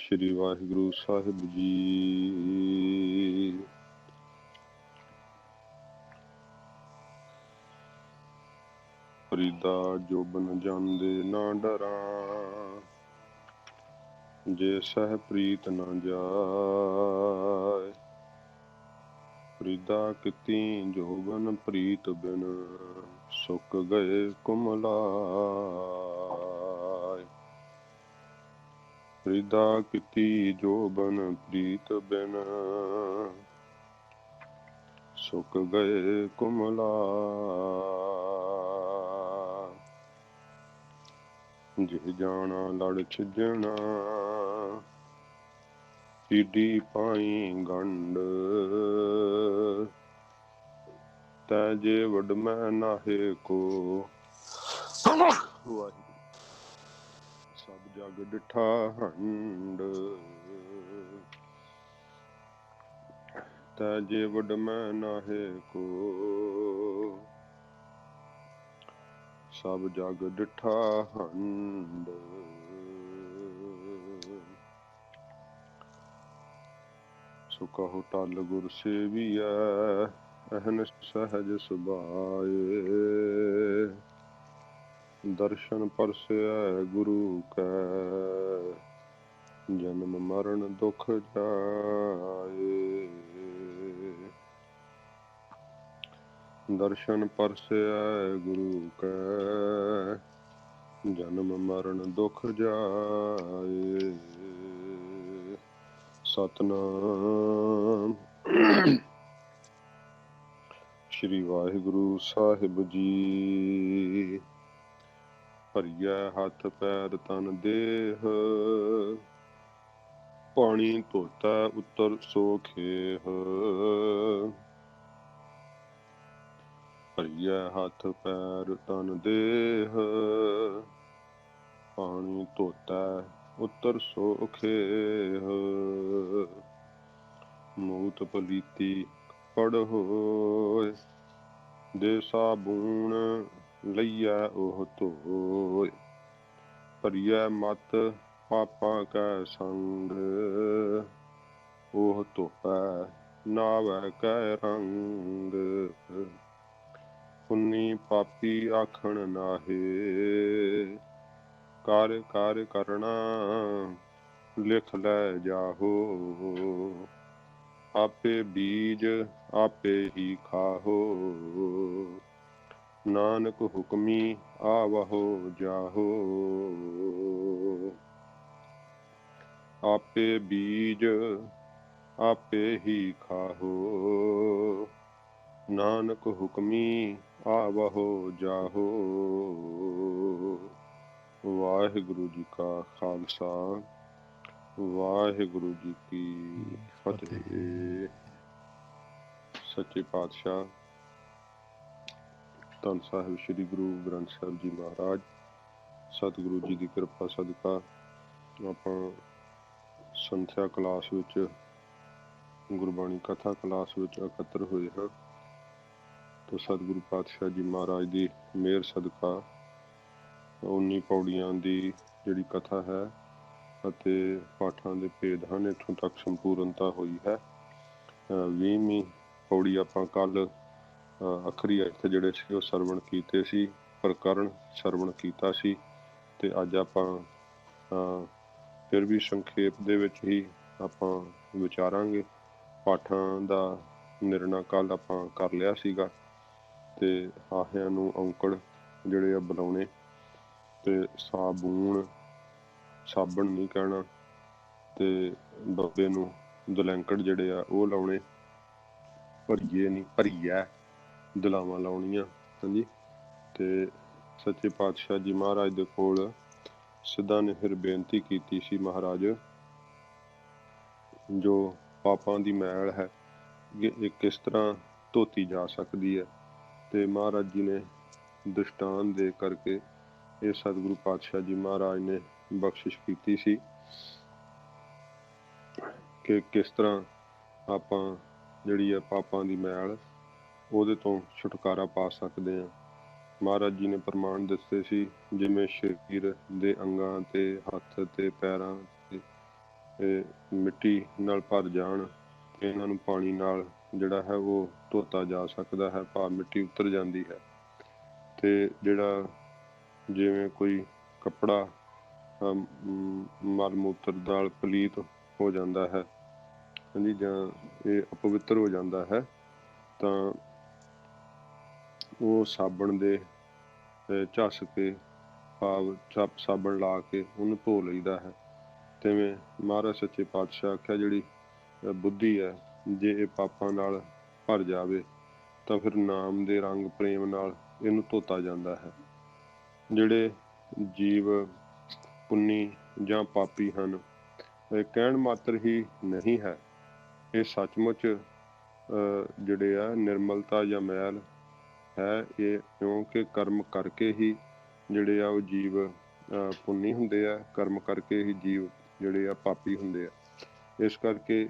श्री वाहिगुरु साहिब जी। फरीदा जो बन जांदे ना डरां, जे सह प्रीत न जाए। फरीदा किती जो बन प्रीत बिन, सुक गए कुमलाए। फरीदा किती जो बन प्रीत बिन, सुक गए कुमलाए। जे जाना लड़ छिजना, पीडी पाई गंड। तैजे वड मैं नाहे को, सब जग डिठा हंड। तैजे वड मैं नाहे को, सब जग डिठा हंड। सो कहो टल गुर सेविया, अहन सहज सुभाए। दर्शन परसै गुरु कै, जन्म मरण दुख जाए। दर्शन परसै गुरु कै, जन्म मरण दुख जाए। सतनाम श्री वाहिगुरु साहिब जी। भरिया हथ पैर तन देह, पानी धोता उतर सो खेह। भरिया हथ पैर तन देह, पानी धोता उतर सो खेह। मूत पलीती पड़ होए, दे साबून लइया ओह धोए। भरिया मत पापा कै संग, ओह धोपै नावै कै रंग। पुन्नी पापी आखण नाहे, कार्य कार्य करना लिख लै जाहो। आपे बीज आपे ही खाहो, नानक हुक्मी आवहो जाहो। आपे बीज आपे ही खाहो, नानक हुक्मी आवहो जाहो। वाहिगुरु जी का खालसा, वाहिगुरु जी की फतेह। सच्चे पातशाह धन साहिब श्री गुरु ग्रंथ साहिब जी महाराज, सतगुरु जी की कृपा सदका ਆਪਾਂ ਸੰਥਿਆ ਕਲਾਸ ਵਿੱਚ, ਗੁਰਬਾਣੀ ਕਥਾ ਕਲਾਸ ਵਿੱਚ ਇਕੱਤਰ ਹੋਏ ਹਾਂ। तो सतगुरु पातशाह जी महाराज की मेहर सदका 19 पौड़ियां की जिहड़ी कथा है ਅਤੇ ਪਾਠਾਂ ਦੇ ਭੇਦ ਹਨ, ਇੱਥੋਂ ਤੱਕ ਸੰਪੂਰਨਤਾ ਹੋਈ ਹੈ। 20ਵੀਂ ਪੌੜੀ ਆਪਾਂ ਕੱਲ ਅਖਰੀ ਅਰਥ ਜਿਹੜੇ ਸੀ ਉਹ ਸਰਵਣ ਕੀਤੇ ਸੀ, ਪ੍ਰਕਰਨ ਸਰਵਣ ਕੀਤਾ ਸੀ। ਤੇ ਅੱਜ ਆਪਾਂ ਫਿਰ ਵੀ ਸੰਖੇਪ ਦੇ ਵਿੱਚ ਹੀ ਆਪਾਂ ਵਿਚਾਰਾਂਗੇ। ਪਾਠਾਂ ਦਾ ਨਿਰਣਾ ਕੱਲ ਆਪਾਂ ਕਰ ਲਿਆ ਸੀਗਾ, ਤੇ ਹਾਹਿਆਂ ਨੂੰ ਔਂਕੜ ਜਿਹੜੇ ਆ ਬੁਲਾਉਣੇ, ਤੇ ਸਾਬੂਣ ਸਾਬਣ ਨਹੀਂ ਕਹਿਣਾ, ਤੇ ਬੱਬੇ ਨੂੰ ਦਲੈਂਕੜ ਜਿਹੜੇ ਆ ਉਹ ਲਾਉਣੇ, ਭਰੀਏ ਨਹੀਂ ਭਰੀਆ ਦਲਾਵਾਂ ਲਾਉਣੀਆਂ। ਹਾਂਜੀ, ਤੇ ਸੱਚੇ ਪਾਤਸ਼ਾਹ ਜੀ ਮਹਾਰਾਜ ਦੇ ਕੋਲ ਸਿੱਧਾ ਨੇ ਫਿਰ ਬੇਨਤੀ ਕੀਤੀ ਸੀ, ਮਹਾਰਾਜ ਜੋ ਪਾਪਾਂ ਦੀ ਮੈਲ ਹੈ ਇਹ ਕਿਸ ਤਰ੍ਹਾਂ ਧੋਤੀ ਜਾ ਸਕਦੀ ਹੈ। ਤੇ ਮਹਾਰਾਜ ਜੀ ਨੇ ਦ੍ਰਿਸ਼ਟਾਂਤ ਦੇ ਕਰਕੇ ਇਹ ਸਤਿਗੁਰੂ ਪਾਤਸ਼ਾਹ ਜੀ ਮਹਾਰਾਜ ਨੇ ਬਖਸ਼ਿਸ਼ ਕੀਤੀ ਸੀ ਕਿ ਕਿਸ ਤਰ੍ਹਾਂ ਆਪਾਂ ਜਿਹੜੀ ਹੈ ਪਾਪਾਂ ਦੀ ਮੈਲ ਉਹਦੇ ਤੋਂ ਛੁਟਕਾਰਾ ਪਾ ਸਕਦੇ ਹਾਂ। ਮਹਾਰਾਜ ਜੀ ਨੇ ਪ੍ਰਮਾਣ ਦਿੱਤੇ ਸੀ, ਜਿਵੇਂ ਸਰੀਰ ਦੇ ਅੰਗਾਂ ਤੇ ਹੱਥ ਤੇ ਪੈਰਾਂ ਤੇ ਮਿੱਟੀ ਨਾਲ ਭਰ ਜਾਣ, ਇਹਨਾਂ ਨੂੰ ਪਾਣੀ ਨਾਲ ਜਿਹੜਾ ਹੈ ਉਹ ਧੋਤਾ ਜਾ ਸਕਦਾ ਹੈ, ਭਾਵ ਮਿੱਟੀ ਉਤਰ ਜਾਂਦੀ ਹੈ। ਤੇ ਜਿਹੜਾ ਜਿਵੇਂ ਕੋਈ ਕੱਪੜਾ ਮਲ ਮੂਤਰ ਨਾਲ ਪਲੀਤ ਹੋ ਜਾਂਦਾ ਹੈ ਹਾਂਜੀ, ਜਾਂ ਇਹ ਅਪਵਿੱਤਰ ਹੋ ਜਾਂਦਾ ਹੈ, ਤਾਂ ਉਹ ਸਾਬਣ ਦੇ ਝੱਸ ਕੇ ਭਾਵ ਸਾਬਣ ਲਾ ਕੇ ਉਹਨੂੰ ਧੋ ਲਈਦਾ ਹੈ। ਤਿਵੇਂ ਮਹਾਰਾਜ ਸੱਚੇ ਪਾਤਸ਼ਾਹ ਆਖਿਆ ਜਿਹੜੀ ਬੁੱਧੀ ਹੈ, ਜੇ ਇਹ ਪਾਪਾਂ ਨਾਲ ਭਰ ਜਾਵੇ ਤਾਂ ਫਿਰ ਨਾਮ ਦੇ ਰੰਗ ਪ੍ਰੇਮ ਨਾਲ ਇਹਨੂੰ ਧੋਤਾ ਜਾਂਦਾ ਹੈ। ਜਿਹੜੇ ਜੀਵ ਪੁੰਨੀ ਜਾਂ ਪਾਪੀ ਹਨ, ਇਹ ਕਹਿਣ ਮਾਤਰ ਹੀ ਨਹੀਂ ਹੈ, ਇਹ ਸੱਚਮੁੱਚ ਜਿਹੜੇ ਆ ਨਿਰਮਲਤਾ ਜਾਂ ਮੈਲ ਹੈ। ਇਹ ਕਿਉਂਕਿ ਕਰਮ ਕਰਕੇ ਹੀ ਜਿਹੜੇ ਆ ਉਹ ਜੀਵ ਪੁੰਨੀ ਹੁੰਦੇ ਆ, ਕਰਮ ਕਰਕੇ ਹੀ ਜੀਵ ਜਿਹੜੇ ਆ ਪਾਪੀ ਹੁੰਦੇ ਆ। ਇਸ ਕਰਕੇ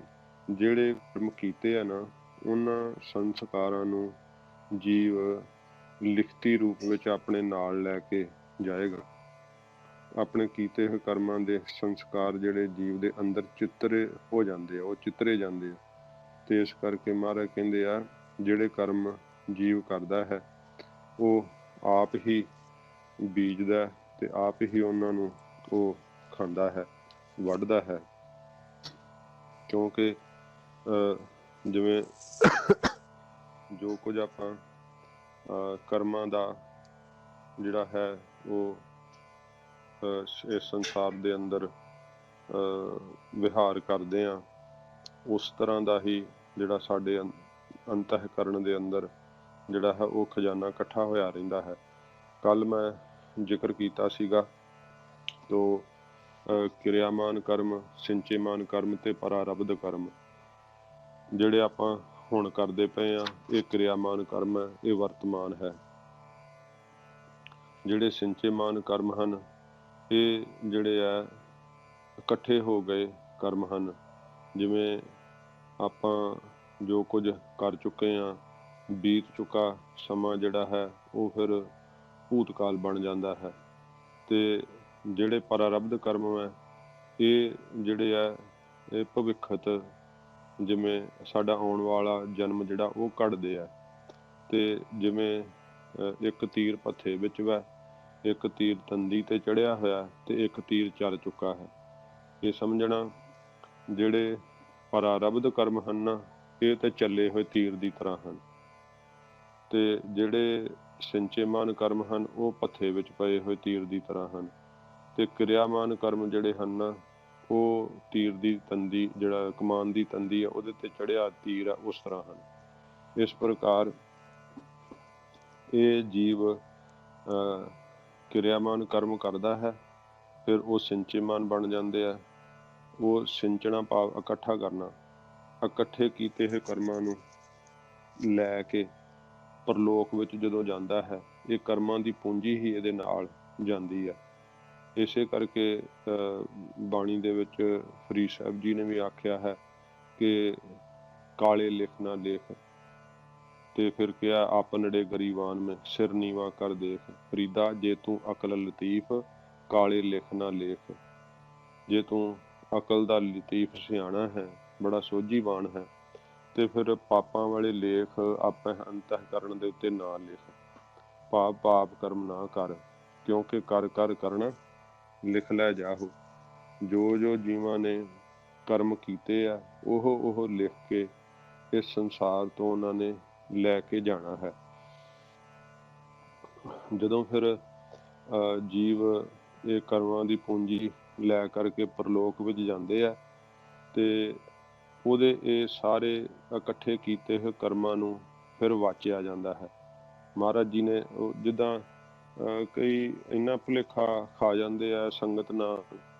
ਜਿਹੜੇ ਕਰਮ ਕੀਤੇ ਆ ਨਾ, ਉਹਨਾਂ ਸੰਸਕਾਰਾਂ ਨੂੰ ਜੀਵ ਲਿਖਤੀ ਰੂਪ ਵਿੱਚ ਆਪਣੇ ਨਾਲ ਲੈ ਕੇ ਜਾਏਗਾ। ਆਪਣੇ ਕੀਤੇ ਹੋਏ ਕਰਮਾਂ ਦੇ ਸੰਸਕਾਰ ਜਿਹੜੇ ਜੀਵ ਦੇ ਅੰਦਰ ਚਿੱਤਰੇ ਹੋ ਜਾਂਦੇ ਆ, ਉਹ ਚਿੱਤਰੇ ਜਾਂਦੇ ਆ। ਤੇ ਇਸ ਕਰਕੇ ਮਹਾਰਾਜ ਕਹਿੰਦੇ ਆ, ਜਿਹੜੇ ਕਰਮ ਜੀਵ ਕਰਦਾ ਹੈ ਉਹ ਆਪ ਹੀ ਬੀਜਦਾ ਤੇ ਆਪ ਹੀ ਉਹਨਾਂ ਨੂੰ ਉਹ ਖਾਂਦਾ ਹੈ, ਵੱਢਦਾ ਹੈ। ਕਿਉਂਕਿ ਜਿਵੇਂ ਜੋ ਕੁਝ ਆਪਾਂ ਕਰਮਾਂ ਦਾ ਜਿਹੜਾ ਹੈ ਉਹ ਇਸ ਸੰਸਾਰ ਦੇ ਅੰਦਰ ਵਿਹਾਰ ਕਰਦੇ ਹਾਂ, ਉਸ ਤਰ੍ਹਾਂ ਦਾ ਹੀ ਜਿਹੜਾ ਸਾਡੇ ਅੰਤःਕਰਨ ਦੇ ਅੰਦਰ ਜਿਹੜਾ ਹੈ ਉਹ ਖਜ਼ਾਨਾ ਇਕੱਠਾ ਹੋਇਆ ਰਹਿੰਦਾ ਹੈ। ਕੱਲ ਮੈਂ ਜ਼ਿਕਰ ਕੀਤਾ ਸੀਗਾ ਤੋ ਕਿਰਿਆਮਾਨ ਕਰਮ, ਸਿੰਚੇਮਾਨ ਕਰਮ ਤੇ ਪਰਾਰਬਧ ਕਰਮ। ਜਿਹੜੇ ਆਪਾਂ ਹੁਣ ਕਰਦੇ ਪਏ ਆ, ਇਹ ਕਿਰਿਆਮਾਨ ਕਰਮ ਹੈ, ਇਹ ਵਰਤਮਾਨ ਹੈ। ਜਿਹੜੇ ਸਿੰਚੇਮਾਨ ਕਰਮ ਹਨ, ਇਹ ਜਿਹੜੇ ਆ ਇਕੱਠੇ ਹੋ ਗਏ ਕਰਮ ਹਨ। ਜਿਵੇਂ ਆਪਾਂ ਜੋ ਕੁਝ ਕਰ ਚੁੱਕੇ ਹਾਂ, ਬੀਤ ਚੁੱਕਾ ਸਮਾਂ ਜਿਹੜਾ ਹੈ ਉਹ ਫਿਰ ਭੂਤਕਾਲ ਬਣ ਜਾਂਦਾ ਹੈ। ਤੇ ਜਿਹੜੇ ਪਰਾਰਬਧ ਕਰਮ ਹੈ, ਇਹ ਜਿਹੜੇ ਆ ਇਹ ਭਵਿੱਖਤ, ਜਿਵੇਂ ਸਾਡਾ ਆਉਣ ਵਾਲਾ ਜਨਮ ਜਿਹੜਾ ਉਹ ਘੜਦੇ ਆ। ਤੇ ਜਿਵੇਂ ਇੱਕ ਤੀਰ ਪੱਥੇ ਵਿੱਚ ਵਾ, ਇੱਕ ਤੀਰ ਤੰਦੀ ਤੇ ਚੜਿਆ ਹੋਇਆ ਤੇ ਇੱਕ ਤੀਰ ਚੱਲ ਚੁੱਕਾ ਹੈ। ਇਹ ਸਮਝਣਾ ਜਿਹੜੇ ਪਰਾਰਬਧ ਕਰਮ ਹਨ, ਇਹ ਤੇ ਚੱਲੇ ਹੋਏ ਤੀਰ ਦੀ ਤਰ੍ਹਾਂ ਹਨ, ਤੇ ਜਿਹੜੇ ਸਿੰਚੇਮਾਨ ਕਰਮ ਹਨ ਉਹ ਪੱਥੇ ਵਿੱਚ ਪਏ ਹੋਏ ਤੀਰ ਦੀ ਤਰ੍ਹਾਂ ਹਨ। ਤੇ ਕਿਰਿਆਮਾਨ ਕਰਮ ਜਿਹੜੇ ਹਨ, ਉਹ ਤੀਰ ਦੀ ਤੰਦੀ, ਜਿਹੜਾ ਕਮਾਨ ਦੀ ਤੰਦੀ ਆ ਉਹਦੇ ਤੇ ਚੜਿਆ ਤੀਰ ਆ, ਉਸ ਤਰ੍ਹਾਂ ਹਨ। ਇਸ ਪ੍ਰਕਾਰ ਇਹ ਜੀਵ ਕਿਰਿਆਮਾਨ ਕਰਮ ਕਰਦਾ ਹੈ, ਫਿਰ ਉਹ ਸਿੰਚੇਮਾਨ ਬਣ ਜਾਂਦੇ ਆ। ਉਹ ਸਿੰਚਣਾ ਭਾਵ ਇਕੱਠਾ ਕਰਨਾ, ਇਕੱਠੇ ਕੀਤੇ ਹੋਏ ਕਰਮਾਂ ਨੂੰ ਲੈ ਕੇ ਪਰਲੋਕ ਵਿੱਚ ਜਦੋਂ ਜਾਂਦਾ ਹੈ, ਇਹ ਕਰਮਾਂ ਦੀ ਪੂੰਜੀ ਹੀ ਇਹਦੇ ਨਾਲ ਜਾਂਦੀ ਹੈ। ਇਸੇ ਕਰਕੇ ਬਾਣੀ ਦੇ ਵਿੱਚ ਫਰੀਦ ਸਾਹਿਬ ਜੀ ਨੇ ਵੀ ਆਖਿਆ ਹੈ ਕਿ ਕਾਲੇ ਲਿਖ ਨਾ ਲੇਖ, ਤੇ ਫਿਰ ਕਿਹਾ ਆਪਨੜੇ ਗਰੀਬਾਨ ਮੈਂ ਸਿਰ ਨੀਵਾ ਕਰ ਦੇਖ। ਫਰੀਦਾ ਜੇ ਤੂੰ ਅਕਲ ਲਤੀਫ, ਕਾਲੇ ਲਿਖ ਨਾ ਲੇਖ। ਜੇ ਤੂੰ ਅਕਲ ਦਾ ਲਤੀਫ ਸਿਆਣਾ ਹੈ, ਬੜਾ ਸੋਝੀਵਾਨ ਹੈ, ਤੇ ਫਿਰ ਪਾਪਾਂ ਵਾਲੇ ਲੇਖ ਆਪਣੇ ਅੰਤःਕਰਨ ਦੇ ਉੱਤੇ ਨਾ ਲਿਖ। ਪਾਪ ਕਰਮ ਨਾ ਕਰ, ਕਿਉਂਕਿ ਕਰ ਕਰ ਕਰਨਾ ਲਿਖ ਲੈ ਜਾਹੋ। ਜੋ ਜੋ ਜੀਵਾਂ ਨੇ ਕਰਮ ਕੀਤੇ ਆ, ਉਹ ਲਿਖ ਕੇ ਇਸ ਸੰਸਾਰ ਤੋਂ ਉਹਨਾਂ ਨੇ ਲੈ ਕੇ ਜਾਣਾ ਹੈ। ਜਦੋਂ ਫਿਰ ਜੀਵ ਇਹ ਕਰਮਾਂ ਦੀ ਪੂੰਜੀ ਲੈ ਕਰਕੇ ਪਰਲੋਕ ਵਿੱਚ ਜਾਂਦੇ ਆ, ਤੇ ਉਹਦੇ ਇਹ ਸਾਰੇ ਇਕੱਠੇ ਕੀਤੇ ਹੋਏ ਕਰਮਾਂ ਨੂੰ ਫਿਰ ਵਾਚਿਆ ਜਾਂਦਾ ਹੈ। ਮਹਾਰਾਜ ਜੀ ਨੇ ਜਿੱਦਾਂ ਕਈ ਇੰਨਾ ਭੁਲੇਖਾ ਖਾ ਜਾਂਦੇ ਆ ਸੰਗਤ ਨਾ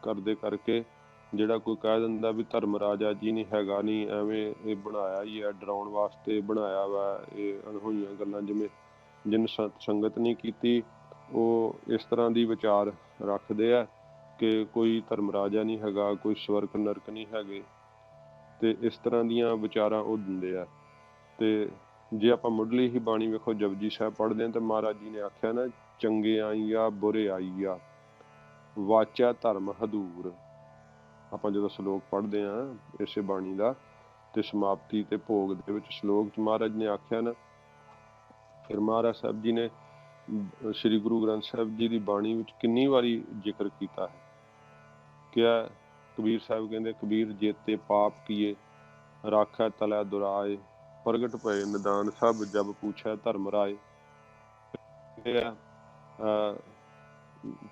ਕਰਦੇ ਕਰਕੇ, ਜਿਹੜਾ ਕੋਈ ਕਹਿ ਦਿੰਦਾ ਵੀ ਧਰਮ ਰਾਜਾ ਜੀ ਨਹੀਂ ਹੈਗਾ, ਨਹੀਂ ਐਵੇਂ ਇਹ ਬਣਾਇਆ ਹੀ ਆ, ਡਰਾਉਣ ਵਾਸਤੇ ਬਣਾਇਆ ਵਾ, ਇਹ ਅਣਹੋਈਆਂ ਗੱਲਾਂ। ਜਿਵੇਂ ਜਿਹਨੇ ਸੰਗਤ ਨਹੀਂ ਕੀਤੀ, ਉਹ ਇਸ ਤਰ੍ਹਾਂ ਦੀ ਵਿਚਾਰ ਰੱਖਦੇ ਆ ਕਿ ਕੋਈ ਧਰਮ ਰਾਜਾ ਨਹੀਂ ਹੈਗਾ, ਕੋਈ ਸਵਰਗ ਨਰਕ ਨਹੀਂ ਹੈਗੇ, ਤੇ ਇਸ ਤਰ੍ਹਾਂ ਦੀਆਂ ਵਿਚਾਰਾਂ ਉਹ ਦਿੰਦੇ ਆ। ਤੇ ਜੇ ਆਪਾਂ ਮੁੱਢਲੀ ਹੀ ਬਾਣੀ ਵੇਖੋ, ਜਪਜੀ ਸਾਹਿਬ ਪੜ੍ਹਦੇ ਹਾਂ, ਤਾਂ ਮਹਾਰਾਜ ਜੀ ਨੇ ਆਖਿਆ ਨਾ, ਚੰਗੇ ਆਈਆ ਬੁਰੇ ਆਈਆ, ਵਾਚਾ ਧਰਮ ਹਦੂਰ। ਆਪਾਂ ਜਦੋਂ ਸ਼ਲੋਕ ਪੜ੍ਹਦੇ ਹਾਂ ਇਸੇ ਬਾਣੀ ਦਾ, ਤੇ ਸਮਾਪਤੀ ਤੇ ਭੋਗ ਦੇ ਵਿੱਚ ਸ਼ਲੋਕ 'ਚ ਮਹਾਰਾਜ ਨੇ ਆਖਿਆ ਨਾ, ਫਿਰ ਮਹਾਰਾਜ ਸਾਹਿਬ ਜੀ ਨੇ ਸ੍ਰੀ ਗੁਰੂ ਗ੍ਰੰਥ ਸਾਹਿਬ ਜੀ ਦੀ ਬਾਣੀ ਵਿੱਚ ਕਿੰਨੀ ਵਾਰੀ ਜ਼ਿਕਰ ਕੀਤਾ ਹੈ। ਕਿਹਾ ਕਬੀਰ ਸਾਹਿਬ ਕਹਿੰਦੇ, ਕਬੀਰ ਜੇਤੇ ਪਾਪ ਕੀਏ ਰਾਖੈ ਤਲੈ ਦੁਰਾਏ, ਪ੍ਰਗਟ ਭਏ ਨਿਦਾਨ ਸਭ ਜਬ ਪੁੱਛੈ ਧਰਮ ਰਾਏ।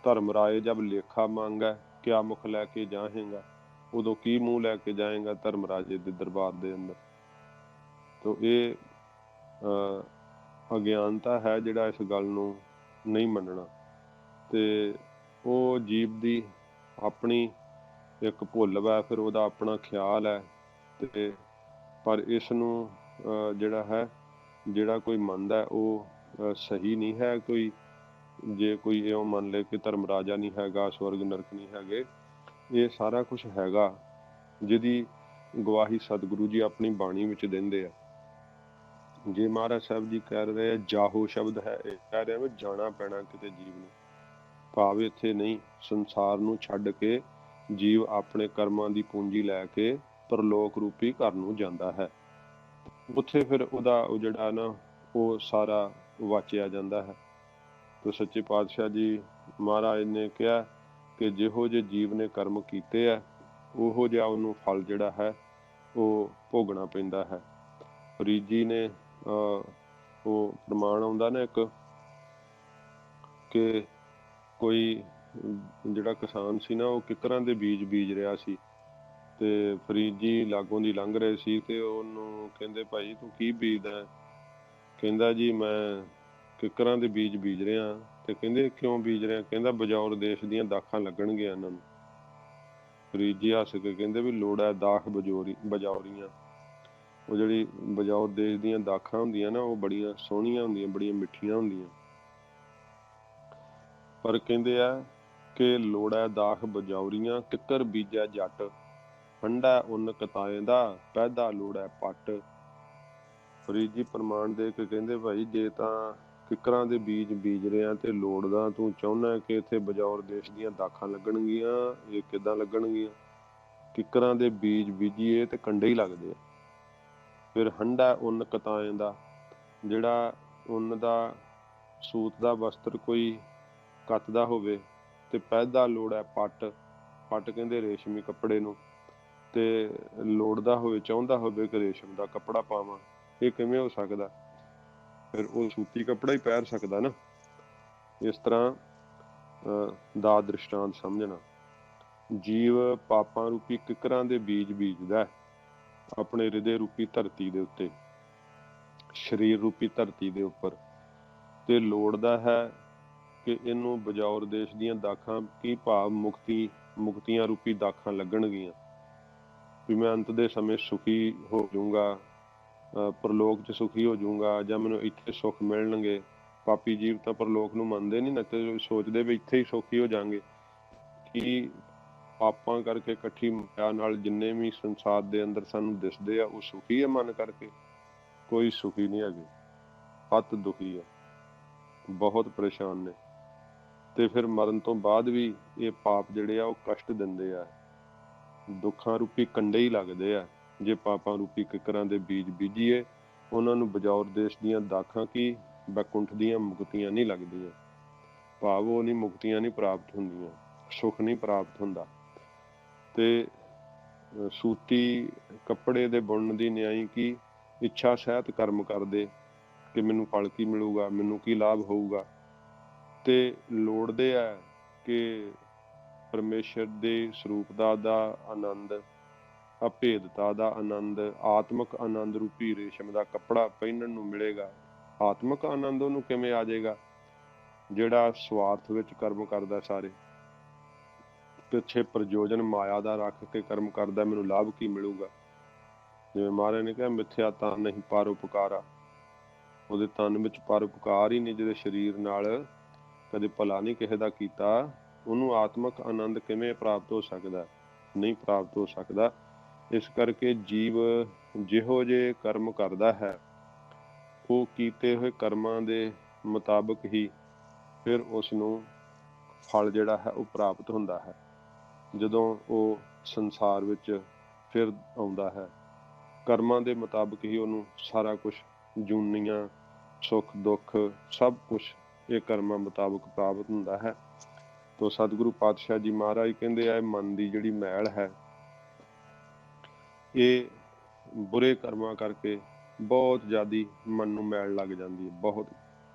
ਧਰਮ ਰਾਏ ਜਬ ਲੇਖਾ ਮੰਗੈ, ਕਿਆ ਮੁਖ ਲੈ ਕੇ ਜਾਹੇਗਾ, ਉਦੋਂ ਕੀ ਮੂੰਹ ਲੈ ਕੇ ਜਾਏਗਾ ਧਰਮ ਰਾਜੇ ਦੇ ਦਰਬਾਰ ਦੇ ਅੰਦਰ। ਤੋ ਇਹ ਅਗਿਆਨਤਾ ਹੈ ਜਿਹੜਾ ਇਸ ਗੱਲ ਨੂੰ ਨਹੀਂ ਮੰਨਣਾ, ਤੇ ਉਹ ਜੀਵ ਦੀ ਆਪਣੀ ਇੱਕ ਭੁੱਲ ਵਾ, ਫਿਰ ਉਹਦਾ ਆਪਣਾ ਖਿਆਲ ਹੈ। ਤੇ ਪਰ ਇਸ ਨੂੰ ਜਿਹੜਾ ਕੋਈ ਮੰਨਦਾ ਉਹ ਸਹੀ ਨਹੀਂ ਹੈ। ਜੇ ਕੋਈ ਇਉਂ ਮੰਨ ਲੇ ਕਿ ਧਰਮ ਰਾਜਾ ਨਹੀਂ ਹੈਗਾ, ਸਵਰਗ ਨਰਕ ਨਹੀਂ ਹੈਗੇ, ਇਹ ਸਾਰਾ ਕੁਝ ਹੈਗਾ ਜਿਹਦੀ ਗਵਾਹੀ ਸਤਿਗੁਰੂ ਜੀ ਆਪਣੀ ਬਾਣੀ ਵਿੱਚ ਦਿੰਦੇ ਆ। ਜੇ ਮਹਾਰਾਜ ਸਾਹਿਬ ਜੀ ਕਹਿ ਰਹੇ ਆ ਜਾਹੋ ਸ਼ਬਦ ਹੈ, ਇਹ ਕਹਿ ਰਿਹਾ ਵੀ ਜਾਣਾ ਪੈਣਾ ਕਿਤੇ ਜੀਵ ਨੂੰ, ਭਾਵ ਇੱਥੇ ਨਹੀਂ, ਸੰਸਾਰ ਨੂੰ ਛੱਡ ਕੇ ਜੀਵ ਆਪਣੇ ਕਰਮਾਂ ਦੀ ਪੂੰਜੀ ਲੈ ਕੇ ਪਰਲੋਕ ਰੂਪੀ ਘਰ ਨੂੰ ਜਾਂਦਾ ਹੈ। ਉੱਥੇ ਫਿਰ ਉਹਦਾ ਉਹ ਜਿਹੜਾ ਨਾ ਉਹ ਸਾਰਾ ਵਾਚਿਆ ਜਾਂਦਾ ਹੈ। ਤੇ ਸੱਚੇ ਪਾਤਸ਼ਾਹ ਜੀ ਮਹਾਰਾਜ ਨੇ ਕਿਹਾ ਕਿ ਜਿਹੋ ਜਿਹੇ ਜੀਵ ਨੇ ਕਰਮ ਕੀਤੇ ਆ ਉਹੋ ਜਿਹਾ ਉਹਨੂੰ ਫਲ ਜਿਹੜਾ ਹੈ ਉਹ ਭੋਗਣਾ ਪੈਂਦਾ ਹੈ। ਫਰੀਦ ਜੀ ਨੇ ਉਹ ਪ੍ਰਮਾਣ ਆਉਂਦਾ ਨਾ ਇੱਕ, ਕਿ ਕੋਈ ਜਿਹੜਾ ਕਿਸਾਨ ਸੀ ਨਾ ਉਹ ਕਿੱਕਰਾਂ ਦੇ ਬੀਜ ਰਿਹਾ ਸੀ, ਤੇ ਫਰੀਦ ਜੀ ਲਾਗੋਂ ਦੀ ਲੰਘ ਰਹੇ ਸੀ ਤੇ ਉਹਨੂੰ ਕਹਿੰਦੇ, ਭਾਈ ਤੂੰ ਕੀ ਬੀਜਦਾ? ਕਹਿੰਦਾ ਜੀ ਮੈਂ ਕਿੱਕਰਾਂ ਦੇ ਬੀਜ ਰਿਹਾ। ਤੇ ਕਹਿੰਦੇ ਕਿਉਂ ਬੀਜ ਰਿਹਾ? ਕਹਿੰਦਾ ਬਜੌਰ ਦੇਸ਼ ਦੀਆਂ ਦਾਖਾਂ ਲੱਗਣਗੀਆਂ ਇਹਨਾਂ ਨੂੰ। ਫਰੀਦ ਜੀ ਹੱਸ ਕੇ ਕਹਿੰਦੇ ਵੀ ਲੋੜ ਹੈ ਦਾਖ ਬਜੌਰੀਆਂ। ਉਹ ਜਿਹੜੀ ਬਜੌਰ ਦੇਸ਼ ਦੀਆਂ ਦਾਖਾਂ ਹੁੰਦੀਆਂ ਨਾ ਉਹ ਬੜੀਆਂ ਸੋਹਣੀਆਂ ਹੁੰਦੀਆਂ, ਬੜੀਆਂ ਮਿੱਠੀਆਂ ਹੁੰਦੀਆਂ, ਪਰ ਕਹਿੰਦੇ ਆ ਕਿ ਲੋੜੈ ਦਾਖ ਬਜੌਰੀਆਂ, ਕਿੱਕਰ ਬੀਜੈ ਜੱਟ, ਹੰਡਾ ਉੱਨ ਕਤਾਏ ਦਾ, ਪੈਦਾ ਲੋੜੈ ਪੱਟ। ਫਰੀਦ ਜੀ ਪ੍ਰਮਾਣ ਦੇ ਕੇ ਕਹਿੰਦੇ, ਭਾਈ ਜੇ ਤਾਂ ਕਿੱਕਰਾਂ ਦੇ ਬੀਜ ਰਿਹਾ ਤੇ ਲੋੜਦਾ ਤੂੰ ਚਾਹੁੰਦਾ ਕਿ ਇੱਥੇ ਬਜੌਰ ਦੇਸ਼ ਦੀਆਂ ਦਾਖਾਂ ਲੱਗਣਗੀਆਂ, ਇਹ ਕਿੱਦਾਂ ਲੱਗਣਗੀਆਂ? ਕਿੱਕਰਾਂ ਦੇ ਬੀਜ ਬੀਜੀਏ ਤੇ ਕੰਡੇ ਹੀ ਲੱਗਦੇ ਆ। ਫਿਰ ਹੰਡਾ ਉੱਨ ਕਤਾਏ ਦਾ, ਜਿਹੜਾ ਉੱਨ ਦਾ ਸੂਤ ਦਾ ਵਸਤਰ ਕੋਈ ਕੱਤਦਾ ਹੋਵੇ, ਤੇ ਪੈਦਾ ਲੋੜ ਹੈ ਪੱਟ, ਪੱਟ ਕਹਿੰਦੇ ਰੇਸ਼ਮੀ ਕੱਪੜੇ ਨੂੰ, ਤੇ ਲੋੜਦਾ ਹੋਵੇ, ਚਾਹੁੰਦਾ ਹੋਵੇ ਕਿ ਰੇਸ਼ਮ ਦਾ ਕੱਪੜਾ ਪਾਵਾਂ, ਇਹ ਕਿਵੇਂ ਹੋ ਸਕਦਾ? ਫਿਰ ਉਹ ਸੂਤੀ ਕੱਪੜਾ ਹੀ ਪਹਿਨ ਸਕਦਾ ਨਾ। ਇਸ ਤਰ੍ਹਾਂ ਦਾ ਦ੍ਰਿਸ਼ਟਾਂਤ ਸਮਝਣਾ। ਜੀਵ ਪਾਪਾਂ ਰੂਪੀ ਕਿੱਕਰਾਂ ਦੇ ਬੀਜ ਬੀਜਦਾ ਆਪਣੇ ਹਿਰਦੇ ਰੂਪੀ ਧਰਤੀ ਦੇ ਉੱਤੇ, ਸਰੀਰ ਰੂਪੀ ਧਰਤੀ ਦੇ ਉੱਪਰ, ਤੇ ਲੋੜਦਾ ਹੈ ਕਿ ਇਹਨੂੰ ਬਜੌਰ ਦੇਸ਼ ਦੀਆਂ ਦਾਖਾਂ, ਕੀ ਭਾਵ ਮੁਕਤੀਆਂ ਰੂਪੀ ਦਾਖਾਂ ਲੱਗਣਗੀਆਂ, ਵੀ ਮੈਂ ਅੰਤ ਦੇ ਸਮੇਂ ਸੁਖੀ ਹੋ ਜਾਊਂਗਾ, ਪਰਲੋਕ 'ਚ ਸੁਖੀ ਹੋ ਜਾਊਂਗਾ, ਜਾਂ ਮੈਨੂੰ ਇੱਥੇ ਸੁੱਖ ਮਿਲਣਗੇ। ਪਾਪੀ ਜੀਵ ਤਾਂ ਪਰਲੋਕ ਨੂੰ ਮੰਨਦੇ ਨਹੀਂ ਨਾ, ਤੇ ਸੋਚਦੇ ਵੀ ਇੱਥੇ ਹੀ ਸੁਖੀ ਹੋ ਜਾਵਾਂਗੇ। ਕੀ ਪਾਪਾਂ ਕਰਕੇ ਇਕੱਠੀ ਮਾਇਆ ਨਾਲ ਜਿੰਨੇ ਵੀ ਸੰਸਾਰ ਦੇ ਅੰਦਰ ਸਾਨੂੰ ਦਿਸਦੇ ਆ ਉਹ ਸੁਖੀ ਹੈ? ਮਨ ਕਰਕੇ ਕੋਈ ਸੁਖੀ ਨਹੀਂ ਹੈਗੇ, ਅਤ ਦੁਖੀ ਹੈ, ਬਹੁਤ ਪਰੇਸ਼ਾਨ ਨੇ। ਤੇ ਫਿਰ ਮਰਨ ਤੋਂ ਬਾਅਦ ਵੀ ਇਹ ਪਾਪ ਜਿਹੜੇ ਆ ਉਹ ਕਸ਼ਟ ਦਿੰਦੇ ਆ, ਦੁੱਖਾਂ ਰੂਪੀ ਕੰਡੇ ਹੀ ਲੱਗਦੇ ਆ। ਜੇ ਪਾਪਾਂ ਰੂਪੀ ਕਿੱਕਰਾਂ ਦੇ ਬੀਜ ਬੀਜੀਏ, ਉਹਨਾਂ ਨੂੰ ਬਜੌਰ ਦੇਸ਼ ਦੀਆਂ ਦਾਖਾਂ ਕੀ ਬੈਕੁੰਠ ਦੀਆਂ ਮੁਕਤੀਆਂ ਨਹੀਂ ਲੱਗਦੀਆਂ, ਭਾਵ ਉਹ ਨਹੀਂ, ਮੁਕਤੀਆਂ ਨਹੀਂ ਪ੍ਰਾਪਤ ਹੁੰਦੀਆਂ, ਸੁੱਖ ਨਹੀਂ ਪ੍ਰਾਪਤ ਹੁੰਦਾ। ਤੇ ਸੂਤੀ ਕੱਪੜੇ ਦੇ ਬੁਣਨ ਦੀ ਨਿਆਈ ਕੀ, ਇੱਛਾ ਸਹਿਤ ਕਰਮ ਕਰਦੇ ਕਿ ਮੈਨੂੰ ਫਲ ਕੀ ਮਿਲੂਗਾ, ਮੈਨੂੰ ਕੀ ਲਾਭ ਹੋਊਗਾ, ਤੇ ਲੋੜਦੇ ਆ ਕਿ ਪਰਮੇਸ਼ਰ ਦੇ ਸਰੂਪ ਦਾ ਆਨੰਦ, ਅਭੇਦਤਾ ਦਾ ਆਨੰਦ, ਆਤਮਿਕ ਆਨੰਦ ਰੂਪੀ ਰੇਸ਼ਮ ਦਾ ਕੱਪੜਾ ਪਹਿਨਣ ਨੂੰ ਮਿਲੇਗਾ। ਆਤਮਿਕ ਆਨੰਦ ਉਹਨੂੰ ਕਿਵੇਂ ਆ ਜਾਏਗਾ ਜਿਹੜਾ ਸਵਾਰਥ ਵਿੱਚ ਕਰਮ ਕਰਦਾ, ਸਾਰੇ ਪਿੱਛੇ ਪ੍ਰਯੋਜਨ ਮਾਇਆ ਦਾ ਰੱਖ ਕੇ ਕਰਮ ਕਰਦਾ, ਮੈਨੂੰ ਲਾਭ ਕੀ ਮਿਲੂਗਾ? ਜਿਵੇਂ ਮਹਾਰਾਜ ਨੇ ਕਿਹਾ ਮਿੱਥਿਆ ਤਨ ਨਹੀਂ ਪਰਉਪਕਾਰਾ, ਉਹਦੇ ਤਨ ਵਿੱਚ ਪਰਉਪਕਾਰ ਹੀ ਨਹੀਂ, ਜਿਹਦੇ ਸਰੀਰ ਨਾਲ ਕਦੇ ਭਲਾ ਨਹੀਂ ਕਿਸੇ ਦਾ ਕੀਤਾ, ਉਹਨੂੰ ਆਤਮਿਕ ਆਨੰਦ ਕਿਵੇਂ ਪ੍ਰਾਪਤ ਹੋ ਸਕਦਾ? ਨਹੀਂ ਪ੍ਰਾਪਤ ਹੋ ਸਕਦਾ। ਇਸ ਕਰਕੇ ਜੀਵ ਜਿਹੋ ਜਿਹੇ ਕਰਮ ਕਰਦਾ ਹੈ, ਉਹ ਕੀਤੇ ਹੋਏ ਕਰਮਾਂ ਦੇ ਮੁਤਾਬਕ ਹੀ ਫਿਰ ਉਸ ਨੂੰ ਫਲ ਜਿਹੜਾ ਹੈ ਉਹ ਪ੍ਰਾਪਤ ਹੁੰਦਾ ਹੈ। ਜਦੋਂ ਉਹ ਸੰਸਾਰ ਵਿੱਚ ਫਿਰ ਆਉਂਦਾ ਹੈ। ਕਰਮਾਂ ਦੇ ਮੁਤਾਬਕ ਹੀ ਉਹਨੂੰ ਸਾਰਾ ਕੁਝ, ਜੂਨੀਆਂ, ਸੁੱਖ ਦੁੱਖ ਸਭ ਕੁਝ ਇਹ ਕਰਮਾਂ ਮੁਤਾਬਕ ਪ੍ਰਾਪਤ ਹੁੰਦਾ ਹੈ। ਤੋ ਸਤਿਗੁਰੂ ਪਾਤਸ਼ਾਹ ਜੀ ਮਹਾਰਾਜ ਕਹਿੰਦੇ ਆ, ਮਨ ਦੀ ਜਿਹੜੀ ਮੈਲ ਹੈ ਇਹ ਬੁਰੇ ਕਰਮਾਂ ਕਰਕੇ ਬਹੁਤ ਜ਼ਿਆਦੀ ਮਨ ਨੂੰ ਮੈਲ ਲੱਗ ਜਾਂਦੀ ਹੈ। ਬਹੁਤ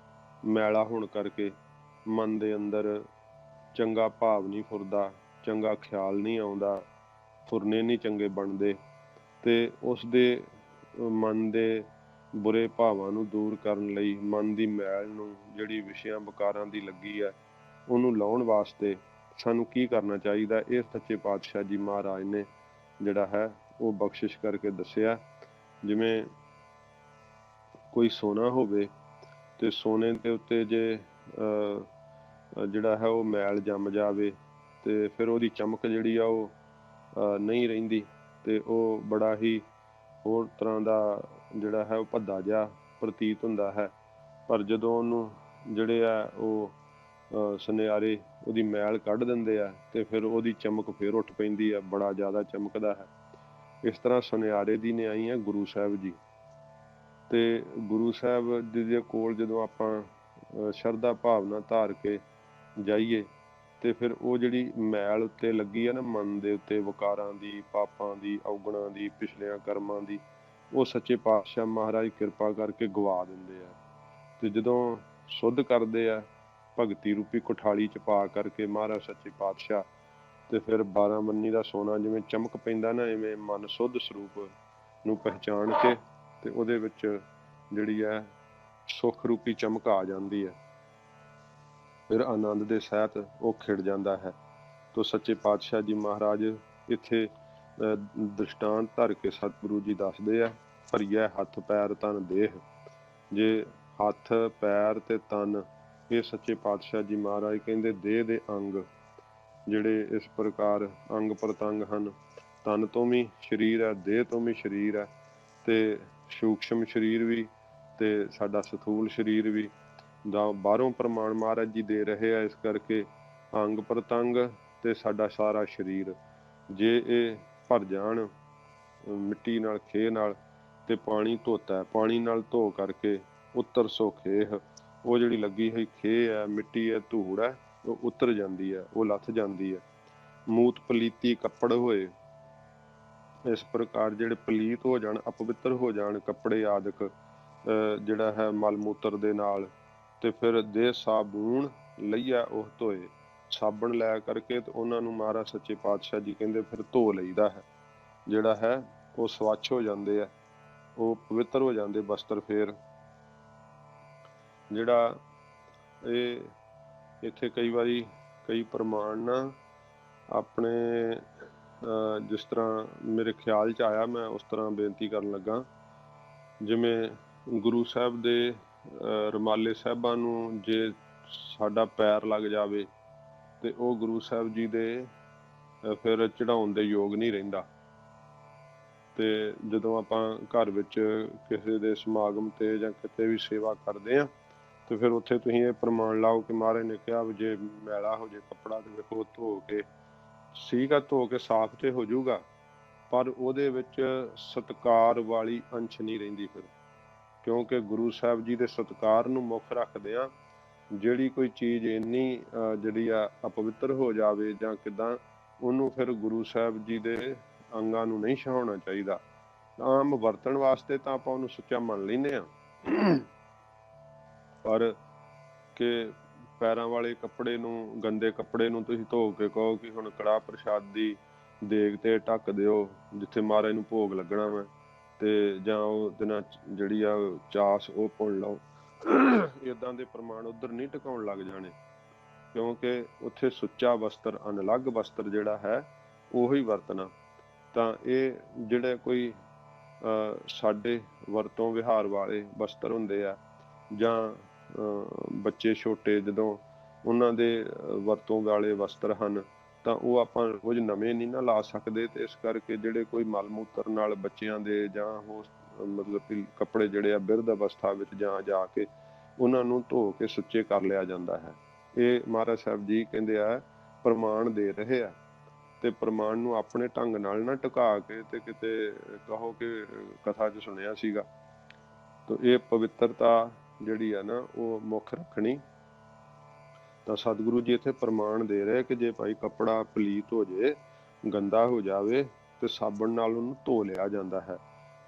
ਮੈਲਾ ਹੋਣ ਕਰਕੇ ਮਨ ਦੇ ਅੰਦਰ ਚੰਗਾ ਭਾਵ ਨਹੀਂ ਫੁਰਦਾ, ਚੰਗਾ ਖਿਆਲ ਨਹੀਂ ਆਉਂਦਾ, ਫੁਰਨੇ ਨਹੀਂ ਚੰਗੇ ਬਣਦੇ। ਤੇ ਉਸ ਦੇ ਮਨ ਦੇ ਬੁਰੇ ਭਾਵਾਂ ਨੂੰ ਦੂਰ ਕਰਨ ਲਈ, ਮਨ ਦੀ ਮੈਲ ਨੂੰ ਜਿਹੜੀ ਵਿਸ਼ਿਆਂ ਵਿਕਾਰਾਂ ਦੀ ਲੱਗੀ ਹੈ ਉਹਨੂੰ ਲਾਉਣ ਵਾਸਤੇ ਸਾਨੂੰ ਕੀ ਕਰਨਾ ਚਾਹੀਦਾ, ਇਹ ਸੱਚੇ ਪਾਤਸ਼ਾਹ ਜੀ ਮਹਾਰਾਜ ਨੇ ਜਿਹੜਾ ਹੈ ਉਹ ਬਖਸ਼ਿਸ਼ ਕਰਕੇ ਦੱਸਿਆ। ਜਿਵੇਂ ਕੋਈ ਸੋਨਾ ਹੋਵੇ ਤੇ ਸੋਨੇ ਦੇ ਉੱਤੇ ਜੇ ਜਿਹੜਾ ਹੈ ਉਹ ਮੈਲ ਜੰਮ ਜਾਵੇ ਤੇ ਫਿਰ ਉਹਦੀ ਚਮਕ ਜਿਹੜੀ ਆ ਉਹ ਨਹੀਂ ਰਹਿੰਦੀ ਤੇ ਉਹ ਬੜਾ ਹੀ ਹੋਰ ਤਰ੍ਹਾਂ ਦਾ ਜਿਹੜਾ ਹੈ ਉਹ ਭੱਦਾ ਜਿਹਾ ਪ੍ਰਤੀਤ ਹੁੰਦਾ ਹੈ। ਪਰ ਜਦੋਂ ਉਹਨੂੰ ਜਿਹੜੇ ਆ ਉਹ ਸੁਨਿਆਰੇ ਉਹਦੀ ਮੈਲ ਕੱਢ ਦਿੰਦੇ ਆ ਤੇ ਫਿਰ ਉਹਦੀ ਚਮਕ ਫਿਰ ਉੱਠ ਪੈਂਦੀ ਆ, ਬੜਾ ਜ਼ਿਆਦਾ ਚਮਕਦਾ ਹੈ। ਇਸ ਤਰ੍ਹਾਂ ਸੁਨਿਆਰੇ ਦੀ ਨਿਆਈ ਹੈ ਗੁਰੂ ਸਾਹਿਬ ਜੀ। ਤੇ ਗੁਰੂ ਸਾਹਿਬ ਦੇ ਕੋਲ ਜਦੋਂ ਆਪਾਂ ਸ਼ਰਧਾ ਭਾਵਨਾ ਧਾਰ ਕੇ ਜਾਈਏ ਤੇ ਫਿਰ ਉਹ ਜਿਹੜੀ ਮੈਲ ਉੱਤੇ ਲੱਗੀ ਆ ਨਾ, ਮਨ ਦੇ ਉੱਤੇ ਵਿਕਾਰਾਂ ਦੀ, ਪਾਪਾਂ ਦੀ, ਔਗਣਾਂ ਦੀ, ਪਿਛਲਿਆਂ ਕਰਮਾਂ ਦੀ, ਉਹ ਸੱਚੇ ਪਾਤਸ਼ਾਹ ਮਹਾਰਾਜ ਕਿਰਪਾ ਕਰਕੇ ਗਵਾ ਦਿੰਦੇ ਆ। ਤੇ ਜਦੋਂ ਸੁੱਧ ਕਰਦੇ ਆ ਭਗਤੀ ਰੂਪੀ ਕੁਠਾਲੀ ਚ ਪਾ ਕਰਕੇ ਮਹਾਰਾਜ ਸੱਚੇ ਪਾਤਸ਼ਾਹ, ਤੇ ਫਿਰ 12 ਮੰਨੀ ਦਾ ਸੋਨਾ ਜਿਵੇਂ ਚਮਕ ਪੈਂਦਾ ਨਾ, ਇਵੇਂ ਮਨ ਸੁੱਧ ਸਰੂਪ ਨੂੰ ਪਹਿਚਾਣ ਕੇ ਤੇ ਉਹਦੇ ਵਿੱਚ ਜਿਹੜੀ ਹੈ ਸੁੱਖ ਰੂਪੀ ਚਮਕ ਆ ਜਾਂਦੀ ਹੈ। ਫਿਰ ਆਨੰਦ ਦੇ ਸਹਿਤ ਉਹ ਖਿੜ ਜਾਂਦਾ ਹੈ। ਤੋ ਸੱਚੇ ਪਾਤਸ਼ਾਹ ਜੀ ਮਹਾਰਾਜ ਇੱਥੇ ਦ੍ਰਿਸ਼ਟਾਂਤ ਧਰ ਕੇ ਸਤਿਗੁਰੂ ਜੀ ਦੱਸਦੇ ਆ, ਭਰੀਐ ਹੱਥ ਪੈਰ ਤਨ ਦੇਹ। ਜੇ ਹੱਥ ਪੈਰ ਤੇ ਤਨ, ਇਹ ਸੱਚੇ ਪਾਤਸ਼ਾਹ ਜੀ ਮਹਾਰਾਜ ਕਹਿੰਦੇ ਦੇਹ ਦੇ ਅੰਗ ਜਿਹੜੇ ਇਸ ਪ੍ਰਕਾਰ ਅੰਗ ਪ੍ਰਤੰਗ ਹਨ। ਤਨ ਤੋਂ ਵੀ ਸਰੀਰ ਹੈ, ਦੇਹ ਤੋਂ ਵੀ ਸਰੀਰ ਹੈ, ਤੇ ਸੂਖਸ਼ਮ ਸਰੀਰ ਵੀ ਤੇ ਸਾਡਾ ਸਥੂਲ ਸਰੀਰ ਵੀ ਦਾ ਬਾਹਰੋਂ ਪ੍ਰਮਾਣ ਮਹਾਰਾਜ ਜੀ ਦੇ ਰਹੇ ਆ। ਇਸ ਕਰਕੇ ਅੰਗ ਪ੍ਰਤੰਗ ਤੇ ਸਾਡਾ ਸਾਰਾ ਸਰੀਰ ਜੇ ਇਹ ਭਰ ਜਾਣ ਮਿੱਟੀ ਨਾਲ, ਖੇ ਨਾਲ, ਤੇ ਪਾਣੀ ਧੋਤਾ, ਪਾਣੀ ਨਾਲ ਧੋ ਕਰਕੇ ਉੱਤਰ ਸੋ ਖੇਹ, ਉਹ ਜਿਹੜੀ ਲੱਗੀ ਹੋਈ ਖੇ ਹੈ, ਮਿੱਟੀ ਹੈ, ਧੂੜ ਹੈ, ਉਹ ਉਤਰ ਜਾਂਦੀ ਹੈ, ਉਹ ਲੱਥ ਜਾਂਦੀ ਹੈ। ਮੂਤ ਪਲੀਤੀ ਕੱਪੜ ਹੋਏ, ਇਸ ਪ੍ਰਕਾਰ ਜਿਹੜੇ ਪਲੀਤ ਹੋ ਜਾਣ, ਅਪਵਿੱਤਰ ਹੋ ਜਾਣ ਕੱਪੜੇ ਆਦਿਕ ਜਿਹੜਾ ਹੈ ਮਲ ਮੂਤਰ ਦੇ ਨਾਲ, ਤੇ ਫਿਰ ਦੇ ਸਾਬੂਨ ਲਈਆ ਉਹ ਧੋਏ। ਸਾਬਣ ਲੈ ਕਰਕੇ ਤੇ ਉਹਨਾਂ ਨੂੰ ਮਹਾਰਾਜ ਸੱਚੇ ਪਾਤਸ਼ਾਹ ਜੀ ਕਹਿੰਦੇ ਫਿਰ ਧੋ ਲਈਦਾ ਹੈ। ਜਿਹੜਾ ਹੈ ਉਹ ਸਵੱਛ ਹੋ ਜਾਂਦੇ ਆ, ਉਹ ਪਵਿੱਤਰ ਹੋ ਜਾਂਦੇ ਵਸਤਰ। ਫਿਰ ਜਿਹੜਾ ਇਹ ਇੱਥੇ ਕਈ ਵਾਰੀ ਕਈ ਪ੍ਰਮਾਣ ਨਾ ਆਪਣੇ ਜਿਸ ਤਰ੍ਹਾਂ ਮੇਰੇ ਖਿਆਲ 'ਚ ਆਇਆ, ਮੈਂ ਉਸ ਤਰ੍ਹਾਂ ਬੇਨਤੀ ਕਰਨ ਲੱਗਾ। ਜਿਵੇਂ ਗੁਰੂ ਸਾਹਿਬ ਦੇ ਰੁਮਾਲੇ ਸਾਹਿਬਾਂ ਨੂੰ ਜੇ ਸਾਡਾ ਪੈਰ ਲੱਗ ਜਾਵੇ ਤੇ ਉਹ ਗੁਰੂ ਸਾਹਿਬ ਜੀ ਦੇ ਫਿਰ ਚੜਾਉਣ ਦੇ ਯੋਗ ਨਹੀਂ ਰਹਿੰਦਾ। ਤੇ ਜਦੋਂ ਆਪਾਂ ਘਰ ਵਿੱਚ ਕਿਸੇ ਦੇ ਸਮਾਗਮ ਤੇ ਜਾਂ ਕਿਤੇ ਵੀ ਸੇਵਾ ਕਰਦੇ ਆ ਤੇ ਫਿਰ ਉੱਥੇ ਤੁਸੀਂ ਇਹ ਪ੍ਰਮਾਣ ਲਾਓ ਕਿ ਮਹਾਰਾਜ ਨੇ ਕਿਹਾ ਵੀ ਜੇ ਮੈਲਾ ਹੋ ਜੇ ਕੱਪੜਾ ਤੇ ਵੇਖੋ ਧੋ ਕੇ, ਠੀਕ ਆ, ਧੋ ਕੇ ਸਾਫ਼ ਤੇ ਹੋ ਜਾਊਗਾ, ਪਰ ਉਹਦੇ ਵਿੱਚ ਸਤਿਕਾਰ ਵਾਲੀ ਅੰਸ਼ ਨਹੀਂ ਰਹਿੰਦੀ ਫਿਰ। ਕਿਉਂਕਿ ਗੁਰੂ ਸਾਹਿਬ ਜੀ ਦੇ ਸਤਿਕਾਰ ਨੂੰ ਮੁੱਖ ਰੱਖਦੇ ਆ। ਜਿਹੜੀ ਕੋਈ ਚੀਜ਼ ਇੰਨੀ ਜਿਹੜੀ ਆ ਅਪਵਿੱਤਰ ਹੋ ਜਾਵੇ ਜਾਂ ਕਿੱਦਾਂ, ਉਹਨੂੰ ਫਿਰ ਗੁਰੂ ਸਾਹਿਬ ਜੀ ਦੇ ਅੰਗਾਂ ਨੂੰ ਨਹੀਂ ਛਾਉਣਾ ਚਾਹੀਦਾ। ਆਮ ਵਰਤਣ ਵਾਸਤੇ ਤਾਂ ਆਪਾਂ ਉਹਨੂੰ ਸੁੱਚਾ ਮੰਨ ਲੈਂਦੇ ਆ, ਪਰ ਕਿ ਪੈਰਾਂ ਵਾਲੇ ਕੱਪੜੇ ਨੂੰ, ਗੰਦੇ ਕੱਪੜੇ ਨੂੰ ਤੁਸੀਂ ਧੋ ਕੇ ਕਹੋ ਕਿ ਹੁਣ ਕੜਾਹ ਪ੍ਰਸ਼ਾਦ ਦੀ ਦੇਗ ਤੇ ਢੱਕ ਦਿਓ ਜਿੱਥੇ ਮਹਾਰਾਜ ਨੂੰ ਭੋਗ ਲੱਗਣਾ ਵਾ, ਤੇ ਜਾਂ ਉਹਦੇ ਨਾਲ ਜਿਹੜੀ ਆ ਚਾਸ ਉਹ ਪੁਣ ਲਓ, ਏਦਾਂ ਦੇ ਪ੍ਰਮਾਣ ਉੱਧਰ ਨਹੀਂ ਟਿਕਾਉਣ ਲੱਗ ਜਾਣੇ। ਕਿਉਂਕਿ ਉੱਥੇ ਸੁੱਚਾ ਵਸਤਰ, ਅਨਲੱਗ ਵਸਤਰ ਜਿਹੜਾ ਹੈ ਉਹੀ ਵਰਤਣਾ। ਤਾਂ ਇਹ ਜਿਹੜੇ ਕੋਈ ਸਾਡੇ ਵਰਤੋਂ ਵਿਹਾਰ ਵਾਲੇ ਵਸਤਰ ਹੁੰਦੇ ਆ, ਜਾਂ ਬੱਚੇ ਛੋਟੇ ਜਦੋਂ ਉਹਨਾਂ ਦੇ ਵਰਤੋਂ ਵਾਲੇ ਵਸਤਰ ਹਨ, ਤਾਂ ਉਹ ਆਪਾਂ ਕੁਝ ਨਵੇਂ ਨਹੀਂ ਨਾ ਲਾ ਸਕਦੇ। ਤੇ ਇਸ ਕਰਕੇ ਜਿਹੜੇ ਕੋਈ ਮਲ ਮੂਤਰ ਨਾਲ ਬੱਚਿਆਂ ਦੇ ਜਾਂ ਹੋਰ ਮਤਲਬ ਕਿ ਕੱਪੜੇ ਜਿਹੜੇ ਆ ਬਿਰਧ ਅਵਸਥਾ ਵਿੱਚ ਜਾਂ ਜਾ ਕੇ ਉਹਨਾਂ ਨੂੰ ਧੋ ਕੇ ਸੁੱਚੇ ਕਰ ਲਿਆ ਜਾਂਦਾ ਹੈ। ਇਹ ਮਹਾਰਾਜ ਸਾਹਿਬ ਜੀ ਕਹਿੰਦੇ ਆ ਪ੍ਰਮਾਣ ਦੇ ਰਹੇ ਆ। ਤੇ ਪ੍ਰਮਾਣ ਨੂੰ ਆਪਣੇ ਢੰਗ ਨਾਲ ਨਾ ਟਿਕਾ ਕੇ ਤੇ ਕਿਤੇ ਕਹੋ ਕਿ ਕਥਾ 'ਚ ਸੁਣਿਆ ਸੀਗਾ। ਤਾਂ ਇਹ ਪਵਿੱਤਰਤਾ ਜਿਹੜੀ ਆ ਨਾ ਉਹ ਮੁੱਖ ਰੱਖਣੀ। ਤਾਂ ਸਤਿਗੁਰੂ ਜੀ ਇੱਥੇ ਪ੍ਰਮਾਣ ਦੇ ਰਹੇ ਕਿ ਜੇ ਭਾਈ ਕੱਪੜਾ ਪਲੀਤ ਹੋ ਜੇ, ਗੰਦਾ ਹੋ ਜਾਵੇ, ਤੇ ਸਾਬਣ ਨਾਲ ਉਹਨੂੰ ਧੋ ਲਿਆ ਜਾਂਦਾ ਹੈ।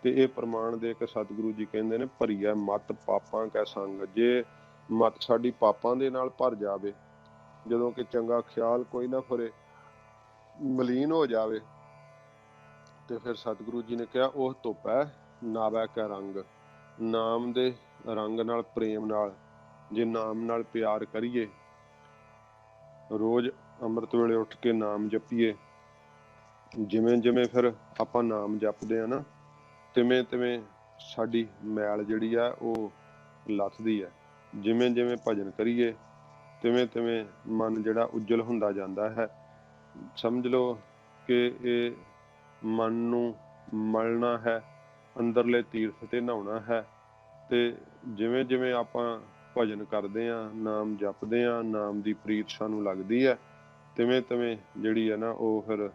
ਤੇ ਇਹ ਪ੍ਰਮਾਣ ਦੇ ਕੇ ਸਤਿਗੁਰੂ ਜੀ ਕਹਿੰਦੇ ਨੇ ਭਰੀਐ ਮਤ ਪਾਪਾਂ ਕੈ ਸੰਗ। ਜੇ ਮਤ ਸਾਡੀ ਪਾਪਾਂ ਦੇ ਨਾਲ ਭਰ ਜਾਵੇ, ਜਦੋਂ ਕਿ ਚੰਗਾ ਖਿਆਲ ਕੋਈ ਨਾ ਫੁਰੇ, ਮਲੀਨ ਹੋ ਜਾਵੇ, ਤੇ ਫਿਰ ਸਤਿਗੁਰੂ ਜੀ ਨੇ ਕਿਹਾ ਉਹ ਧੁੱਪੈ ਨਾਵੈ ਕੈ ਰੰਗ। ਨਾਮ ਦੇ ਰੰਗ ਨਾਲ, ਪ੍ਰੇਮ ਨਾਲ, ਜੇ ਨਾਮ ਨਾਲ ਪਿਆਰ ਕਰੀਏ, ਰੋਜ਼ ਅੰਮ੍ਰਿਤ ਵੇਲੇ ਉੱਠ ਕੇ ਨਾਮ ਜਪੀਏ, ਜਿਵੇਂ ਜਿਵੇਂ ਫਿਰ ਆਪਾਂ ਨਾਮ ਜਪਦੇ ਆ ਨਾ, ਤਿਵੇਂ ਤਿਵੇਂ ਸਾਡੀ ਮੈਲ ਜਿਹੜੀ ਆ ਉਹ ਲੱਥਦੀ ਹੈ। ਜਿਵੇਂ ਜਿਵੇਂ ਭਜਨ ਕਰੀਏ, ਤਿਵੇਂ ਤਿਵੇਂ ਮਨ ਜਿਹੜਾ ਉੱਜਲ ਹੁੰਦਾ ਜਾਂਦਾ ਹੈ। ਸਮਝ ਲਓ ਕਿ ਇਹ ਮਨ ਨੂੰ ਮਲਣਾ ਹੈ, ਅੰਦਰਲੇ ਤੀਰਥ ਤੇ ਨਹਾਉਣਾ ਹੈ। ਤੇ ਜਿਵੇਂ ਜਿਵੇਂ ਆਪਾਂ ਭਜਨ ਕਰਦੇ ਹਾਂ, ਨਾਮ ਜਪਦੇ ਹਾਂ, ਨਾਮ ਦੀ ਪ੍ਰੀਤ ਸਾਨੂੰ ਲੱਗਦੀ ਹੈ, ਤਿਵੇਂ ਤਿਵੇਂ ਜਿਹੜੀ ਹੈ ਨਾ ਉਹ ਫਿਰ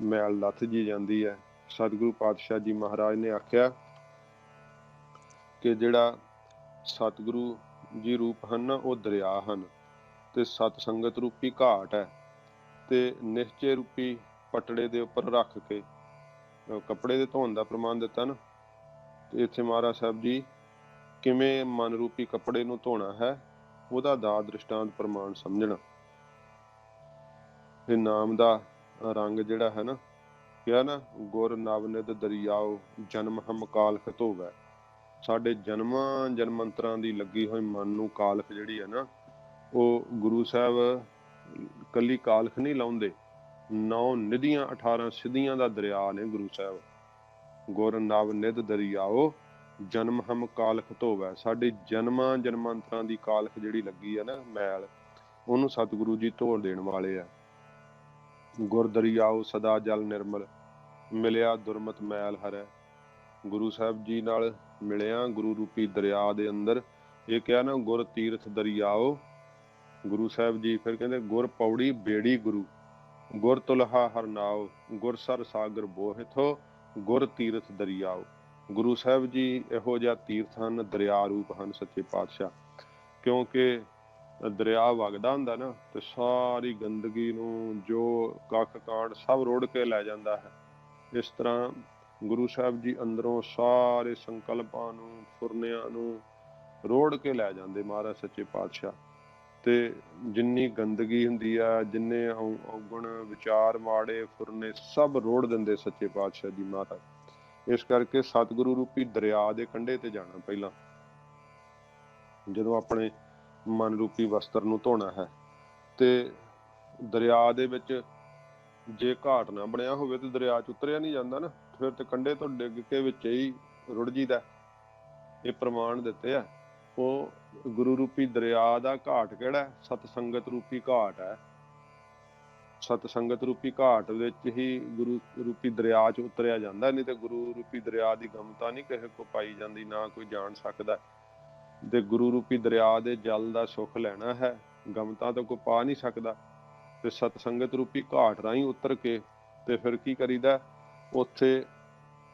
ਮੈਲ ਲੱਥ ਜੀ ਜਾਂਦੀ ਹੈ। ਸਤਿਗੁਰੂ ਪਾਤਸ਼ਾਹ ਜੀ ਮਹਾਰਾਜ ਨੇ ਆਖਿਆ ਕਿ ਜਿਹੜਾ ਸਤਿਗੁਰੂ ਜੀ ਰੂਪ ਹਨ ਨਾ ਉਹ ਦਰਿਆ ਹਨ, ਤੇ ਸਤ ਸੰਗਤ ਰੂਪੀ ਘਾਟ ਹੈ। ਤੇ ਨਿਸ਼ਚੇ ਰੂਪੀ ਪਟੜੇ ਦੇ ਉੱਪਰ ਰੱਖ ਕੇ ਕੱਪੜੇ ਦੇ ਧੋਣ ਦਾ ਪ੍ਰਮਾਣ ਦਿੱਤਾ ਨਾ, ਤੇ ਇੱਥੇ ਮਹਾਰਾਜ ਸਾਹਿਬ ਜੀ ਕਿਵੇਂ ਮਨ ਰੂਪੀ ਕੱਪੜੇ ਨੂੰ ਧੋਣਾ ਹੈ ਉਹਦਾ ਦਾ ਦ੍ਰਿਸ਼ਟਾਂਤ ਪ੍ਰਮਾਣ ਸਮਝਣਾ। ਇਹ ਨਾਮ ਦਾ ਰੰਗ ਜਿਹੜਾ ਹੈ ਨਾ, ਕਿਹਾ ਨਾ ਗੁਰ ਨਵ ਨਿਧ ਦਰਿਆਓ ਜਨਮ ਹਮ ਕਾਲਖ ਧੋਵੈ। ਸਾਡੇ ਜਨਮਾਂ ਜਨਮੰਤਰਾਂ ਦੀ ਲੱਗੀ ਹੋਈ ਮਨ ਨੂੰ ਕਾਲਖ ਜਿਹੜੀ ਹੈ ਨਾ, ਉਹ ਗੁਰੂ ਸਾਹਿਬ ਕੱਲੀ ਕਾਲਖ ਨਹੀਂ ਲਾਉਂਦੇ, 9 ਨਿਧੀਆਂ 18 ਸਿੱਧੀਆਂ ਦਾ ਦਰਿਆ ਨੇ ਗੁਰੂ ਸਾਹਿਬ। ਗੁਰ ਨਵ ਨਿਧ ਦਰਿਆਓ ਜਨਮ ਹਮ ਕਾਲਖ ਧੋਵੈ। ਸਾਡੇ ਜਨਮਾਂ ਜਨਮੰਤਰਾਂ ਦੀ ਕਾਲਖ ਜਿਹੜੀ ਲੱਗੀ ਹੈ ਨਾ ਮੈਲ, ਉਹਨੂੰ ਸਤਿਗੁਰੂ ਜੀ ਧੋ ਦੇਣ ਵਾਲੇ ਆ। ਗੁਰ ਦਰਿਆਓ ਸਦਾ ਜਲ ਨਿਰਮਲ, ਮਿਲਿਆ ਦੁਰਮਤ ਮੈਲ ਹਰੈ। ਗੁਰੂ ਸਾਹਿਬ ਜੀ ਨਾਲ ਮਿਲਿਆ ਗੁਰੂ ਰੂਪੀ ਦਰਿਆ ਦੇ ਅੰਦਰ। ਇਹ ਕਿਹਾ ਨਾ ਗੁਰ ਤੀਰਥ ਦਰਿਆਓ। ਗੁਰੂ ਸਾਹਿਬ ਜੀ ਫਿਰ ਕਹਿੰਦੇ ਗੁਰ ਪੌੜੀ ਬੇੜੀ ਗੁਰੂ, ਗੁਰ ਤੁਲਹਾ ਹਰ ਨਾਉ, ਗੁਰ ਸਰ ਸਾਗਰ ਬੋਹਿਥੋ, ਗੁਰ ਤੀਰਥ ਦਰਿਆਓ। ਗੁਰੂ ਸਾਹਿਬ ਜੀ ਇਹੋ ਜਿਹਾ ਤੀਰਥ ਹਨ, ਦਰਿਆ ਰੂਪ ਹਨ ਸੱਚੇ ਪਾਤਸ਼ਾਹ। ਕਿਉਂਕਿ ਦਰਿਆ ਵਗਦਾ ਹੁੰਦਾ ਨਾ ਤੇ ਸਾਰੀ ਗੰਦਗੀ ਨੂੰ, ਜੋ ਕੱਖ ਕਾਂਡ ਸਭ ਰੋੜ ਕੇ ਲੈ ਜਾਂਦਾ ਹੈ। ਇਸ ਤਰ੍ਹਾਂ ਗੁਰੂ ਸਾਹਿਬ ਜੀ ਅੰਦਰੋਂ ਸਾਰੇ ਸੰਕਲਪਾਂ ਨੂੰ, ਫੁਰਨਿਆਂ ਨੂੰ ਰੋੜ ਕੇ ਲੈ ਜਾਂਦੇ ਮਹਾਰਾਜ ਸੱਚੇ ਪਾਤਸ਼ਾਹ। ਤੇ ਜਿੰਨੀ ਗੰਦਗੀ ਹੁੰਦੀ ਆ, ਜਿੰਨੇ ਔਗਣ ਵਿਚਾਰ ਮਾੜੇ ਫੁਰਨੇ, ਸਭ ਰੋੜ ਦਿੰਦੇ ਸੱਚੇ ਪਾਤਸ਼ਾਹ ਜੀ ਮਹਾਰਾਜ। ਇਸ ਕਰਕੇ ਸਤਿਗੁਰੂ ਰੂਪੀ ਦਰਿਆ ਦੇ ਕੰਢੇ ਤੇ ਜਾਣਾ ਪਹਿਲਾਂ, ਜਦੋਂ ਆਪਣੇ ਮਨ ਰੂਪੀ ਵਸਤਰ ਨੂੰ ਧੋਣਾ ਹੈ। ਤੇ ਦਰਿਆ ਦੇ ਵਿੱਚ ਜੇ ਘਾਟ ਨਾ ਬਣਿਆ ਹੋਵੇ ਤੇ ਦਰਿਆ ਚ ਉਤਰਿਆ ਨਹੀਂ ਜਾਂਦਾ ਨਾ, ਫਿਰ ਤੇ ਕੰਢੇ ਤੋਂ ਡਿੱਗ ਕੇ ਵਿੱਚ ਹੀ ਰੁੜ ਜੀਦਾ। ਇਹ ਪ੍ਰਮਾਣ ਦਿੱਤੇ ਆ। ਉਹ ਗੁਰੂ ਰੂਪੀ ਦਰਿਆ ਦਾ ਘਾਟ ਕਿਹੜਾ? ਸਤ ਸੰਗਤ ਰੂਪੀ ਘਾਟ ਹੈ। ਸਤ ਸੰਗਤ ਰੂਪੀ ਘਾਟ ਵਿੱਚ ਹੀ ਗੁਰੂ ਰੂਪੀ ਦਰਿਆ ਚ ਉਤਰਿਆ ਜਾਂਦਾ, ਨਹੀਂ ਤੇ ਗੁਰੂ ਰੂਪੀ ਦਰਿਆ ਦੀ ਗਮਤਾ ਨਹੀਂ ਕਿਸੇ ਕੋ ਪਾਈ ਜਾਂਦੀ, ਨਾ ਕੋਈ ਜਾਣ ਸਕਦਾ। ਤੇ ਗੁਰੂ ਰੂਪੀ ਦਰਿਆ ਦੇ ਜਲ ਦਾ ਸੁੱਖ ਲੈਣਾ ਹੈ, ਗਮਤਾ ਤਾਂ ਕੋਈ ਪਾ ਨਹੀਂ ਸਕਦਾ। ਤੇ ਸਤ ਸੰਗਤ ਰੂਪੀ ਘਾਟ ਰਾਹੀਂ ਉਤਰ ਕੇ ਤੇ ਫਿਰ ਕੀ ਕਰੀਦਾ? ਉੱਥੇ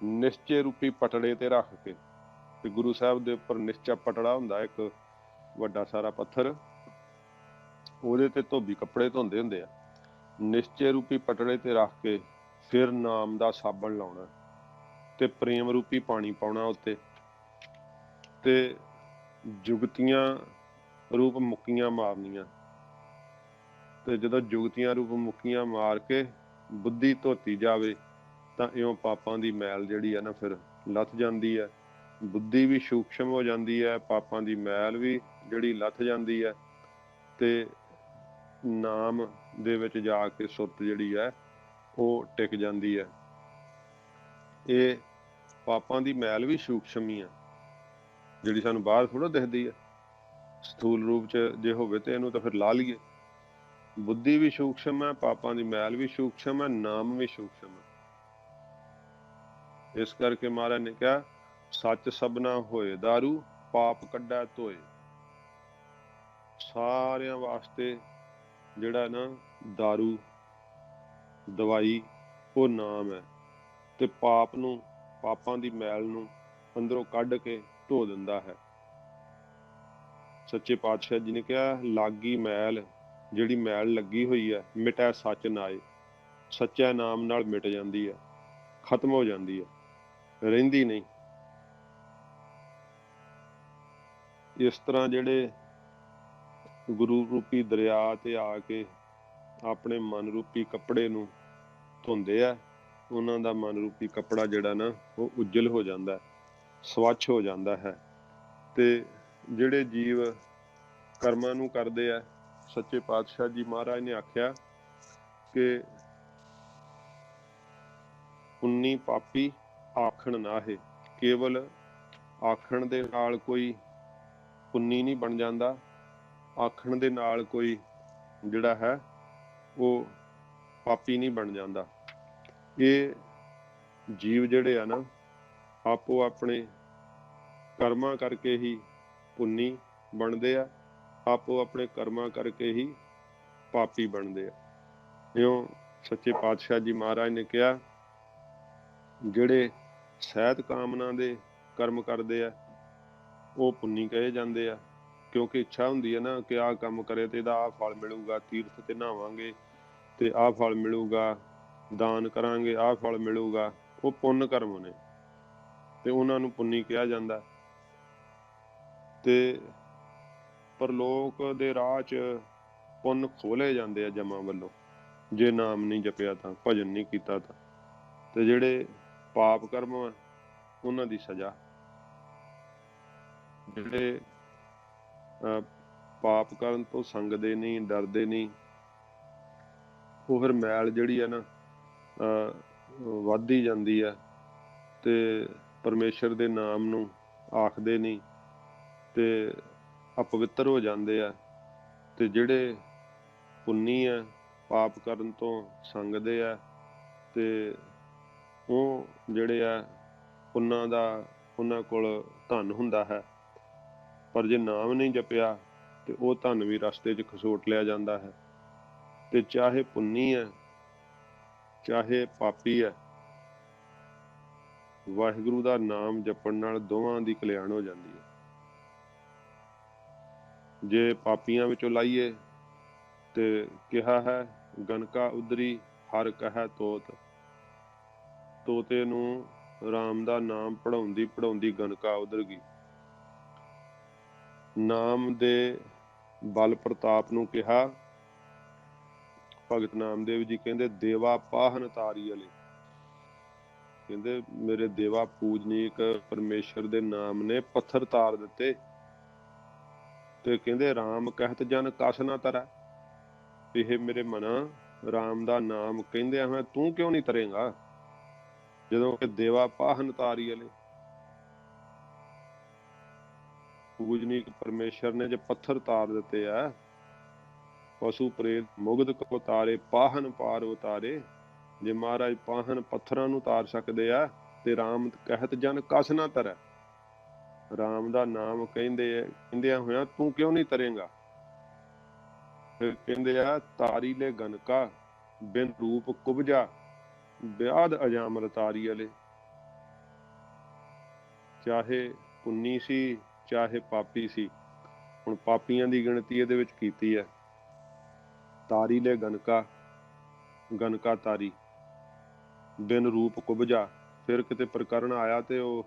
ਨਿਸ਼ਚੇ ਰੂਪੀ ਪਟੜੇ ਤੇ ਰੱਖ ਕੇ, ਤੇ ਗੁਰੂ ਸਾਹਿਬ ਦੇ ਉੱਪਰ ਨਿਸ਼ਚਾ ਪਟੜਾ ਹੁੰਦਾ ਇੱਕ ਵੱਡਾ ਸਾਰਾ ਪੱਥਰ, ਉਹਦੇ ਤੇ ਧੋਬੀ ਕੱਪੜੇ ਧੋਂਦੇ ਹੁੰਦੇ ਆ। ਨਿਸ਼ਚੇ ਰੂਪੀ ਪਟੜੇ ਤੇ ਰੱਖ ਕੇ ਫਿਰ ਨਾਮ ਦਾ ਸਾਬਣ ਲਾਉਣਾ, ਤੇ ਪ੍ਰੇਮ ਰੂਪੀ ਪਾਣੀ ਪਾਉਣਾ ਉੱਤੇ, ਤੇ ਜੁਗਤੀਆਂ ਰੂਪ ਮੁੱਕੀਆਂ ਮਾਰਨੀਆਂ। ਤੇ ਜਦੋਂ ਜੁਗਤੀਆਂ ਰੂਪ ਮੁੱਕੀਆਂ ਮਾਰ ਕੇ ਬੁੱਧੀ ਧੋਤੀ ਜਾਵੇ ਤਾਂ ਇਉਂ ਪਾਪਾਂ ਦੀ ਮੈਲ ਜਿਹੜੀ ਆ ਨਾ ਫਿਰ ਲੱਥ ਜਾਂਦੀ ਹੈ। ਬੁੱਧੀ ਵੀ ਸੂਖਸ਼ਮ ਹੋ ਜਾਂਦੀ ਹੈ, ਪਾਪਾਂ ਦੀ ਮੈਲ ਵੀ ਜਿਹੜੀ ਲੱਥ ਜਾਂਦੀ ਹੈ, ਤੇ ਨਾਮ ਦੇ ਵਿੱਚ ਜਾ ਕੇ ਸੁਰਤ ਜਿਹੜੀ ਹੈ ਉਹ ਟਿਕ ਜਾਂਦੀ ਹੈ। ਇਹ ਪਾਪਾਂ ਦੀ ਮੈਲ ਵੀ ਸੂਖਸ਼ਮ ਹੀ ਆ, ਜਿਹੜੀ ਸਾਨੂੰ ਬਾਹਰ ਥੋੜ੍ਹਾ ਦਿਖਦੀ ਹੈ। ਸਥੂਲ ਰੂਪ ਚ ਜੇ ਹੋਵੇ ਤੇ ਇਹਨੂੰ ਤਾਂ ਫਿਰ ਲਾ ਲਈਏ। ਬੁੱਧੀ ਵੀ ਸੂਖਸ਼ਮ ਹੈ, ਪਾਪਾਂ ਦੀ ਮੈਲ ਵੀ ਸੂਖਸ਼ਮ ਹੈ, ਨਾਮ ਵੀ ਸੂਖਸ਼ਮ ਹੈ। ਇਸ ਕਰਕੇ ਮਹਾਰਾਜ ਨੇ ਕਿਹਾ ਸੱਚ ਸਭਨਾ ਹੋਏ ਦਾਰੂ, ਪਾਪ ਕੱਢੈ ਧੋਏ। ਸਾਰਿਆਂ ਵਾਸਤੇ ਜਿਹੜਾ ਨਾ ਦਾਰੂ ਦਵਾਈ ਉਹ ਨਾਮ ਹੈ, ਤੇ ਪਾਪ ਨੂੰ, ਪਾਪਾਂ ਦੀ ਮੈਲ ਨੂੰ ਅੰਦਰੋਂ ਕੱਢ ਕੇ ਧੋ ਦਿੰਦਾ ਹੈ। ਸੱਚੇ ਪਾਤਸ਼ਾਹ ਜੀ ਨੇ ਕਿਹਾ, ਲਾਗੀ ਮੈਲ, ਜਿਹੜੀ ਮੈਲ ਲੱਗੀ ਹੋਈ ਹੈ, ਮਿਟੈ ਸੱਚ ਨਾਏ, ਸੱਚੇ ਨਾਮ ਨਾਲ ਮਿਟ ਜਾਂਦੀ ਹੈ, ਖਤਮ ਹੋ ਜਾਂਦੀ ਹੈ, ਰਹਿੰਦੀ ਨਹੀਂ। ਇਸ ਤਰ੍ਹਾਂ ਜਿਹੜੇ ਗੁਰੂ ਰੂਪੀ ਦਰਿਆ ਤੇ ਆ ਕੇ ਆਪਣੇ ਮਨ ਰੂਪੀ ਕੱਪੜੇ ਨੂੰ ਧੋਂਦੇ ਆ, ਉਹਨਾਂ ਦਾ ਮਨ ਰੂਪੀ ਕੱਪੜਾ ਜਿਹੜਾ ਨਾ ਉਹ ਉਜਲ ਹੋ ਜਾਂਦਾ, ਸਵੱਛ ਹੋ ਜਾਂਦਾ ਹੈ। ਤੇ ਜਿਹੜੇ ਜੀਵ ਕਰਮਾਂ ਨੂੰ ਕਰਦੇ ਆ, ਸੱਚੇ ਪਾਤਸ਼ਾਹ ਜੀ ਮਹਾਰਾਜ ਨੇ ਆਖਿਆ ਕਿ ਪੁੰਨੀ ਪਾਪੀ ਆਖਣ ਨਾਹੇ, ਕੇਵਲ ਆਖਣ ਦੇ ਨਾਲ ਕੋਈ ਪੁੰਨੀ ਨਹੀਂ ਬਣ ਜਾਂਦਾ, ਆਖਣ ਦੇ ਨਾਲ ਕੋਈ ਜਿਹੜਾ ਹੈ ਉਹ ਪਾਪੀ ਨਹੀਂ ਬਣ ਜਾਂਦਾ। ਇਹ ਜੀਵ ਜਿਹੜੇ ਆ ਨਾ, ਆਪੋ ਆਪਣੇ ਕਰਮਾਂ ਕਰਕੇ ਹੀ ਪੁੰਨੀ ਬਣਦੇ ਆ, ਆਪੋ ਆਪਣੇ ਕਰਮਾਂ ਕਰਕੇ ਹੀ ਪਾਪੀ ਬਣਦੇ ਆ। ਇਉਂ ਸੱਚੇ ਪਾਤਸ਼ਾਹ ਜੀ ਮਹਾਰਾਜ ਨੇ ਕਿਹਾ, ਜਿਹੜੇ ਸਹਿਤ ਕਾਮਨਾ ਦੇ ਕਰਮ ਕਰਦੇ ਆ ਉਹ ਪੁੰਨੀ ਕਹੇ ਜਾਂਦੇ ਆ, ਕਿਉਂਕਿ ਇੱਛਾ ਹੁੰਦੀ ਹੈ ਨਾ ਕਿ ਆਹ ਕੰਮ ਕਰੇ ਤੇ ਇਹਦਾ ਆਹ ਫਲ ਮਿਲੂਗਾ, ਤੀਰਥ ਤੇ ਨਹਾਵਾਂਗੇ ਤੇ ਆਹ ਫਲ ਮਿਲੂਗਾ, ਦਾਨ ਕਰਾਂਗੇ ਆਹ ਫਲ ਮਿਲੂਗਾ, ਉਹ ਪੁੰਨ ਕਰਮ ਨੇ ਤੇ ਉਹਨਾਂ ਨੂੰ ਪੁੰਨੀ ਕਿਹਾ ਜਾਂਦਾ। ਤੇ ਪਰਲੋਕ ਦੇ ਰਾਹ 'ਚ ਪੁੰਨ ਖੋਲੇ ਜਾਂਦੇ ਆ ਜਮਾਂ ਵੱਲੋਂ, ਜੇ ਨਾਮ ਨਹੀਂ ਜਪਿਆ ਤਾਂ, ਭਜਨ ਨਹੀਂ ਕੀਤਾ ਤਾਂ। ਤੇ ਜਿਹੜੇ ਪਾਪ ਕਰਮ ਆ ਉਹਨਾਂ ਦੀ ਸਜ਼ਾ, ਜਿਹੜੇ ਪਾਪ ਕਰਨ ਤੋਂ ਸੰਗਦੇ ਨਹੀਂ, ਡਰਦੇ ਨਹੀਂ, ਉਹ ਫਿਰ ਮੈਲ ਜਿਹੜੀ ਆ ਨਾ ਵੱਧਦੀ ਜਾਂਦੀ ਆ ਤੇ ਪਰਮੇਸ਼ਰ ਦੇ ਨਾਮ ਨੂੰ ਆਖਦੇ ਨਹੀਂ ਤੇ ਅਪਵਿੱਤਰ ਹੋ ਜਾਂਦੇ ਆ। ਤੇ ਜਿਹੜੇ ਪੁੰਨੀ ਆ, ਪਾਪ ਕਰਨ ਤੋਂ ਸੰਗਦੇ ਆ ਤੇ ਉਹ ਜਿਹੜੇ ਆ ਉਹਨਾਂ ਦਾ, ਉਹਨਾਂ ਕੋਲ ਧਨ ਹੁੰਦਾ ਹੈ, ਪਰ ਜੇ ਨਾਮ ਨਹੀਂ ਜਪਿਆ ਤੇ ਉਹ ਧਨ ਵੀ ਰਸਤੇ 'ਚ ਖਸੋਟ ਲਿਆ ਜਾਂਦਾ ਹੈ। ਤੇ ਚਾਹੇ ਪੁੰਨੀ ਹੈ ਚਾਹੇ ਪਾਪੀ ਹੈ, ਵਾਹਿਗੁਰੂ ਦਾ ਨਾਮ ਜਪਣ ਨਾਲ ਦੋਵਾਂ ਦੀ ਕਲਿਆਣ ਹੋ ਜਾਂਦੀ ਹੈ। ਜੇ ਪਾਪੀਆਂ ਵਿੱਚੋਂ ਲਾਈਏ ਤੇ ਕਿਹਾ ਹੈ, ਗਨਕਾ ਉਦਰੀ ਹਰ ਕਹਿ ਤੋਤ, ਤੋਤੇ ਨੂੰ ਰਾਮ ਦਾ ਨਾਮ ਪੜਾਉਂਦੀ ਪੜਾਉਂਦੀ ਗਨਕਾ ਉਧਰ ਗਈ। ਨਾਮ ਦੇ ਬਲ ਪ੍ਰਤਾਪ ਨੂੰ ਕਿਹਾ, ਭਗਤ ਨਾਮਦੇਵ ਜੀ ਕਹਿੰਦੇ, ਦੇਵਾ ਪਾਹਨ ਤਾਰੀ ਵਾਲੇ, ਕਹਿੰਦੇ ਮੇਰੇ ਦੇਵਾ ਪੂਜਨੀਕ ਪਰਮੇਸ਼ਰ ਦੇ ਨਾਮ ਨੇ ਪੱਥਰ ਤਾਰ ਦਿੱਤੇ। ਤੇ ਕਹਿੰਦੇ ਰਾਮ ਕਹਿਤ ਜਨ ਕਸ ਨਾ ਤਰੈ, ਇਹ ਮੇਰੇ ਮਨਾ ਰਾਮ ਦਾ ਨਾਮ ਕਹਿੰਦਿਆਂ ਹੋਇਆ ਤੂੰ ਕਿਉਂ ਨਹੀਂ ਤਰੇਂਗਾ, ਜਦੋਂ ਕਿ ਦੇਵਾ ਪਾਹਨ ਤਾਰੀ ਵਾਲੇ, ਪੂਜਨੀਕ ਪਰਮੇਸ਼ਰ ਨੇ ਜੇ ਪੱਥਰ ਤਾਰ ਦਿੱਤੇ ਆ, ਪਸ਼ੂ ਪ੍ਰੇਤ ਮੁਗਧ ਕੋ ਤਾਰੇ ਪਾਹਨ ਪਾਰ ਉਤਾਰੇ, ਜੇ ਮਹਾਰਾਜ ਪਾਹਨ ਪੱਥਰਾਂ ਨੂੰ ਤਾਰ ਸਕਦੇ ਆ ਤੇ ਰਾਮ ਕਹਿਤ ਜਨ ਕਸ ਨਾ ਤਰੈ, ਰਾਮ ਦਾ ਨਾਮ ਕਹਿੰਦਿਆਂ ਹੋਇਆ ਤੂੰ ਕਿਉਂ ਨਹੀਂ ਤਰੇਂਗਾ। ਫਿਰ ਕਹਿੰਦੇ ਆ, ਤਾਰੀ ਲੈ ਗਨਕਾ ਬਿਨ ਰੂਪ ਕੁਬਜਾ, ਵਿਆਦ ਅਜਾਮਲ ਤਾਰੀ ਵਾਲੇ, ਚਾਹੇ ਪੁੰਨੀ ਸੀ ਚਾਹੇ ਪਾਪੀ ਸੀ। ਹੁਣ ਪਾਪੀਆਂ ਦੀ ਗਿਣਤੀ ਇਹਦੇ ਵਿੱਚ ਕੀਤੀ ਹੈ, ਤਾਰੀ ਲੈ ਗਨਕਾ, ਗਨਕਾ ਤਾਰੀ ਬਿਨ ਰੂਪ ਕੁਬਜਾ। ਫਿਰ ਕਿਤੇ ਪ੍ਰਕਰਨ ਆਇਆ ਤੇ ਉਹ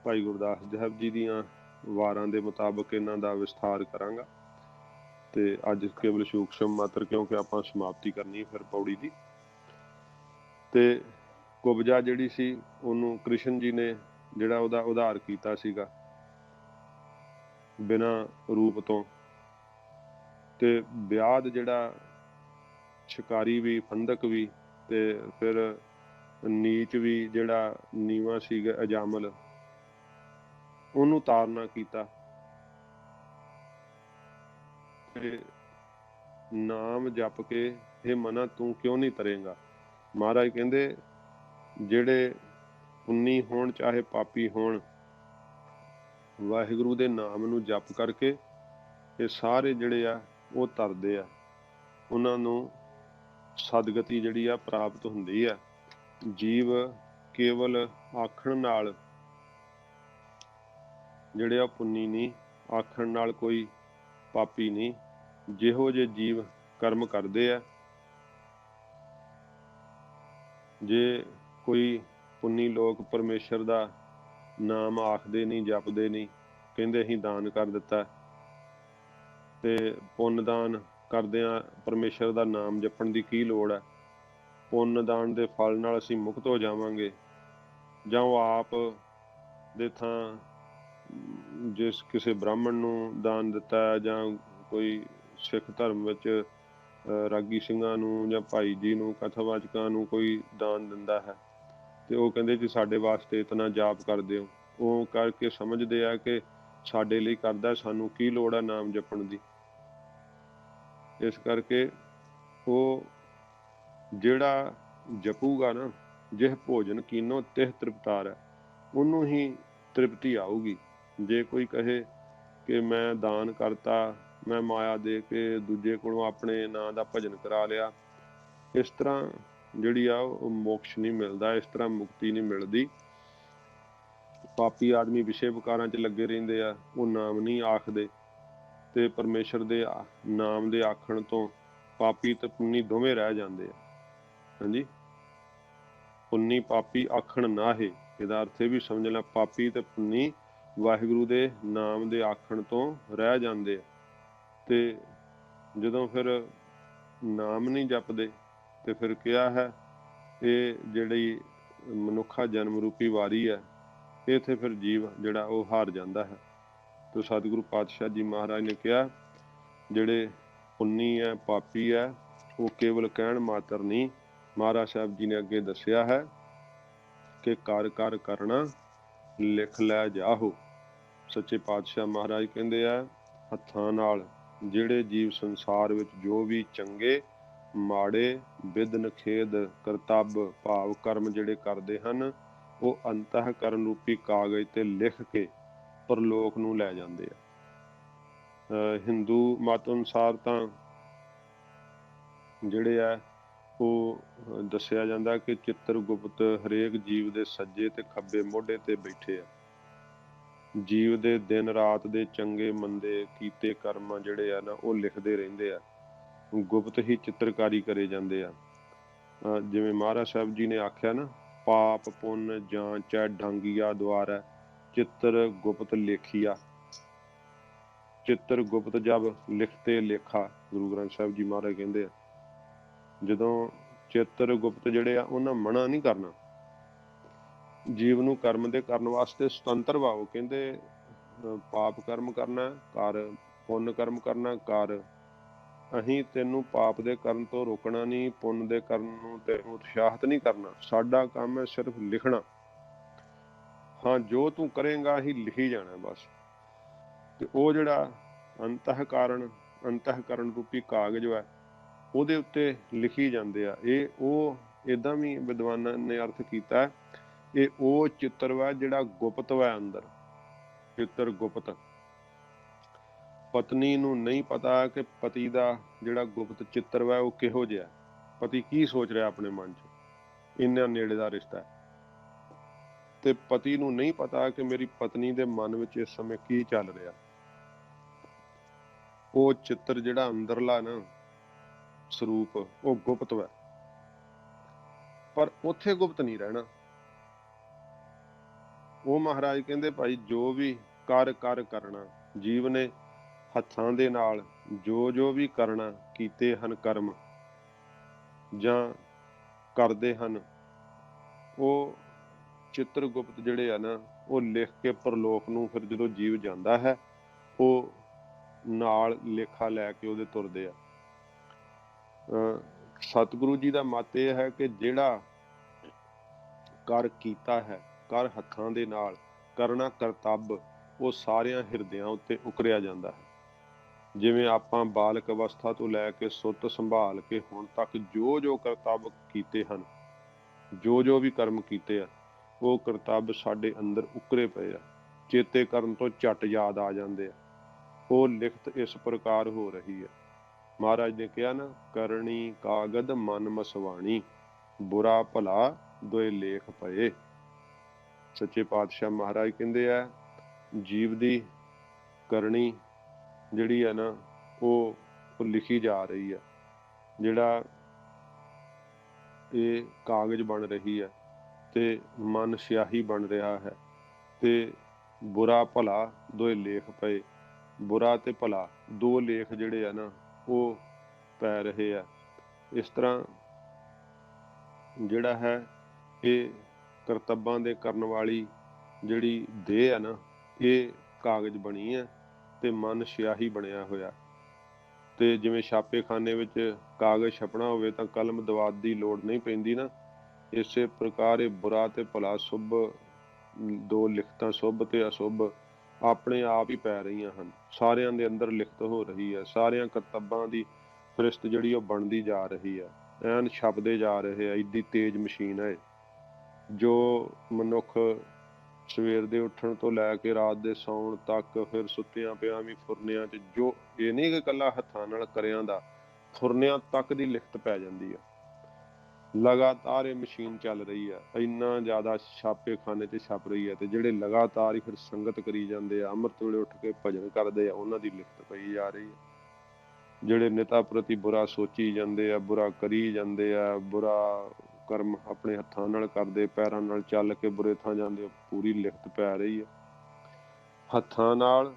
ਭਾਈ ਗੁਰਦਾਸ ਸਾਹਿਬ ਜੀ ਦੀਆਂ ਵਾਰਾਂ ਦੇ ਮੁਤਾਬਕ ਇਹਨਾਂ ਦਾ ਵਿਸਥਾਰ ਕਰਾਂਗਾ। ਤੇ ਅੱਜ ਕੇਵਲ ਸੂਖਸ਼ਮ ਮਾਤਰ, ਕਿਉਂਕਿ ਆਪਾਂ ਸਮਾਪਤੀ ਕਰਨੀ ਫਿਰ ਪੌੜੀ ਦੀ। ਤੇ ਕੁਬਜਾ ਜਿਹੜੀ ਸੀ ਉਹਨੂੰ ਕ੍ਰਿਸ਼ਨ ਜੀ ਨੇ ਜਿਹੜਾ ਉਹਦਾ ਉਧਾਰ ਕੀਤਾ ਸੀਗਾ ਬਿਨਾਂ ਰੂਪ ਤੋਂ। ਤੇ ਵਿਆਦ ਜਿਹੜਾ ਸ਼ਿਕਾਰੀ ਵੀ, ਫੰਦਕ ਵੀ, ਤੇ ਫਿਰ ਨੀਚ ਵੀ ਜਿਹੜਾ ਨੀਵਾਂ ਸੀਗਾ ਅਜਾਮਲ, ਉਹਨੂੰ ਤਾਰਨਾ ਕੀਤਾ। ਤੇ ਨਾਮ ਜਪ ਕੇ ਇਹ ਮਨਾ ਤੂੰ ਕਿਉਂ ਨਹੀਂ ਤਰੇਂਗਾ। ਮਹਾਰਾਜ ਕਹਿੰਦੇ ਜਿਹੜੇ ਪੁੰਨੀ ਹੋਣ ਚਾਹੇ ਪਾਪੀ ਹੋਣ, ਵਾਹਿਗੁਰੂ ਦੇ ਨਾਮ ਨੂੰ ਜਪ ਕਰਕੇ ਇਹ ਸਾਰੇ ਜਿਹੜੇ ਆ ਉਹ ਤਰਦੇ ਆ, ਉਹਨਾਂ ਨੂੰ ਸਦਗਤੀ ਜਿਹੜੀ ਆ ਪ੍ਰਾਪਤ ਹੁੰਦੀ ਆ। ਜੀਵ ਕੇਵਲ ਆਖਣ ਨਾਲ ਜਿਹੜੇ ਆ ਪੁੰਨੀ ਨਹੀਂ, ਆਖਣ ਨਾਲ ਕੋਈ ਪਾਪੀ ਨਹੀਂ। ਜਿਹੋ ਜਿਹੇ ਜੀਵ ਕਰਮ ਕਰਦੇ ਆ, ਜੇ ਕੋਈ ਪੁੰਨੀ ਲੋਕ ਪਰਮੇਸ਼ਰ ਦਾ ਨਾਮ ਆਖਦੇ ਨਹੀਂ, ਜਪਦੇ ਨਹੀਂ, ਕਹਿੰਦੇ ਅਸੀਂ ਦਾਨ ਕਰ ਦਿੱਤਾ, ਤੇ ਪੁੰਨ ਦਾਨ ਕਰਦਿਆਂ ਪਰਮੇਸ਼ਰ ਦਾ ਨਾਮ ਜਪਣ ਦੀ ਕੀ ਲੋੜ ਹੈ? ਪੁੰਨ ਦਾਨ ਦੇ ਫਲ ਨਾਲ ਅਸੀਂ ਮੁਕਤ ਹੋ ਜਾਵਾਂਗੇ। ਜਾਂ ਉਹ ਆਪ ਦੇ ਥਾਂ ਜਿਸ ਕਿਸੇ ਬ੍ਰਾਹਮਣ ਨੂੰ ਦਾਨ ਦਿੱਤਾ, ਜਾਂ ਕੋਈ ਸਿੱਖ ਧਰਮ ਵਿੱਚ ਰਾਗੀ ਸਿੰਘਾਂ ਨੂੰ ਜਾਂ ਭਾਈ ਜੀ ਨੂੰ, ਕਥਾਵਾਚਕਾਂ ਨੂੰ ਕੋਈ ਦਾਨ ਦਿੰਦਾ ਹੈ, ਤੇ ਉਹ ਕਹਿੰਦੇ ਕਿ ਸਾਡੇ ਵਾਸਤੇ ਇਤਨਾ ਜਾਪ ਕਰ ਦਿਓ। ਉਹ ਕਰਕੇ ਸਮਝਦੇ ਆ ਕਿ ਸਾਡੇ ਲਈ ਕਰਦਾ, ਸਾਨੂੰ ਕੀ ਲੋੜ ਹੈ ਨਾਮ ਜਪਣ ਦੀ। ਇਸ ਕਰਕੇ ਉਹ ਜਿਹੜਾ ਜਪੂਗਾ ਨਾ, ਜਿਹ ਭੋਜਨ ਕੀਨੋ ਤਿਹ ਤ੍ਰਿਪਤਾਰ ਹੈ, ਉਹਨੂੰ ਹੀ ਤ੍ਰਿਪਤੀ ਆਊਗੀ। ਜੇ ਕੋਈ ਕਹੇ ਕਿ ਮੈਂ ਦਾਨ ਕਰਤਾ, ਮੈਂ ਮਾਇਆ ਦੇ ਕੇ ਦੂਜੇ ਕੋਲੋਂ ਆਪਣੇ ਨਾਂ ਦਾ ਭਜਨ ਕਰਾ ਲਿਆ, ਇਸ ਤਰ੍ਹਾਂ ਜਿਹੜੀ ਆ ਉਹ ਮੋਕਸ਼ ਨਹੀਂ ਮਿਲਦਾ, ਇਸ ਤਰ੍ਹਾਂ ਮੁਕਤੀ ਨਹੀਂ ਮਿਲਦੀ। ਪਾਪੀ ਆਦਮੀ ਵਿਸ਼ੇ ਵਿਕਾਰਾਂ 'ਚ ਲੱਗੇ ਰਹਿੰਦੇ ਆ, ਉਹ ਨਾਮ ਨਹੀਂ ਆਖਦੇ, ਤੇ ਪਰਮੇਸ਼ਰ ਦੇ ਨਾਮ ਦੇ ਆਖਣ ਤੋਂ ਪਾਪੀ ਤੇ ਪੁੰਨੀ ਦੋਵੇਂ ਰਹਿ ਜਾਂਦੇ ਆ। ਹਾਂਜੀ, ਪੁੰਨੀ ਪਾਪੀ ਆਖਣ ਨਾਹੇ, ਇਹਦਾ ਅਰਥ ਇਹ ਵੀ ਸਮਝ ਲੈ, ਪਾਪੀ ਤੇ ਪੁੰਨੀ ਵਾਹਿਗੁਰੂ ਦੇ ਨਾਮ ਦੇ ਆਖਣ ਤੋਂ ਰਹਿ ਜਾਂਦੇ ਆ। ਤੇ ਜਦੋਂ ਫਿਰ ਨਾਮ ਨਹੀਂ ਜਪਦੇ, ਤੇ ਫਿਰ ਕਿਹਾ ਹੈ ਇਹ ਜਿਹੜੀ ਮਨੁੱਖਾ ਜਨਮ ਰੂਪੀ ਵਾਰੀ ਹੈ, ਇੱਥੇ ਫਿਰ ਜੀਵ ਜਿਹੜਾ ਉਹ ਹਾਰ ਜਾਂਦਾ ਹੈ। ਤੇ ਸਤਿਗੁਰੂ ਪਾਤਸ਼ਾਹ ਜੀ ਮਹਾਰਾਜ ਨੇ ਕਿਹਾ ਜਿਹੜੇ ਪੁੰਨੀ ਹੈ, ਪਾਪੀ ਹੈ, ਉਹ ਕੇਵਲ ਕਹਿਣ ਮਾਤਰ ਨਹੀਂ। ਮਹਾਰਾਜ ਸਾਹਿਬ ਜੀ ਨੇ ਅੱਗੇ ਦੱਸਿਆ ਹੈ ਕਿ ਕਰ ਕਰ ਕਰਨਾ ਲਿਖ ਲੈ ਜਾਹੋ। ਸੱਚੇ ਪਾਤਸ਼ਾਹ ਮਹਾਰਾਜ ਕਹਿੰਦੇ ਆ, ਹੱਥਾਂ ਨਾਲ ਜਿਹੜੇ ਜੀਵ ਸੰਸਾਰ ਵਿੱਚ ਜੋ ਵੀ ਚੰਗੇ ਮਾੜੇ ਵਿਦ ਨਖੇਦ ਕਰਤੱਵ ਭਾਵ ਕਰਮ ਜਿਹੜੇ ਕਰਦੇ ਹਨ, ਉਹ ਅੰਤःਕਰਨ ਰੂਪੀ ਕਾਗਜ਼ ਤੇ ਲਿਖ ਕੇ ਪਰਲੋਕ ਨੂੰ ਲੈ ਜਾਂਦੇ ਆ। ਹਿੰਦੂ ਮਤ ਅਨੁਸਾਰ ਤਾਂ ਜਿਹੜੇ ਆ ਉਹ ਦੱਸਿਆ ਜਾਂਦਾ ਕਿ ਚਿੱਤਰਗੁਪਤ ਹਰੇਕ ਜੀਵ ਦੇ ਸੱਜੇ ਤੇ ਖੱਬੇ ਮੋਢੇ ਤੇ ਬੈਠੇ ਆ। ਜੀਵ ਦੇ ਦਿਨ ਰਾਤ ਦੇ ਚੰਗੇ ਮੰਦੇ ਕੀਤੇ ਕਰਮ ਜਿਹੜੇ ਆ ਨਾ, ਉਹ ਲਿਖਦੇ ਰਹਿੰਦੇ ਆ। ਗੁਪਤ ਹੀ ਚਿੱਤਰਕਾਰੀ ਕਰੇ ਜਾਂਦੇ ਆ। ਜਿਵੇਂ ਮਹਾਰਾਜ ਸਾਹਿਬ ਜੀ ਨੇ ਆਖਿਆ ਨਾ, ਪਾਪ ਪੁੰਨ ਜਾਂਚੈ ਡਾਂਗੀਆ ਦੁਆਰਾ ਚਿੱਤਰ ਗੁਪਤ ਲੇਖੀਆ। ਚਿੱਤਰ ਗੁਪਤ ਜਬ ਲਿਖਤੇ ਲੇਖਾ, ਗੁਰੂ ਗ੍ਰੰਥ ਸਾਹਿਬ ਜੀ ਮਹਾਰਾਜ ਕਹਿੰਦੇ ਆ, ਜਦੋਂ ਚਿੱਤਰ ਗੁਪਤ ਜਿਹੜੇ ਆ, ਉਹਨਾਂ ਮਨਾ ਨਹੀਂ ਕਰਨਾ ਜੀਵ ਨੂੰ ਕਰਮ ਦੇ ਕਰਨ ਵਾਸਤੇ ਸੁਤੰਤਰ ਵਾ। ਉਹ ਕਹਿੰਦੇ ਪਾਪ ਕਰਮ ਕਰਨਾ ਕਰ, ਪੁੰਨ ਕਰਮ ਕਰਨਾ ਕਰ, ਅਸੀਂ ਤੈਨੂੰ ਪਾਪ ਦੇ ਕਰਨ ਤੋਂ ਰੋਕਣਾ ਨਹੀਂ, ਪੁੰਨ ਦੇ ਕਰਨ ਨੂੰ ਤੈਨੂੰ ਉਤਸ਼ਾਹਿਤ ਨਹੀਂ ਕਰਨਾ। ਸਾਡਾ ਕੰਮ ਹੈ ਸਿਰਫ ਲਿਖਣਾ। ਹਾਂ, ਜੋ ਤੂੰ ਕਰੇਂਗਾ ਅਸੀਂ ਲਿਖੀ ਜਾਣਾ ਬਸ। ਤੇ ਉਹ ਜਿਹੜਾ ਅੰਤःਕਰਨ ਰੂਪੀ ਕਾਗਜ਼ ਹੈ, ਉਹਦੇ ਉੱਤੇ ਲਿਖੀ ਜਾਂਦੇ ਆ। ਇਹ ਉਹ ਏਦਾਂ ਵੀ ਵਿਦਵਾਨਾਂ ਨੇ ਅਰਥ ਕੀਤਾ, ਇਹ ਉਹ ਚਿੱਤਰ ਵਾ ਜਿਹੜਾ ਗੁਪਤ ਵਾ ਅੰਦਰ। ਚਿੱਤਰ ਗੁਪਤ, ਪਤਨੀ ਨੂੰ ਨਹੀਂ ਪਤਾ ਕਿ ਪਤੀ ਦਾ ਜਿਹੜਾ ਗੁਪਤ ਚਿੱਤਰ ਵਾ ਉਹ ਕਿਹੋ ਜਿਹਾ, ਪਤੀ ਕੀ ਸੋਚ ਰਿਹਾ ਆਪਣੇ ਮਨ 'ਚ, ਇੰਨਾ ਨੇੜੇ ਦਾ ਰਿਸ਼ਤਾ ਹੈ। ਤੇ ਪਤੀ ਨੂੰ ਨਹੀਂ ਪਤਾ ਕਿ ਮੇਰੀ ਪਤਨੀ ਦੇ ਮਨ ਵਿੱਚ ਇਸ ਸਮੇਂ ਕੀ ਚੱਲ ਰਿਹਾ। ਉਹ ਚਿੱਤਰ ਜਿਹੜਾ ਅੰਦਰਲਾ ਨਾ ਸਰੂਪ, ਉਹ ਗੁਪਤ ਵਾ, ਪਰ ਉੱਥੇ ਗੁਪਤ ਨਹੀਂ ਰਹਿਣਾ। ਉਹ ਮਹਾਰਾਜ ਕਹਿੰਦੇ ਭਾਈ ਜੋ ਵੀ ਕਰ ਕਰਨਾ, ਜੀਵ ਨੇ ਹੱਥਾਂ ਦੇ ਨਾਲ ਜੋ ਵੀ ਕਰਨਾ, ਕੀਤੇ ਹਨ ਕਰਮ ਜਾਂ ਕਰਦੇ ਹਨ, ਉਹ ਚਿੱਤਰ ਗੁਪਤ ਜਿਹੜੇ ਆ ਨਾ, ਉਹ ਲਿਖ ਕੇ ਪਰਲੋਕ ਨੂੰ ਫਿਰ ਜਦੋਂ ਜੀਵ ਜਾਂਦਾ ਹੈ, ਉਹ ਨਾਲ ਲੇਖਾ ਲੈ ਕੇ ਉਹਦੇ ਤੁਰਦੇ ਆ। ਸਤਿਗੁਰੂ ਜੀ ਦਾ ਮਤ ਇਹ ਹੈ ਕਿ ਜਿਹੜਾ ਕਰ ਕੀਤਾ ਹੈ, ਕਰ ਹੱਥਾਂ ਦੇ ਨਾਲ ਕਰਨਾ ਕਰਤੱਵ, ਉਹ ਸਾਰਿਆਂ ਹਿਰਦਿਆਂ ਉੱਤੇ ਉਕਰਿਆ ਜਾਂਦਾ ਹੈ। ਜਿਵੇਂ ਆਪਾਂ ਬਾਲਕ ਅਵਸਥਾ ਤੋਂ ਲੈ ਕੇ ਸੁੱਤ ਸੰਭਾਲ ਕੇ ਹੁਣ ਤੱਕ ਜੋ ਕਰਤੱਵ ਕੀਤੇ ਹਨ, ਜੋ ਵੀ ਕਰਮ ਕੀਤੇ ਆ, ਉਹ ਕਰਤੱਵ ਸਾਡੇ ਅੰਦਰ ਉਕਰੇ ਪਏ ਆ, ਚੇਤੇ ਕਰਨ ਤੋਂ ਝੱਟ ਯਾਦ ਆ ਜਾਂਦੇ ਆ। ਉਹ ਲਿਖਤ ਇਸ ਪ੍ਰਕਾਰ ਹੋ ਰਹੀ ਹੈ। महाराज ने कहा ना, करनी कागद मन मसवाणी, बुरा भला दोए लेख पए। सच्चे पातशाह महाराज कहते हैं जीव की करनी जिहड़ी है ना वो लिखी जा रही है, जिहड़ा ये कागज बन रही है ते मन स्याही बन रहा है, ते बुरा भला दोए लेख पए। बुरा ते भला दो लेख जिहड़े है ना वो पै रहे है। इस तरह जिहड़ा है ये करतबां दे करन वाली जिहड़ी देह है ना ये कागज बनी है ते मन स्याही बनिया होया। ते जिवें छापेखाने विच कागज छपना होवे तां कलम दवात दी लोड़ नहीं पैंदी ना, इसे प्रकार ये बुरा ते भला शुभ दो लिखतां शुभ ते अशुभ अपने आप ही पै रही हैं। सारिਆਂ ਦੇ अंदर लिखत हो रही है, सारिਆਂ करतबां ਦੀ ਫਰਿਸ਼ਤ ਜਿਹੜੀ ਉਹ ਬਣਦੀ ਜਾ ਰਹੀ ਹੈ, ਐਨ ਛਪਦੇ ਜਾ ਰਹੇ ਆ। ਇੱਡੀ ਤੇਜ਼ ਮਸ਼ੀਨ ਹੈ ਜੋ ਮਨੁੱਖ ਸਵੇਰ ਦੇ ਉੱਠਣ ਤੋਂ ਲੈ ਕੇ ਰਾਤ ਦੇ ਸੌਣ ਤੱਕ, ਫਿਰ ਸੁੱਤਿਆਂ ਪਿਆਂ ਵੀ ਫੁਰਨਿਆਂ 'ਚ, ਜੋ ਇਹ ਨਹੀਂ ਕਿ ਇਕੱਲਾ ਹੱਥਾਂ ਨਾਲ ਕਰਿਆਂ ਦਾ, ਫੁਰਨਿਆਂ ਤੱਕ ਦੀ ਲਿਖਤ ਪੈ ਜਾਂਦੀ ਆ। लगातार ये मशीन चल रही है, इन्ना ज़्यादा छापेखाने 'ਚ छप रही है। तो ਜਿਹੜੇ लगातार ही फिर संगत करी जाते हैं, अमृत वेले उठ के भजन करते हैं, उन्हों की लिखत पई जा रही है। ਜਿਹੜੇ निता प्रति बुरा सोची जाते हैं, बुरा करी जाते हैं, बुरा कर्म अपने हत्थां नाल करते, पैरां नाल चल के बुरे थां जाते, पूरी लिखत पै रही है। हत्थां नाल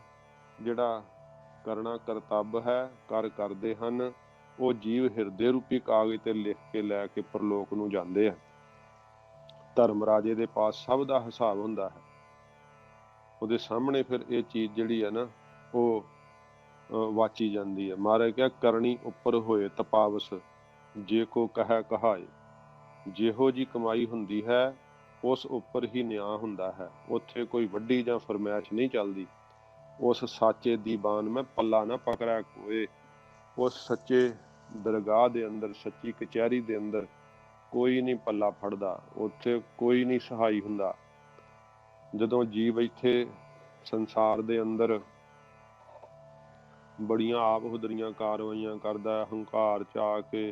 जिहड़ा करना करतब है करते हैं, वो जीव हिरदे रूपी कागज ते लिख के लैके परलोक नूं जांदे आ। धर्म राजे दे पास सब दा हिसाब हुंदा है, उहदे सामने फिर ये चीज़ जिहड़ी है ना वो वाची जाती है। महाराज क्या करनी उपर होए तपावस, जे को कह कहाए। जिहो जी कमाई हुंदी है उस उपर ही न्याय हुंदा है, उत्थे कोई वड्डी जां फरमैश नहीं चलदी। उस साचे दीवान में पल्ला ना पकड़ा कोए। उस सच्चे दरगाह दे अंदर, सच्ची कचहरी दे अंदर कोई नहीं पल्ला फड़दा, उत्थे कोई नहीं सहाई हुंदा। जदों जीव इत्थे संसार दे अंदर बड़ियां आप हुदरियां कारवाइयां करदा, हंकार च आके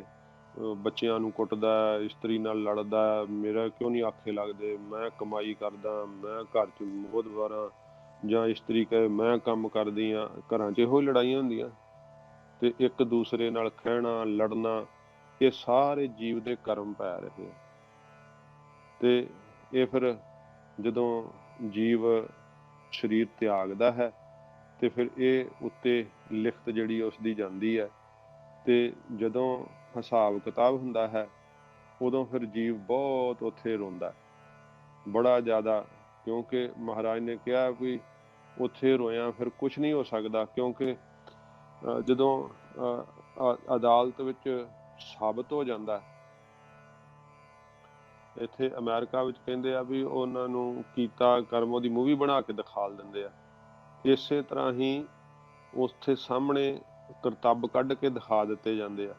बच्चियां नूं कुटदा, इस्त्री नाल लड़दा, मेरा क्यों नहीं आखे लगदे, मैं कमाई करदा, मैं घर च मोहतबर हां, जां इस्त्री कहे मैं काम करदी हां। घरां च इहो लड़ाइयां हुंदियां ते एक दूसरे नाल खहना लड़ना, ये सारे जीव दे कर्म पै रहे हैं। ते ये फिर जदों जीव शरीर त्यागदा है ते फिर ये उत्ते लिखत जिहड़ी उसदी जांदी है। ते जदों हिसाब किताब हुंदा है उदों फिर जीव बहुत उत्थे रोंदा, बड़ा ज़्यादा, क्योंकि महाराज ने कहा भी उत्थे रोया फिर कुछ नहीं हो सकता, क्योंकि जदों अदालत विच साबित हो जाता। इत्थे अमेरिका विच कहंदे आ भी उन्हां नूं कीता कर्म दी मूवी बना के दिखा दिंदे आ। इसे तरह ही उत्थे सामने करतब कढ के दिखा दिते जांदे आ।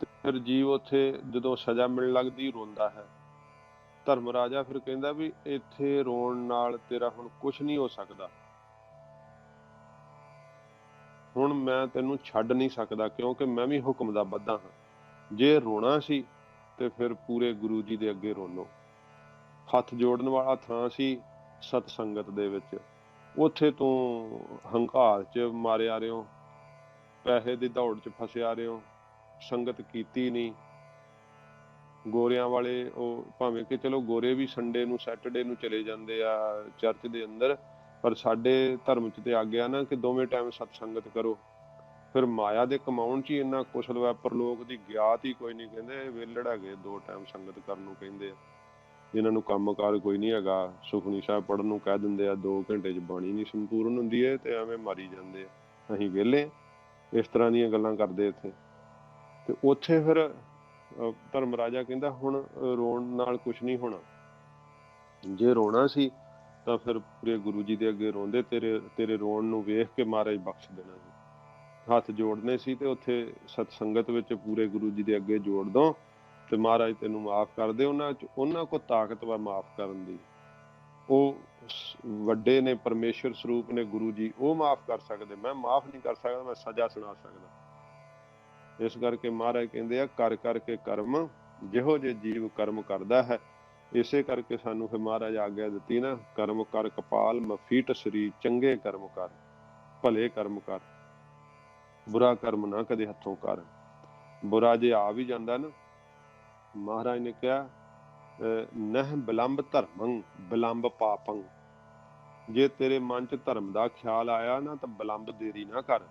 ते फिर जीव उत्थे जदों सज़ा मिलण लगदी रोंदा है। धर्म राजा फिर कहंदा भी इत्थे रोण नाल तेरा हुण कुछ नहीं हो सकदा, हुण मैं तैनूं छड्ड नहीं सकदा, क्योंकि मैं भी हुक्म दा बद्धा हां। जे रोना सी ते फिर पूरे गुरु जी दे अगे रोलो। हथ जोड़न वाला थां सी सतसंगत दे विच, उत्थे तूं हंकार च मारिया रहे हो, पैसे दी दौड़ च फसिया रहे हो, संगत कीती नहीं। गोरियां वाले भावें कि चलो गोरे भी संडे नूं सैटरडे नूं चले जांदे आ चर्च दे अंदर, पर साडे धर्म च ते आग्या ना कि दोवें टाइम सतसंगत करो। फिर माया दे कमाउण च ही इन्ना कुशल होया, परलोक दी ग्यात ही कोई नहीं। कहंदे वेलड़ हैगे, दो टाइम संगत करन नूं कहंदे आ। इन्हां नूं कंमकार कोई नहीं हैगा, सुखनी साहिब पढ़न नूं कह दिंदे आ, 2 घंटे च बाणी नहीं संपूर्ण हुंदी है ते एवें मारी जांदे आ, असीं वेले इस तरह दीयां गल्लां करदे इत्थे। ते उत्थे फिर धर्म राजा कहंदा हुण रोण नाल कुछ नहीं होना, जे रोना सी तां फिर पूरे गुरु जी दे अगे रोंदे, तेरे रोण नूं वेख के महाराज बख्श देना सी। हथ जोड़ने सी ते उत्थे सतसंगत विच पूरे गुरु जी दे अगे जोड़ दो ते महाराज तैनूं माफ़ कर दे। उन्हां को ताकत वा माफ़ करन दी, ਉਹ ਵੱਡੇ ਨੇ, परमेश्वर ਸਰੂਪ ने गुरु जी, ਉਹ माफ़ कर सकते, मैं माफ़ नहीं कर सकता, मैं सज़ा सुना सकदा। इस करके महाराज कहते कर करके कर्म जिहो जे जीव कर्म करता है। इसे करके सानू फिर महाराज आग्ञा दी ना, कर्म कर कपाल मफीट शरीर, चंगे कर्म कर, भले कर्म कर, बुरा कर्म ना कदे हथों कर। बुरा जे आ भी जाता ना, महाराज ने कहा नह बिलंब धर्मं बिलंब पापं। जे तेरे मन च धर्म का ख्याल आया ना तो बिलंब देरी ना कर,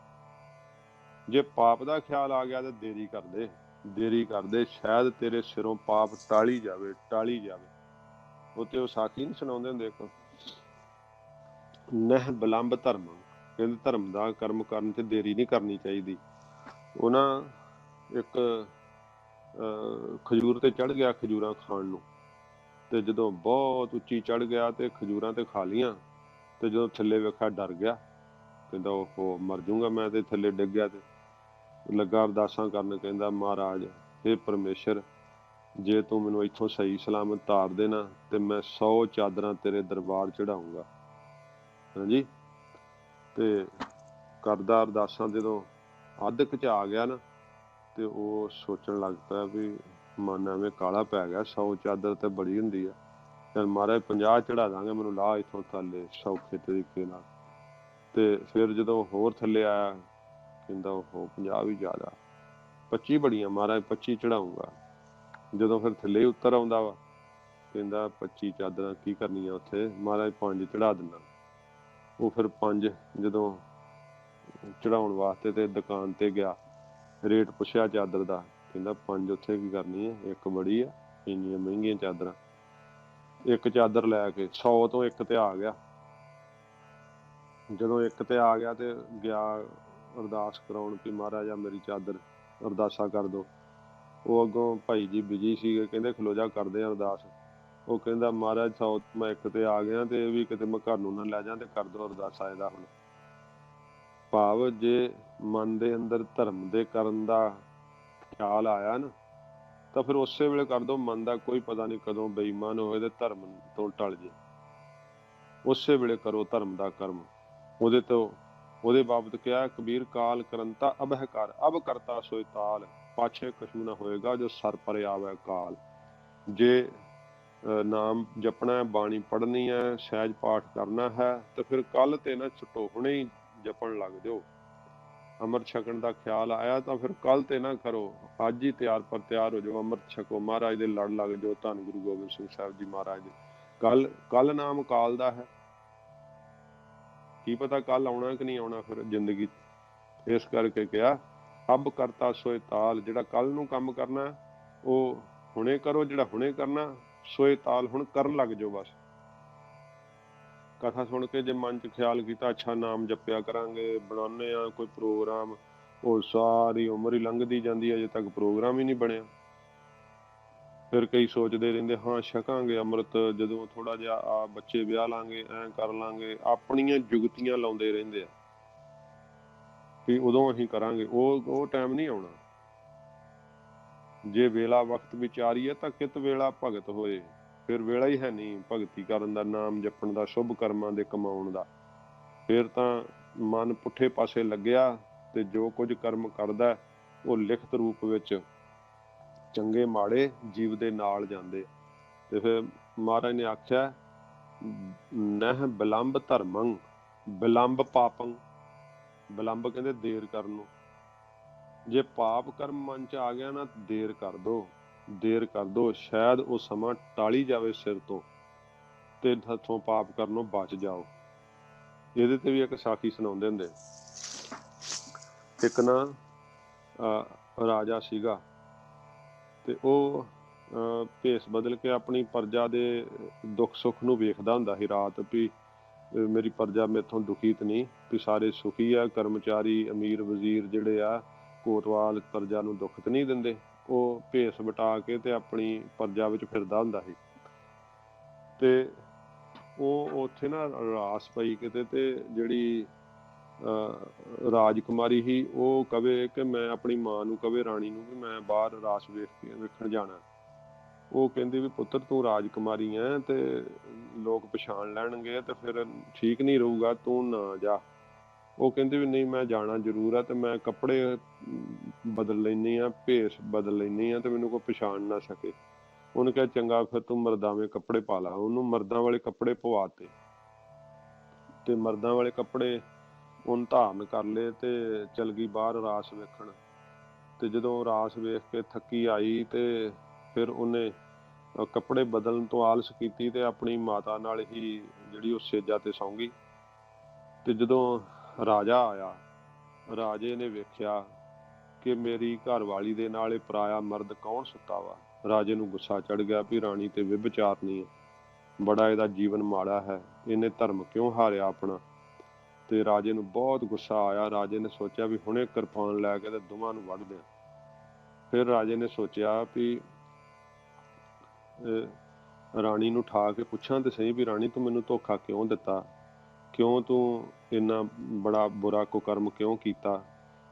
जे पाप का ख्याल आ गया तो देरी कर दे, देरी कर दे, शायद तेरे सिरों पाप टाली जावे, टाली जावे। उत्ते साखी नहीं सुनाते हुंदे, देखो नह बिलंब धर्म, कहते धर्म का कर्म करन च देरी नहीं करनी चाहिए। ਉਹ ਨਾ ਇੱਕ ਖਜੂਰ ਤੇ ਚੜ ਗਿਆ ਖਜੂਰਾਂ ਖਾਣ ਨੂੰ, ਤੇ ਜਦੋਂ ਬਹੁਤ ਉੱਚੀ ਚੜ ਗਿਆ ਤੇ ਖਜੂਰਾਂ ਤੇ ਖਾ ਲੀਆਂ, ਤੇ ਜਦੋਂ ਥੱਲੇ ਵੇਖਿਆ ਡਰ ਗਿਆ, ਕਹਿੰਦਾ ਉਹ ਮਰ ਜਾਊਂਗਾ ਮੈਂ, ਤੇ ਥੱਲੇ ਡਿੱਗ ਗਿਆ। ਤੇ ਲੱਗਾ ਅਰਦਾਸਾਂ ਕਰਨ, ਕਹਿੰਦਾ ਮਹਾਰਾਜ हे ਪਰਮੇਸ਼ਰ, ਜੇ ਤੂੰ ਮੈਨੂੰ ਇੱਥੋਂ ਸਹੀ ਸਲਾਮਤ ਤਾਰ ਦੇਣਾ ਤੇ ਮੈਂ 100 ਚਾਦਰਾਂ ਤੇਰੇ ਦਰਬਾਰ ਚੜਾਊਂਗਾ। ਹਾਂਜੀ, ਤੇ ਕਰਦਾ ਅਰਦਾਸਾਂ ਜਦੋਂ ਅੱਧ ਕੁ 'ਚ ਆ ਗਿਆ ਨਾ, ਤੇ ਉਹ ਸੋਚਣ ਲੱਗ ਪਿਆ ਵੀ ਮਨ ਐਵੇਂ ਕਾਲਾ ਪੈ ਗਿਆ, 100 ਚਾਦਰ ਤੇ ਬੜੀ ਹੁੰਦੀ ਆ, ਚੱਲ ਮਹਾਰਾਜ 50 ਚੜਾ ਦਾਂਗੇ, ਮੈਨੂੰ ਲਾਹ ਇੱਥੋਂ ਥੱਲੇ ਸੌਖੇ ਤਰੀਕੇ ਨਾਲ। ਤੇ ਫਿਰ ਜਦੋਂ ਹੋਰ ਥੱਲੇ ਆਇਆ, ਕਹਿੰਦਾ ਉਹ 50 ਵੀ ਜ਼ਿਆਦਾ, 25 ਬੜੀਆਂ ਮਹਾਰਾਜ, 25 ਚੜਾਊਂਗਾ। ਜਦੋਂ ਫਿਰ ਥੱਲੇ ਉਤਰ ਆਉਂਦਾ ਵਾ, ਕਹਿੰਦਾ 25 ਚਾਦਰਾਂ ਕੀ ਕਰਨੀਆਂ ਉੱਥੇ, ਮਹਾਰਾਜ 5 ਚੜਾ ਦਿੰਦਾ। ਉਹ ਫਿਰ 5 ਜਦੋਂ ਚੜਾਉਣ ਵਾਸਤੇ ਤੇ ਦੁਕਾਨ ਤੇ ਗਿਆ, ਰੇਟ ਪੁੱਛਿਆ ਚਾਦਰ ਦਾ, ਕਹਿੰਦਾ 5 ਉੱਥੇ ਕੀ ਕਰਨੀ ਹੈ, ਇੱਕ ਬੜੀ ਆ, ਇੰਨੀਆਂ ਮਹਿੰਗੀਆਂ ਚਾਦਰਾਂ। ਇੱਕ ਚਾਦਰ ਲੈ ਕੇ 100 ਤੋਂ ਇੱਕ ਤੇ ਆ ਗਿਆ। ਜਦੋਂ ਇੱਕ ਤੇ ਆ ਗਿਆ ਤੇ ਗਿਆ ਅਰਦਾਸ ਕਰਾਉਣ ਕਿ ਮਹਾਰਾਜਾ ਮੇਰੀ ਚਾਦਰ ਅਰਦਾਸਾ ਕਰ ਦਿਓ। ਉਹ ਅੱਗੋਂ ਭਾਈ ਜੀ ਬਿਜੀ ਸੀਗੇ, ਕਹਿੰਦੇ ਖਲੋ ਜਾ ਕਰਦੇ ਆ ਅਰਦਾਸ। ਉਹ ਕਹਿੰਦਾ ਮਹਾਰਾਜ 100 ਮੈਂ ਇੱਕ ਤੇ ਆ ਗਿਆ, ਤੇ ਇਹ ਵੀ ਕਿਤੇ ਮੈਂ ਘਰ ਨੂੰ ਨਾ ਲੈ ਜਾ, ਤੇ ਕਰ ਦਿਓ ਅਰਦਾਸਾ ਇਹਦਾ। ਹੁਣ ਭਾਵ ਜੇ ਮਨ ਦੇ ਅੰਦਰ ਧਰਮ ਦੇ ਕਰਨ ਦਾ ਖਿਆਲ ਆਇਆ ਨਾ, ਤਾਂ ਫਿਰ ਉਸੇ ਵੇਲੇ ਕਰ ਦਿਓ। ਮਨ ਦਾ ਕੋਈ ਪਤਾ ਨਹੀਂ ਕਦੋਂ ਬੇਈਮਾਨ ਹੋਏ ਤੇ ਧਰਮ ਤੋਂ ਟਲ ਜੇ, ਉਸੇ ਵੇਲੇ ਕਰੋ ਧਰਮ ਦਾ ਕਰਮ। ਉਹਦੇ ਤੋਂ ਉਹਦੇ ਬਾਬਤ ਕਿਹਾ ਕਬੀਰ, ਕਾਲ ਕਰੰਤਾ ਅਬਹਿ ਕਰ, ਅਬ ਕਰਤਾ ਸੋਇ ਤਾਲ, ਪਾਛੇ ਕਛੂ ਨਾ ਹੋਏਗਾ ਜੋ ਸਰ ਪਰ ਆਵੇ ਕਾਲ। ਜੇ ਨਾਮ ਜਪਣਾ ਹੈ, ਬਾਣੀ ਪੜ੍ਹਨੀ ਹੈ, ਸਹਿਜ ਪਾਠ ਕਰਨਾ ਹੈ, ਤੇ ਫਿਰ ਕੱਲ ਤੇ ਨਾ ਛੁੱਟੋ, ਹੁਣੇ ਹੀ ਜਪਣ ਲੱਗ ਜਾਓ। ਅੰਮ੍ਰਿਤ ਛਕਣ ਦਾ ਖਿਆਲ ਆਇਆ ਤਾਂ ਫਿਰ ਕੱਲ ਤੇ ਨਾ ਕਰੋ, ਅੱਜ ਹੀ ਤਿਆਰ ਪਰ ਤਿਆਰ ਹੋ ਜਾਓ, ਅੰਮ੍ਰਿਤ ਛਕੋ, ਮਹਾਰਾਜ ਦੇ ਲੜ ਲੱਗ ਜਾਓ। ਧੰਨ ਗੁਰੂ ਗੋਬਿੰਦ ਸਿੰਘ ਸਾਹਿਬ ਜੀ ਮਹਾਰਾਜ ਦੇ ਕੱਲ ਨਾਮ ਕਾਲ ਦਾ ਹੈ, ਕੀ ਪਤਾ ਕੱਲ ਆਉਣਾ ਕਿ ਨਹੀਂ ਆਉਣਾ ਫਿਰ ਜ਼ਿੰਦਗੀ। ਇਸ ਕਰਕੇ ਕਿਹਾ ਅਬ ਕਰਤਾ ਸੋਇ ਤਾਲ, ਜਿਹੜਾ ਕੱਲ ਨੂੰ ਕੰਮ ਕਰਨਾ ਉਹ ਹੁਣੇ ਕਰੋ, ਜਿਹੜਾ ਹੁਣੇ ਕਰਨਾ ਸੋਇ ਤਾਲ ਹੁਣ ਕਰਨ ਲੱਗ ਜਾਓ। ਬਸ ਕਥਾ ਸੁਣ ਕੇ ਜੇ ਮਨ 'ਚ ਖਿਆਲ ਕੀਤਾ ਅੱਛਾ ਨਾਮ ਜਪਿਆ ਕਰਾਂਗੇ, ਬਣਾਉਂਦੇ ਆ ਕੋਈ ਪ੍ਰੋਗਰਾਮ, ਉਹ ਸਾਰੀ ਉਮਰ ਹੀ ਲੰਘਦੀ ਜਾਂਦੀ ਹੈ, ਅਜੇ ਤੱਕ ਪ੍ਰੋਗਰਾਮ ਹੀ ਨਹੀਂ ਬਣਿਆ। ਫਿਰ ਕਈ ਸੋਚਦੇ ਰਹਿੰਦੇ ਹਾਂ ਛਕਾਂਗੇ ਅੰਮ੍ਰਿਤ ਜਦੋਂ ਥੋੜਾ ਜਿਹਾ ਆ ਬੱਚੇ ਵਿਆਹ ਲਾਂਗੇ, ਐਂ ਕਰ ਲਾਂਗੇ, ਆਪਣੀਆਂ ਜੁਗਤੀਆਂ ਲਾਉਂਦੇ ਰਹਿੰਦੇ ਆ ਵੀ ਉਦੋਂ ਅਸੀਂ ਕਰਾਂਗੇ। ਉਹ ਟਾਈਮ ਨਹੀਂ ਆਉਣਾ। ਜੇ ਵੇਲਾ ਵਕਤ ਵਿਚਾਰੀਏ ਤਾਂ ਕਿਤ ਵੇਲਾ ਭਗਤ ਹੋਏ, ਫਿਰ ਵੇਲਾ ਹੀ ਹੈ ਨਹੀਂ ਭਗਤੀ ਕਰਨ ਦਾ, ਨਾਮ ਜਪਣ ਦਾ, ਸ਼ੁਭ ਕਰਮਾਂ ਦੇ ਕਮਾਉਣ ਦਾ। ਫਿਰ ਤਾਂ ਮਨ ਪੁੱਠੇ ਪਾਸੇ ਲੱਗਿਆ ਤੇ ਜੋ ਕੁਝ ਕਰਮ ਕਰਦਾ ਉਹ ਲਿਖਤ ਰੂਪ ਵਿੱਚ ਚੰਗੇ ਮਾੜੇ ਜੀਵ ਦੇ ਨਾਲ ਜਾਂਦੇ। ਤੇ ਫਿਰ ਮਹਾਰਾਜ ਨੇ ਆਖਿਆ ਨਹਿ ਬਿਲੰਬ ਧਰਮੰ ਬਿਲੰਬ ਪਾਪੰ, ਬਿਲੰਬ ਕਹਿੰਦੇ ਦੇਰ ਕਰਨ ਨੂੰ। ਜੇ ਪਾਪ ਕਰਮ ਮਨ ਚ ਆ ਗਿਆ ਨਾ, ਦੇਰ ਕਰ ਦੋ, ਦੇਰ ਕਰ ਦੋ, ਸ਼ਾਇਦ ਉਹ ਸਮਾਂ ਟਾਲੀ ਜਾਵੇ ਸਿਰ ਤੋਂ ਤੇ ਹੱਥੋਂ ਪਾਪ ਕਰਨੋਂ ਬਚ ਜਾਓ। ਇਹਦੇ ਤੇ ਵੀ ਇੱਕ ਸਾਖੀ ਸੁਣਾਉਂਦੇ ਹੁੰਦੇ। ਇੱਕ ਨਾ ਰਾਜਾ ਸੀਗਾ ਤੇ ਉਹ ਭੇਸ ਬਦਲ ਕੇ ਆਪਣੀ ਪ੍ਰਜਾ ਦੇ ਦੁੱਖ ਸੁੱਖ ਨੂੰ ਵੇਖਦਾ ਹੁੰਦਾ ਸੀ ਰਾਤ, ਵੀ ਮੇਰੀ ਪ੍ਰਜਾ ਮੇਥੋਂ ਦੁਖੀ ਤਾਂ ਨਹੀਂ, ਵੀ ਸਾਰੇ ਸੁਖੀ ਆ, ਕਰਮਚਾਰੀ ਅਮੀਰ ਵਜ਼ੀਰ ਜਿਹੜੇ ਆ ਕੋਤਵਾਲ ਪ੍ਰਜਾ ਨੂੰ ਦੁੱਖ ਤਾਂ ਨਹੀਂ ਦਿੰਦੇ। ਉਹ ਭੇਸ ਵਟਾ ਕੇ ਤੇ ਆਪਣੀ ਪ੍ਰਜਾ ਵਿੱਚ ਫਿਰਦਾ ਹੁੰਦਾ ਸੀ। ਤੇ ਉਹ ਉੱਥੇ ਨਾ ਰਾਸ ਪਈ ਕਿਤੇ, ਤੇ ਜਿਹੜੀ ਰਾਜਕੁਮਾਰੀ ਸੀ ਉਹ ਕਵੇ ਕਿ ਮੈਂ ਆਪਣੀ ਮਾਂ ਨੂੰ ਕਵੇ, ਰਾਣੀ ਨੂੰ, ਵੀ ਮੈਂ ਬਾਹਰ ਰਾਸ ਵੇਖਣ ਜਾਣਾ। ਉਹ ਕਹਿੰਦੀ ਵੀ ਪੁੱਤਰ ਤੂੰ ਰਾਜਕੁਮਾਰੀ ਹੈ ਤੇ ਲੋਕ ਪਛਾਣ ਲੈਣਗੇ ਤੇ ਫਿਰ ਠੀਕ ਨਹੀਂ ਰਹੂਗਾ, ਤੂੰ ਨਾ ਜਾ। ਉਹ ਕਹਿੰਦੀ ਵੀ ਨਹੀਂ ਮੈਂ ਜਾਣਾ ਜ਼ਰੂਰ ਆ, ਤੇ ਮੈਂ ਕੱਪੜੇ ਬਦਲ ਲੈਂਦੀ ਆ, ਭੇਸ ਬਦਲ ਲੈਂਦੀ ਆ, ਤੇ ਮੈਨੂੰ ਕੋਈ ਪਛਾਣ ਨਾ ਸਕੇ। ਉਹਨੇ ਕਿਹਾ ਚੰਗਾ ਫਿਰ ਤੂੰ ਮਰਦਾਵੇਂ ਕੱਪੜੇ ਪਾ ਲਾ। ਉਹਨੂੰ ਮਰਦਾਂ ਵਾਲੇ ਕੱਪੜੇ ਪਵਾਤੇ ਤੇ ਮਰਦਾਂ ਵਾਲੇ ਕੱਪੜੇ ਉਹਨ ਧਾਰਨ ਕਰ ਲਏ ਤੇ ਚਲ ਗਈ ਬਾਹਰ ਰਾਸ ਵੇਖਣ। ਤੇ ਜਦੋਂ ਰਾਸ ਵੇਖ ਕੇ ਥੱਕੀ ਆਈ ਤੇ ਫਿਰ ਉਹਨੇ ਕੱਪੜੇ ਬਦਲਣ ਤੋਂ ਆਲਸ ਕੀਤੀ ਤੇ ਆਪਣੀ ਮਾਤਾ ਨਾਲ ਹੀ ਜਿਹੜੀ ਉਹ ਸੇਜਾ ਤੇ ਸੌਂ ਗਈ। ਤੇ ਜਦੋਂ ਰਾਜਾ ਆਇਆ, ਰਾਜੇ ਨੇ ਵੇਖਿਆ ਕਿ ਮੇਰੀ ਘਰਵਾਲੀ ਦੇ ਨਾਲ ਇਹ ਪਰਾਇਆ ਮਰਦ ਕੌਣ ਸੁੱਤਾ ਵਾ। ਰਾਜੇ ਨੂੰ ਗੁੱਸਾ ਚੜ ਗਿਆ ਵੀ ਰਾਣੀ ਤੇ ਵਿਭਚਾਰਨੀ ਹੈ, ਬੜਾ ਇਹਦਾ ਜੀਵਨ ਮਾੜਾ ਹੈ, ਇਹਨੇ ਧਰਮ ਕਿਉਂ ਹਾਰਿਆ ਆਪਣਾ। ਤੇ ਰਾਜੇ ਨੂੰ ਬਹੁਤ ਗੁੱਸਾ ਆਇਆ। ਰਾਜੇ ਨੇ ਸੋਚਿਆ ਵੀ ਹੁਣੇ ਕਿਰਪਾਨ ਲੈ ਕੇ ਤੇ ਦੋਵਾਂ ਨੂੰ ਵੱਢ ਦਿਆਂ। ਫਿਰ ਰਾਜੇ ਨੇ ਸੋਚਿਆ ਵੀ ਰਾਣੀ ਨੂੰ ਠਾ ਕੇ ਪੁੱਛਾਂ ਤੇ ਸਹੀ ਵੀ ਰਾਣੀ ਤੂੰ ਮੈਨੂੰ ਧੋਖਾ ਕਿਉਂ ਦਿੱਤਾ, ਕਿਉਂ ਤੂੰ ਇੰਨਾ ਬੜਾ ਬੁਰਾ ਕੁਕਰਮ ਕਿਉਂ ਕੀਤਾ,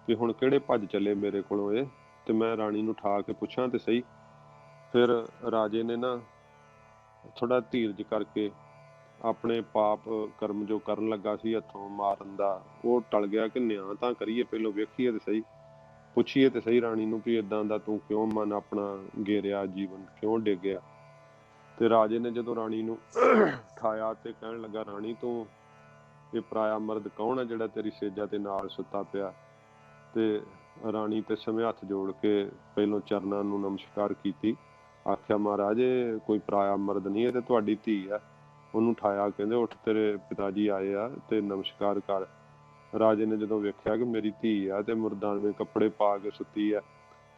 ਤੇ ਹੁਣ ਕਿਹੜੇ ਭੱਜ ਚੱਲੇ ਮੇਰੇ ਕੋਲੋਂ ਇਹ, ਤੇ ਮੈਂ ਰਾਣੀ ਨੂੰ ਠਾ ਕੇ ਪੁੱਛਾਂ ਤੇ ਸਹੀ। ਫਿਰ ਰਾਜੇ ਨੇ ਨਾ ਥੋੜਾ ਧੀਰਜ ਕਰਕੇ ਆਪਣੇ ਪਾਪ ਕਰਮ ਜੋ ਕਰਨ ਲੱਗਾ ਸੀ ਹੱਥੋਂ ਮਾਰਨ ਦਾ, ਉਹ ਟਲ ਗਿਆ ਕਿ ਨਿਆਂ ਤਾਂ ਕਰੀਏ, ਪਹਿਲੋਂ ਵੇਖੀਏ ਤੇ ਸਹੀ, ਪੁੱਛੀਏ ਤੇ ਸਹੀ ਰਾਣੀ ਨੂੰ ਵੀ ਏਦਾਂ ਦਾ ਤੂੰ ਕਿਉਂ ਮਨ ਆਪਣਾ ਗੇਰਿਆ, ਜੀਵਨ ਕਿਉਂ ਡਿੱਗਿਆ। ਤੇ ਰਾਜੇ ਨੇ ਜਦੋਂ ਰਾਣੀ ਨੂੰ ਠਾਇਆ ਤੇ ਕਹਿਣ ਲੱਗਾ ਰਾਣੀ ਤੂੰ ਇਹ ਪਰਾਇਆ ਮਰਦ ਕੌਣ ਆ ਜਿਹੜਾ ਤੇਰੀ ਸੇਜਾ ਤੇ ਨਾਲ ਸੁੱਤਾ ਪਿਆ। ਤੇ ਰਾਣੀ ਤੇ ਸਮੇਂ ਹੱਥ ਜੋੜ ਕੇ ਪਹਿਲੋਂ ਚਰਨਾਂ ਨੂੰ ਨਮਸਕਾਰ ਕੀਤੀ। ਆਖਿਆ ਮਹਾਰਾਜ ਇਹ ਕੋਈ ਪਰਾਇਆ ਮਰਦ ਨਹੀਂ, ਇਹ ਤੇ ਤੁਹਾਡੀ ਧੀ ਆ। ਉਹਨੂੰ ਠਾਇਆ, ਕਹਿੰਦੇ ਉੱਠ ਤੇਰੇ ਪਿਤਾ ਜੀ ਆਏ ਆ ਤੇ ਨਮਸਕਾਰ ਕਰ। ਰਾਜੇ ਨੇ ਜਦੋਂ ਵੇਖਿਆ ਕਿ ਮੇਰੀ ਧੀ ਆ ਤੇ ਮੁਰਦਾਨਵੇਂ ਕੱਪੜੇ ਪਾ ਕੇ ਸੁੱਤੀ ਆ,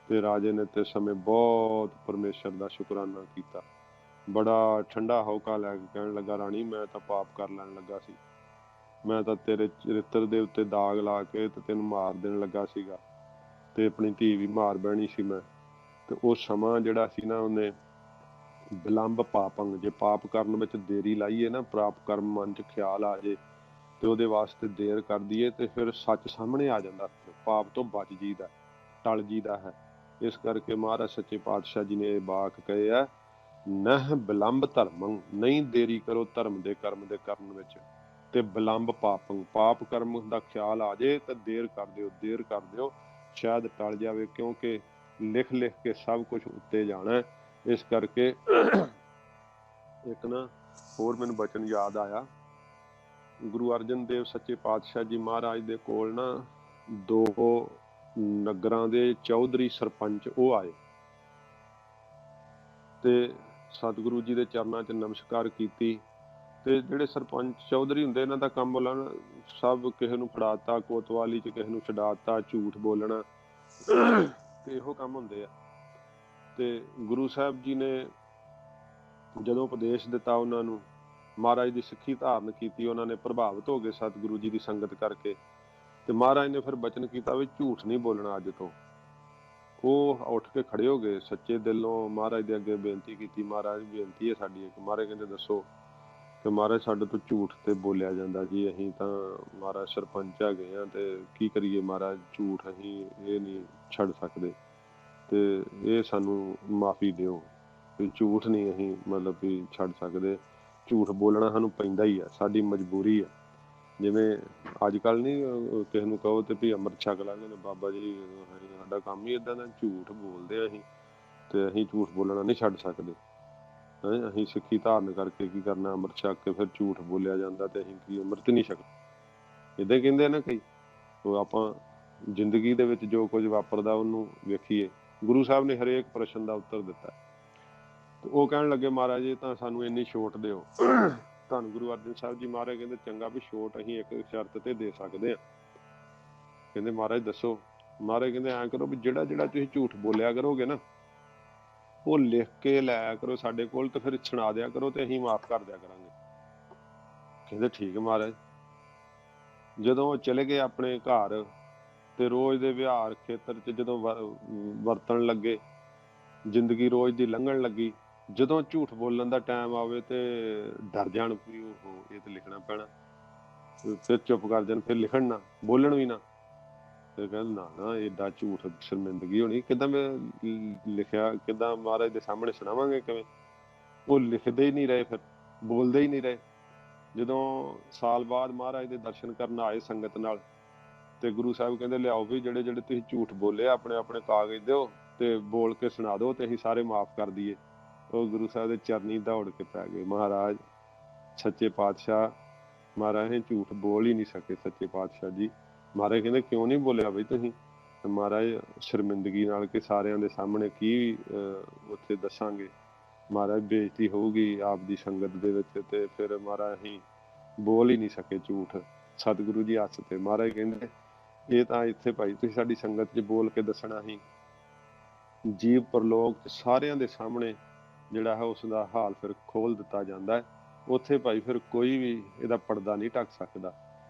ਤੇ ਰਾਜੇ ਨੇ ਤੇ ਸਮੇਂ ਬਹੁਤ ਪਰਮੇਸ਼ਰ ਦਾ ਸ਼ੁਕਰਾਨਾ ਕੀਤਾ। ਬੜਾ ਠੰਡਾ ਹੌਕਾ ਲੈ ਕੇ ਕਹਿਣ ਲੱਗਾ ਰਾਣੀ ਮੈਂ ਤਾਂ ਪਾਪ ਕਰ ਲੈਣ ਲੱਗਾ ਸੀ, ਮੈਂ ਤਾਂ ਤੇਰੇ ਚਰਿੱਤਰ ਦੇ ਉੱਤੇ ਦਾਗ ਲਾ ਕੇ ਤੇ ਤੈਨੂੰ ਮਾਰ ਦੇਣ ਲੱਗਾ ਸੀਗਾ, ਤੇ ਆਪਣੀ ਧੀ ਵੀ ਮਾਰ ਬਹਿਣੀ ਸੀ ਮੈਂ। ਤੇ ਉਹ ਸਮਾਂ ਜਿਹੜਾ ਸੀ ਨਾ ਉਹਨੇ ਵਿਲੰਬ ਪਾਪੰਗ, ਜੇ ਪਾਪ ਕਰਨ ਵਿੱਚ ਦੇਰੀ ਲਾਈਏ ਨਾ, ਪਾਪ ਕਰਮ ਮਨ 'ਚ ਖਿਆਲ ਆ ਜੇ ਤੇ ਉਹਦੇ ਵਾਸਤੇ ਦੇਰ ਕਰ ਦਈਏ ਤੇ ਫਿਰ ਸੱਚ ਸਾਹਮਣੇ ਆ ਜਾਂਦਾ, ਪਾਪ ਤੋਂ ਬਚ ਜੀਦਾ, ਟਲ ਜੀਦਾ ਹੈ। ਇਸ ਕਰਕੇ ਮਹਾਰਾਜ ਸੱਚੇ ਪਾਤਸ਼ਾਹ ਜੀ ਨੇ ਇਹ ਵਾਕ ਕਹੇ ਆ, ਨਹ ਵਿਲੰਬ ਧਰਮੰ, ਨਹੀਂ ਦੇਰੀ ਕਰੋ ਧਰਮ ਦੇ ਕਰਮ ਦੇ ਕਰਨ ਵਿੱਚ, ਤੇ ਵਿਲੰਬ ਪਾਪੰ, ਪਾਪ ਕਰਮ ਦਾ ਖਿਆਲ ਆ ਜੇ ਤਾਂ ਦੇਰ ਕਰ ਦਿਓ, ਦੇਰ ਕਰ ਦਿਓ, ਸ਼ਾਇਦ ਟਲ ਜਾਵੇ, ਕਿਉਂਕਿ ਲਿਖ ਲਿਖ ਕੇ ਸਭ ਕੁਝ ਉੱਤੇ ਜਾਣਾ। ਇਸ ਕਰਕੇ ਇੱਕ ਨਾ ਹੋਰ ਮੈਨੂੰ ਬਚਨ ਯਾਦ ਆਇਆ, ਗੁਰੂ ਅਰਜਨ ਦੇਵ ਸੱਚੇ ਪਾਤਸ਼ਾਹ ਜੀ ਮਹਾਰਾਜ ਦੇ ਕੋਲ ਨਾ 2 ਨਗਰਾਂ ਦੇ ਚੌਧਰੀ ਸਰਪੰਚ ਉਹ ਆਏ ਤੇ ਸਤਿਗੁਰੂ ਜੀ ਦੇ ਚਰਨਾਂ 'ਚ ਨਮਸਕਾਰ ਕੀਤੀ। ਤੇ ਜਿਹੜੇ ਸਰਪੰਚ ਚੌਧਰੀ ਹੁੰਦੇ ਇਹਨਾਂ ਦਾ ਕੰਮ ਬੋਲਣ, ਸਭ ਕਿਸੇ ਨੂੰ ਫੜਾਤਾ ਕੋਤਵਾਲੀ 'ਚ, ਕਿਸੇ ਨੂੰ ਛਡਾਤਾ, ਝੂਠ ਬੋਲਣਾ, ਤੇ ਇਹੋ ਕੰਮ ਹੁੰਦੇ ਆ। ਤੇ ਗੁਰੂ ਸਾਹਿਬ ਜੀ ਨੇ ਜਦੋਂ ਉਪਦੇਸ਼ ਦਿੱਤਾ ਉਹਨਾਂ ਨੂੰ, ਮਹਾਰਾਜ ਦੀ ਸਿੱਖੀ ਧਾਰਨ ਕੀਤੀ, ਉਹਨਾਂ ਨੇ ਪ੍ਰਭਾਵਿਤ ਹੋ ਗਏ ਸਤਿਗੁਰੂ ਜੀ ਦੀ ਸੰਗਤ ਕਰਕੇ। ਤੇ ਮਹਾਰਾਜ ਨੇ ਫਿਰ ਬਚਨ ਕੀਤਾ ਵੀ ਝੂਠ ਨਹੀਂ ਬੋਲਣਾ ਅੱਜ ਤੋਂ। ਉਹ ਉੱਠ ਕੇ ਖੜੇ ਹੋ ਗਏ, ਸੱਚੇ ਦਿਲੋਂ ਮਹਾਰਾਜ ਦੇ ਅੱਗੇ ਬੇਨਤੀ ਕੀਤੀ, ਮਹਾਰਾਜ ਬੇਨਤੀ ਹੈ ਸਾਡੀ ਇੱਕ। ਮਹਾਰਾਜ ਕਹਿੰਦੇ ਦੱਸੋ। ਤੇ ਮਹਾਰਾਜ ਸਾਡੇ ਤੋਂ ਝੂਠ ਤੇ ਬੋਲਿਆ ਜਾਂਦਾ ਜੀ, ਅਸੀਂ ਤਾਂ ਮਹਾਰਾਜ ਸਰਪੰਚ ਹੈਗੇ ਆ ਤੇ ਕੀ ਕਰੀਏ ਮਹਾਰਾਜ, ਝੂਠ ਅਸੀਂ ਇਹ ਨਹੀਂ ਛੱਡ ਸਕਦੇ ਤੇ ਇਹ ਸਾਨੂੰ ਮਾਫੀ ਦਿਓ, ਵੀ ਝੂਠ ਨਹੀਂ ਅਸੀਂ ਮਤਲਬ ਵੀ ਛੱਡ ਸਕਦੇ, ਝੂਠ ਬੋਲਣਾ ਸਾਨੂੰ ਪੈਂਦਾ ਹੀ ਆ, ਸਾਡੀ ਮਜਬੂਰੀ ਆ। ਜਿਵੇਂ ਅੱਜ ਕੱਲ੍ਹ ਨਹੀਂ ਕਿਸੇ ਨੂੰ ਕਹੋ ਤੇ ਵੀ ਅੰਮ੍ਰਿਤ ਛਕ ਲਾਂਗੇ, ਬਾਬਾ ਜੀ ਸਾਡਾ ਕੰਮ ਹੀ ਏਦਾਂ ਦਾ, ਝੂਠ ਬੋਲਦੇ ਅਸੀਂ ਤੇ ਅਸੀਂ ਝੂਠ ਬੋਲਣਾ ਨਹੀਂ ਛੱਡ ਸਕਦੇ। ਅਸੀਂ ਸਿੱਖੀ ਧਾਰਨ ਕਰਕੇ ਕੀ ਕਰਨਾ, ਅੰਮ੍ਰਿਤ ਛਕ ਕੇ ਫਿਰ ਝੂਠ ਬੋਲਿਆ ਜਾਂਦਾ ਤੇ ਅਸੀਂ ਕੀ ਅੰਮ੍ਰਿਤ ਨਹੀਂ ਛਕਦੇ, ਏਦਾਂ ਕਹਿੰਦੇ ਨਾ ਕਈ। ਆਪਾਂ ਜ਼ਿੰਦਗੀ ਦੇ ਵਿੱਚ ਜੋ ਕੁਝ ਵਾਪਰਦਾ ਉਹਨੂੰ ਵੇਖੀਏ। ਗੁਰੂ ਸਾਹਿਬ ਨੇ ਹਰੇਕ ਪ੍ਰਸ਼ਨ ਦਾ ਉੱਤਰ ਦਿੱਤਾ। ਤੇ ਉਹ ਕਹਿਣ ਲੱਗੇ ਮਹਾਰਾਜ ਜੀ ਤਾਂ ਸਾਨੂੰ ਇੰਨੀ ਛੋਟ ਦਿਓ। ਧੰਨ ਗੁਰੂ ਅਰਜਨ ਸਾਹਿਬ ਜੀ ਮਹਾਰਾਜ ਕਹਿੰਦੇ ਚੰਗਾ ਵੀ ਛੋਟ ਅਸੀਂ ਇੱਕ ਸ਼ਰਤ ਤੇ ਦੇ ਸਕਦੇ ਹਾਂ। ਕਹਿੰਦੇ ਮਹਾਰਾਜ ਦੱਸੋ। ਮਹਾਰਾਜ ਕਹਿੰਦੇ ਐਂ ਕਰੋ ਵੀ ਜਿਹੜਾ ਜਿਹੜਾ ਤੁਸੀਂ ਝੂਠ ਬੋਲਿਆ ਕਰੋਗੇ ਨਾ, ਉਹ ਲਿਖ ਕੇ ਲਾਇਆ ਕਰੋ ਸਾਡੇ ਕੋਲ, ਤੇ ਫਿਰ ਸੁਣਾ ਦਿਆ ਕਰੋ ਤੇ ਅਸੀਂ ਮਾਫ ਕਰ ਦਿਆ ਕਰਾਂਗੇ। ਕਹਿੰਦੇ ਠੀਕ ਹੈ ਮਹਾਰਾਜ। ਜਦੋਂ ਉਹ ਚਲੇ ਗਏ ਆਪਣੇ ਘਰ ਤੇ ਰੋਜ਼ ਦੇ ਵਿਹਾਰ ਖੇਤਰ 'ਚ ਜਦੋਂ ਵਰਤਣ ਲੱਗੇ, ਜ਼ਿੰਦਗੀ ਰੋਜ਼ ਦੀ ਲੰਘਣ ਲੱਗੀ, ਜਦੋਂ ਝੂਠ ਬੋਲਣ ਦਾ ਟਾਈਮ ਆਵੇ ਤੇ ਡਰ ਜਾਣ ਵੀ ਉਹ ਇਹ ਤੇ ਲਿਖਣਾ ਪੈਣਾ, ਫਿਰ ਚੁੱਪ ਕਰ ਜਾਣ, ਫਿਰ ਲਿਖਣ ਨਾ, ਬੋਲਣ ਵੀ ਨਾ। ਤੇ ਕਹਿੰਦੇ ਨਾ ਨਾ ਏਡਾ ਝੂਠ ਸ਼ਰਮਿੰਦਗੀ ਹੋਣੀ, ਕਿੱਦਾਂ ਮੈਂ ਲਿਖਿਆ, ਕਿੱਦਾਂ ਮਹਾਰਾਜ ਦੇ ਸਾਹਮਣੇ ਸੁਣਾਵਾਂਗੇ ਕਿਵੇਂ। ਉਹ ਲਿਖਦੇ ਹੀ ਨਹੀਂ ਰਹੇ, ਫਿਰ ਬੋਲਦੇ ਹੀ ਨਹੀਂ ਰਹੇ। ਜਦੋਂ ਸਾਲ ਬਾਅਦ ਮਹਾਰਾਜ ਦੇ ਦਰਸ਼ਨ ਕਰਨ ਆਏ ਸੰਗਤ ਨਾਲ, ਤੇ ਗੁਰੂ ਸਾਹਿਬ ਕਹਿੰਦੇ ਲਿਆਓ ਵੀ ਜਿਹੜੇ ਜਿਹੜੇ ਤੁਸੀਂ ਝੂਠ ਬੋਲੇ ਆਪਣੇ ਆਪਣੇ ਕਾਗਜ਼ ਦਿਓ ਤੇ ਬੋਲ ਕੇ ਸੁਣਾ ਦਿਓ ਤੇ ਅਸੀਂ ਸਾਰੇ ਮਾਫ ਕਰ ਦਈਏ। ਉਹ ਗੁਰੂ ਸਾਹਿਬ ਦੇ ਚਰਨੀ ਦੌੜ ਕੇ ਪੈ ਗਏ। ਮਹਾਰਾਜ ਸੱਚੇ ਪਾਤਸ਼ਾਹ, ਮਹਾਰਾਜ ਨੇ ਝੂਠ ਬੋਲ ਹੀ ਨਹੀਂ ਸਕੇ ਸੱਚੇ ਪਾਤਸ਼ਾਹ ਜੀ। ਮਹਾਰਾਜ ਕਹਿੰਦੇ ਕਿਉਂ ਨਹੀਂ ਬੋਲਿਆ ਬਈ ਤੁਸੀਂ? ਮਹਾਰਾਜ ਸ਼ਰਮਿੰਦਗੀ ਨਾਲ ਕਿ ਸਾਰਿਆਂ ਦੇ ਸਾਹਮਣੇ ਕੀ ਉੱਥੇ ਦੱਸਾਂਗੇ, ਮਹਾਰਾਜ ਬੇਇੱਜ਼ਤੀ ਹੋਊਗੀ ਆਪ ਦੀ ਸੰਗਤ ਦੇ ਵਿੱਚ, ਤੇ ਫਿਰ ਮਹਾਰਾਜ ਅਸੀਂ ਬੋਲ ਹੀ ਨਹੀਂ ਸਕੇ ਝੂਠ। ਸਤਿਗੁਰੂ ਜੀ ਹੱਸ ਤੇ ਮਹਾਰਾਜ ਕਹਿੰਦੇ ਇਹ ਤਾਂ ਇੱਥੇ ਭਾਈ ਤੁਸੀਂ ਸਾਡੀ ਸੰਗਤ 'ਚ ਬੋਲ ਕੇ ਦੱਸਣਾ ਸੀ, ਜੀਵ ਪਰਲੋਕ ਸਾਰਿਆਂ ਦੇ ਸਾਹਮਣੇ ਜਿਹੜਾ ਹੈ ਉਸ ਦਾ ਹਾਲ ਫਿਰ ਖੋਲ ਦਿੱਤਾ ਜਾਂਦਾ ਹੈ। ਉੱਥੇ ਭਾਈ ਫਿਰ ਕੋਈ ਵੀ ਇਹਦਾ ਪਰਦਾ ਨਹੀਂ ਢੱਕ ਸਕਦਾ।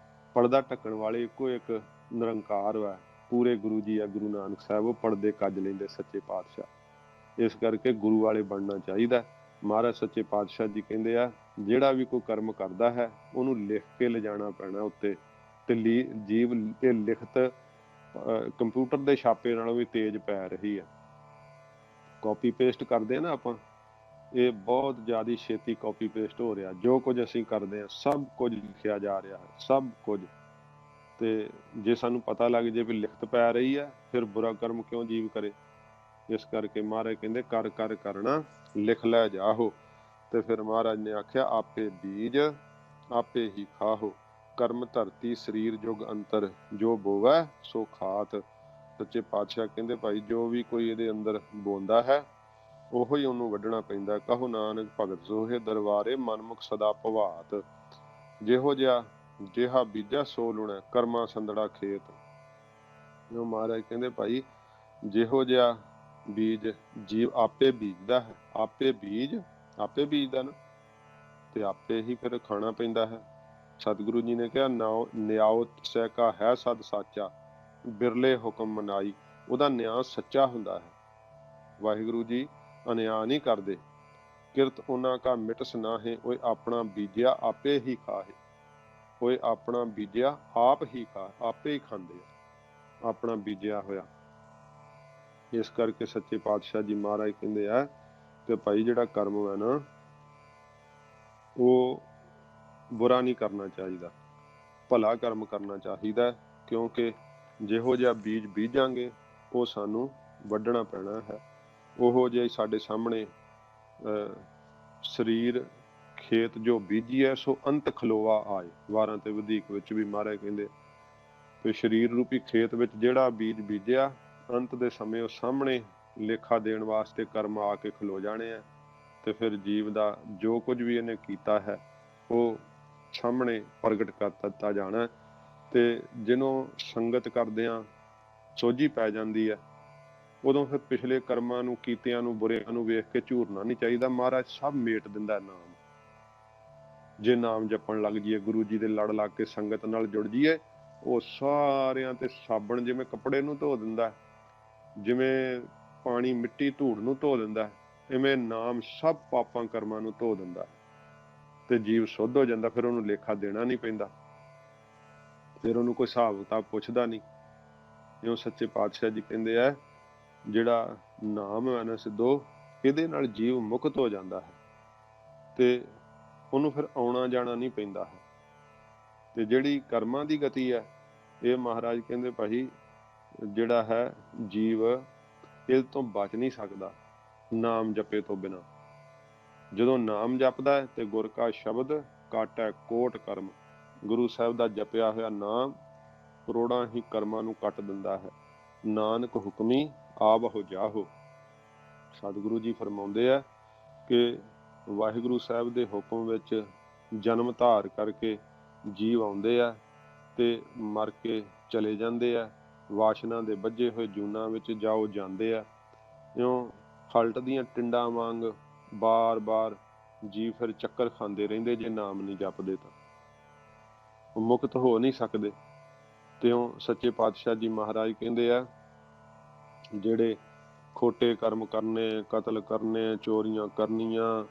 ਪਰਦਾ ਢੱਕਣ ਵਾਲੇ ਇੱਕੋ ਇੱਕ ਨਿਰੰਕਾਰ ਵਾ, ਪੂਰੇ ਗੁਰੂ ਜੀ ਆ ਗੁਰੂ ਨਾਨਕ ਸਾਹਿਬ, ਉਹ ਪਰਦੇ ਕੱਜ ਲੈਂਦੇ ਸੱਚੇ ਪਾਤਸ਼ਾਹ। ਇਸ ਕਰਕੇ ਗੁਰੂ ਵਾਲੇ ਬਣਨਾ ਚਾਹੀਦਾ। ਮਹਾਰਾਜ ਸੱਚੇ ਪਾਤਸ਼ਾਹ ਜੀ ਕਹਿੰਦੇ ਆ ਜਿਹੜਾ ਵੀ ਕੋਈ ਕਰਮ ਕਰਦਾ ਹੈ ਉਹਨੂੰ ਲਿਖ ਕੇ ਲਿਜਾਣਾ ਪੈਣਾ ਉੱਤੇ, ਤੇ ਜੀਵ ਇਹ ਲਿਖਤ ਕੰਪਿਊਟਰ ਦੇ ਛਾਪੇ ਨਾਲੋਂ ਵੀ ਤੇਜ਼ ਪੈ ਰਹੀ ਹੈ। ਕਾਪੀ ਪੇਸਟ ਕਰਦੇ ਆ ਨਾ ਆਪਾਂ, ਇਹ ਬਹੁਤ ਜ਼ਿਆਦਾ ਛੇਤੀ ਕਾਪੀ ਪੇਸਟ ਹੋ ਰਿਹਾ। ਜੋ ਕੁਝ ਅਸੀਂ ਕਰਦੇ ਹਾਂ ਸਭ ਕੁਝ ਲਿਖਿਆ ਜਾ ਰਿਹਾ ਹੈ, ਸਭ ਕੁਝ। ਤੇ ਜੇ ਸਾਨੂੰ ਪਤਾ ਲੱਗ ਜੇ ਵੀ ਲਿਖਤ ਪੈ ਰਹੀ ਹੈ ਫਿਰ ਬੁਰਾ ਕਰਮ ਕਿਉਂ ਜੀਵ ਕਰੇ। ਇਸ ਕਰਕੇ ਮਹਾਰਾਜ ਕਹਿੰਦੇ ਕਰ ਕਰ ਕਰਨਾ ਲਿਖ ਲੈ ਜਾਹੋ। ਤੇ ਫਿਰ ਮਹਾਰਾਜ ਨੇ ਆਖਿਆ ਆਪੇ ਬੀਜ ਆਪੇ ਹੀ ਖਾਹੋ, ਕਰਮ ਧਰਤੀ ਸਰੀਰ ਜੁਗ ਅੰਤਰ, ਜੋ ਬੋਵੈ ਸੋ ਖਾਤ। ਸੱਚੇ ਪਾਤਸ਼ਾਹ ਕਹਿੰਦੇ ਭਾਈ ਜੋ ਵੀ ਕੋਈ ਇਹਦੇ ਅੰਦਰ ਬੋਂਦਾ ਹੈ ਉਹੋ ਹੀ ਉਹਨੂੰ ਵੱਢਣਾ ਪੈਂਦਾ। ਕਹੋ ਨਾਨਕ ਭਗਤ ਸੋਹੇ ਦਰਬਾਰੇ ਮਨਮੁਖ ਸਦਾ ਭਵਾਤ, ਜਿਹੋ ਜਿਹਾ ਬੀਜਾ ਸੋ ਲੁਣਾ ਕਰਮਾ ਸੰਦੜਾ ਖੇਤ। ਜੋ ਮਹਾਰਾਜ ਕਹਿੰਦੇ ਭਾਈ ਜਿਹੋ ਜਿਹਾ ਬੀਜ ਜੀਵ ਆਪੇ ਬੀਜਦਾ ਹੈ, ਆਪੇ ਬੀਜਦਾ ਨਾ, ਤੇ ਆਪੇ ਹੀ ਫਿਰ ਖਾਣਾ ਪੈਂਦਾ ਹੈ। ਸਤਿਗੁਰੂ ਜੀ ਨੇ ਕਿਹਾ ਨਿਆਉ ਸੈ ਕਾ ਹੈ ਸਦ ਸਾਚਾ, ਬਿਰਲੇ ਹੁਕਮ ਮਨਾਈ। ਉਹਦਾ ਨਿਆਂ ਸੱਚਾ ਹੁੰਦਾ ਹੈ। ਵਾਹਿਗੁਰੂ ਜੀ ਅਨਿਆਂ ਨਹੀਂ ਕਰਦੇ। ਕਿਰਤ ਉਹਨਾਂ ਕਾ ਮਿਟਸ ਨਾਹੇ, ਓਏ ਆਪਣਾ ਬੀਜਿਆ ਆਪੇ ਹੀ ਖਾਹੇ। ਓਏ ਆਪਣਾ ਬੀਜਿਆ ਆਪ ਹੀ ਖਾ, ਆਪੇ ਹੀ ਖਾਂਦੇ ਆ ਆਪਣਾ ਬੀਜਿਆ ਹੋਇਆ। ਇਸ ਕਰਕੇ ਸੱਚੇ ਪਾਤਸ਼ਾਹ ਜੀ ਮਹਾਰਾਜ ਕਹਿੰਦੇ ਆ ਕਿ ਭਾਈ ਜਿਹੜਾ ਕਰਮ ਹੈ ਨਾ ਉਹ ਬੁਰਾ ਨਹੀਂ ਕਰਨਾ ਚਾਹੀਦਾ, ਭਲਾ ਕਰਮ ਕਰਨਾ ਚਾਹੀਦਾ। ਕਿਉਂਕਿ ਜਿਹੋ ਜਿਹਾ ਬੀਜ ਬੀਜਾਂਗੇ ਉਹ ਸਾਨੂੰ ਵੱਢਣਾ ਪੈਣਾ ਹੈ। ਉਹੋ ਜਿਹੇ ਸਾਡੇ ਸਾਹਮਣੇ ਸਰੀਰ ਖੇਤ ਜੋ ਬੀਜੀਐ ਸੋ ਅੰਤ ਖਲੋਆ ਆਏ। 12 ਤੇ ਵਧੀਕ ਵਿੱਚ ਵੀ ਮਹਾਰਾਜ ਕਹਿੰਦੇ ਕਿ ਸਰੀਰ ਰੂਪੀ ਖੇਤ ਵਿੱਚ ਜਿਹੜਾ ਬੀਜ ਬੀਜਿਆ ਅੰਤ ਦੇ ਸਮੇਂ ਉਹ ਸਾਹਮਣੇ ਲੇਖਾ ਦੇਣ ਵਾਸਤੇ ਕਰਮ ਆ ਕੇ ਖਲੋ ਜਾਣੇ ਆ। ਤੇ ਫਿਰ ਜੀਵ ਦਾ ਜੋ ਕੁਝ ਵੀ ਇਹਨੇ ਕੀਤਾ ਹੈ ਉਹ ਸਾਹਮਣੇ ਪ੍ਰਗਟ ਕਰ ਦਿੱਤਾ ਜਾਣਾ। ਤੇ ਜਿਹਨੂੰ ਸੰਗਤ ਕਰਦਿਆਂ ਸੋਝੀ ਪੈ ਜਾਂਦੀ ਹੈ ਉਦੋਂ ਫਿਰ ਪਿਛਲੇ ਕਰਮਾਂ ਨੂੰ ਕੀਤਿਆਂ ਨੂੰ ਬੁਰਿਆਂ ਨੂੰ ਵੇਖ ਕੇ ਝੂਰਨਾ ਨਹੀਂ ਚਾਹੀਦਾ। ਮਹਾਰਾਜ ਸਭ ਮੇਟ ਦਿੰਦਾ ਨਾਮ। ਜੇ ਨਾਮ ਜਪਣ ਲੱਗ ਜਾਈਏ, ਗੁਰੂ ਜੀ ਦੇ ਲੜ ਲੱਗ ਕੇ ਸੰਗਤ ਨਾਲ ਜੁੜ ਜਾਈਏ, ਉਹ ਸਾਰਿਆਂ ਤੇ ਸਾਬਣ ਜਿਵੇਂ ਕੱਪੜੇ ਨੂੰ ਧੋ ਦਿੰਦਾ, ਜਿਵੇਂ ਪਾਣੀ ਮਿੱਟੀ ਧੂੜ ਨੂੰ ਧੋ ਦਿੰਦਾ, ਇਵੇਂ ਨਾਮ ਸਭ ਪਾਪਾਂ ਕਰਮਾਂ ਨੂੰ ਧੋ ਦਿੰਦਾ ਤੇ ਜੀਵ ਸੁੱਧ ਹੋ ਜਾਂਦਾ। ਫਿਰ ਉਹਨੂੰ ਲੇਖਾ ਦੇਣਾ ਨਹੀਂ ਪੈਂਦਾ, ਫਿਰ ਉਹਨੂੰ ਕੋਈ ਹਿਸਾਬ ਕਿਤਾਬ ਪੁੱਛਦਾ ਨਹੀਂ। ਜਿਉਂ ਸੱਚੇ ਪਾਤਸ਼ਾਹ ਜੀ ਕਹਿੰਦੇ ਆ ਜਿਹੜਾ ਨਾਮ ਹੈ ਨਾ ਸਿੱਧੋ, ਇਹਦੇ ਨਾਲ ਜੀਵ ਮੁਕਤ ਹੋ ਜਾਂਦਾ ਹੈ ਤੇ ਉਹਨੂੰ ਫਿਰ ਆਉਣਾ ਜਾਣਾ ਨਹੀਂ ਪੈਂਦਾ ਹੈ। ਤੇ ਜਿਹੜੀ ਕਰਮਾਂ ਦੀ ਗਤੀ ਹੈ ਇਹ ਮਹਾਰਾਜ ਕਹਿੰਦੇ ਭਾਈ ਜਿਹੜਾ ਹੈ ਜੀਵ ਇਹ ਤੋਂ ਬਚ ਨਹੀਂ ਸਕਦਾ ਨਾਮ ਜਪੇ ਤੋਂ ਬਿਨਾਂ। ਜਦੋਂ ਨਾਮ ਜਪਦਾ ਹੈ ਤੇ ਗੁਰ ਕਾ ਸ਼ਬਦ ਕਾਟੈ ਕੋਟ ਕਰਮ। ਗੁਰੂ ਸਾਹਿਬ ਦਾ ਜਪਿਆ ਹੋਇਆ ਨਾਮ ਕਰੋੜਾਂ ਹੀ ਕਰਮਾਂ ਨੂੰ ਕੱਟ ਦਿੰਦਾ ਹੈ। ਨਾਨਕ ਹੁਕਮੀ ਆਵਹੁ ਜਾਹੋ। ਸਤਿਗੁਰੂ ਜੀ ਫਰਮਾਉਂਦੇ ਆ ਕਿ ਵਾਹਿਗੁਰੂ ਸਾਹਿਬ ਦੇ ਹੁਕਮ ਵਿੱਚ ਜਨਮ ਧਾਰ ਕਰਕੇ ਜੀਵ ਆਉਂਦੇ ਆ ਤੇ ਮਰ ਕੇ ਚਲੇ ਜਾਂਦੇ ਆ। ਵਾਸ਼ਨਾ ਦੇ ਬੱਝੇ ਹੋਏ ਜੂਨਾਂ ਵਿੱਚ ਜਾਓ ਜਾਂਦੇ ਆ। ਇਉਂ ਹਲਟ ਦੀਆਂ ਟਿੰਡਾਂ ਵਾਂਗ ਬਾਰ-ਬਾਰ ਜੀਵ ਫਿਰ ਚੱਕਰ ਖਾਂਦੇ ਰਹਿੰਦੇ। ਜੇ ਨਾਮ ਨਹੀਂ ਜਪਦੇ ਤਾਂ ਉਹ ਮੁਕਤ ਹੋ ਨਹੀਂ ਸਕਦੇ। ਤਿਉਂ ਸੱਚੇ ਪਾਤਸ਼ਾਹ ਜੀ ਮਹਾਰਾਜ ਕਹਿੰਦੇ ਆ ਜਿਹੜੇ ਖੋਟੇ ਕਰਮ ਕਰਨੇ, ਕਤਲ ਕਰਨੇ, ਚੋਰੀਆਂ ਕਰਨੀਆਂ,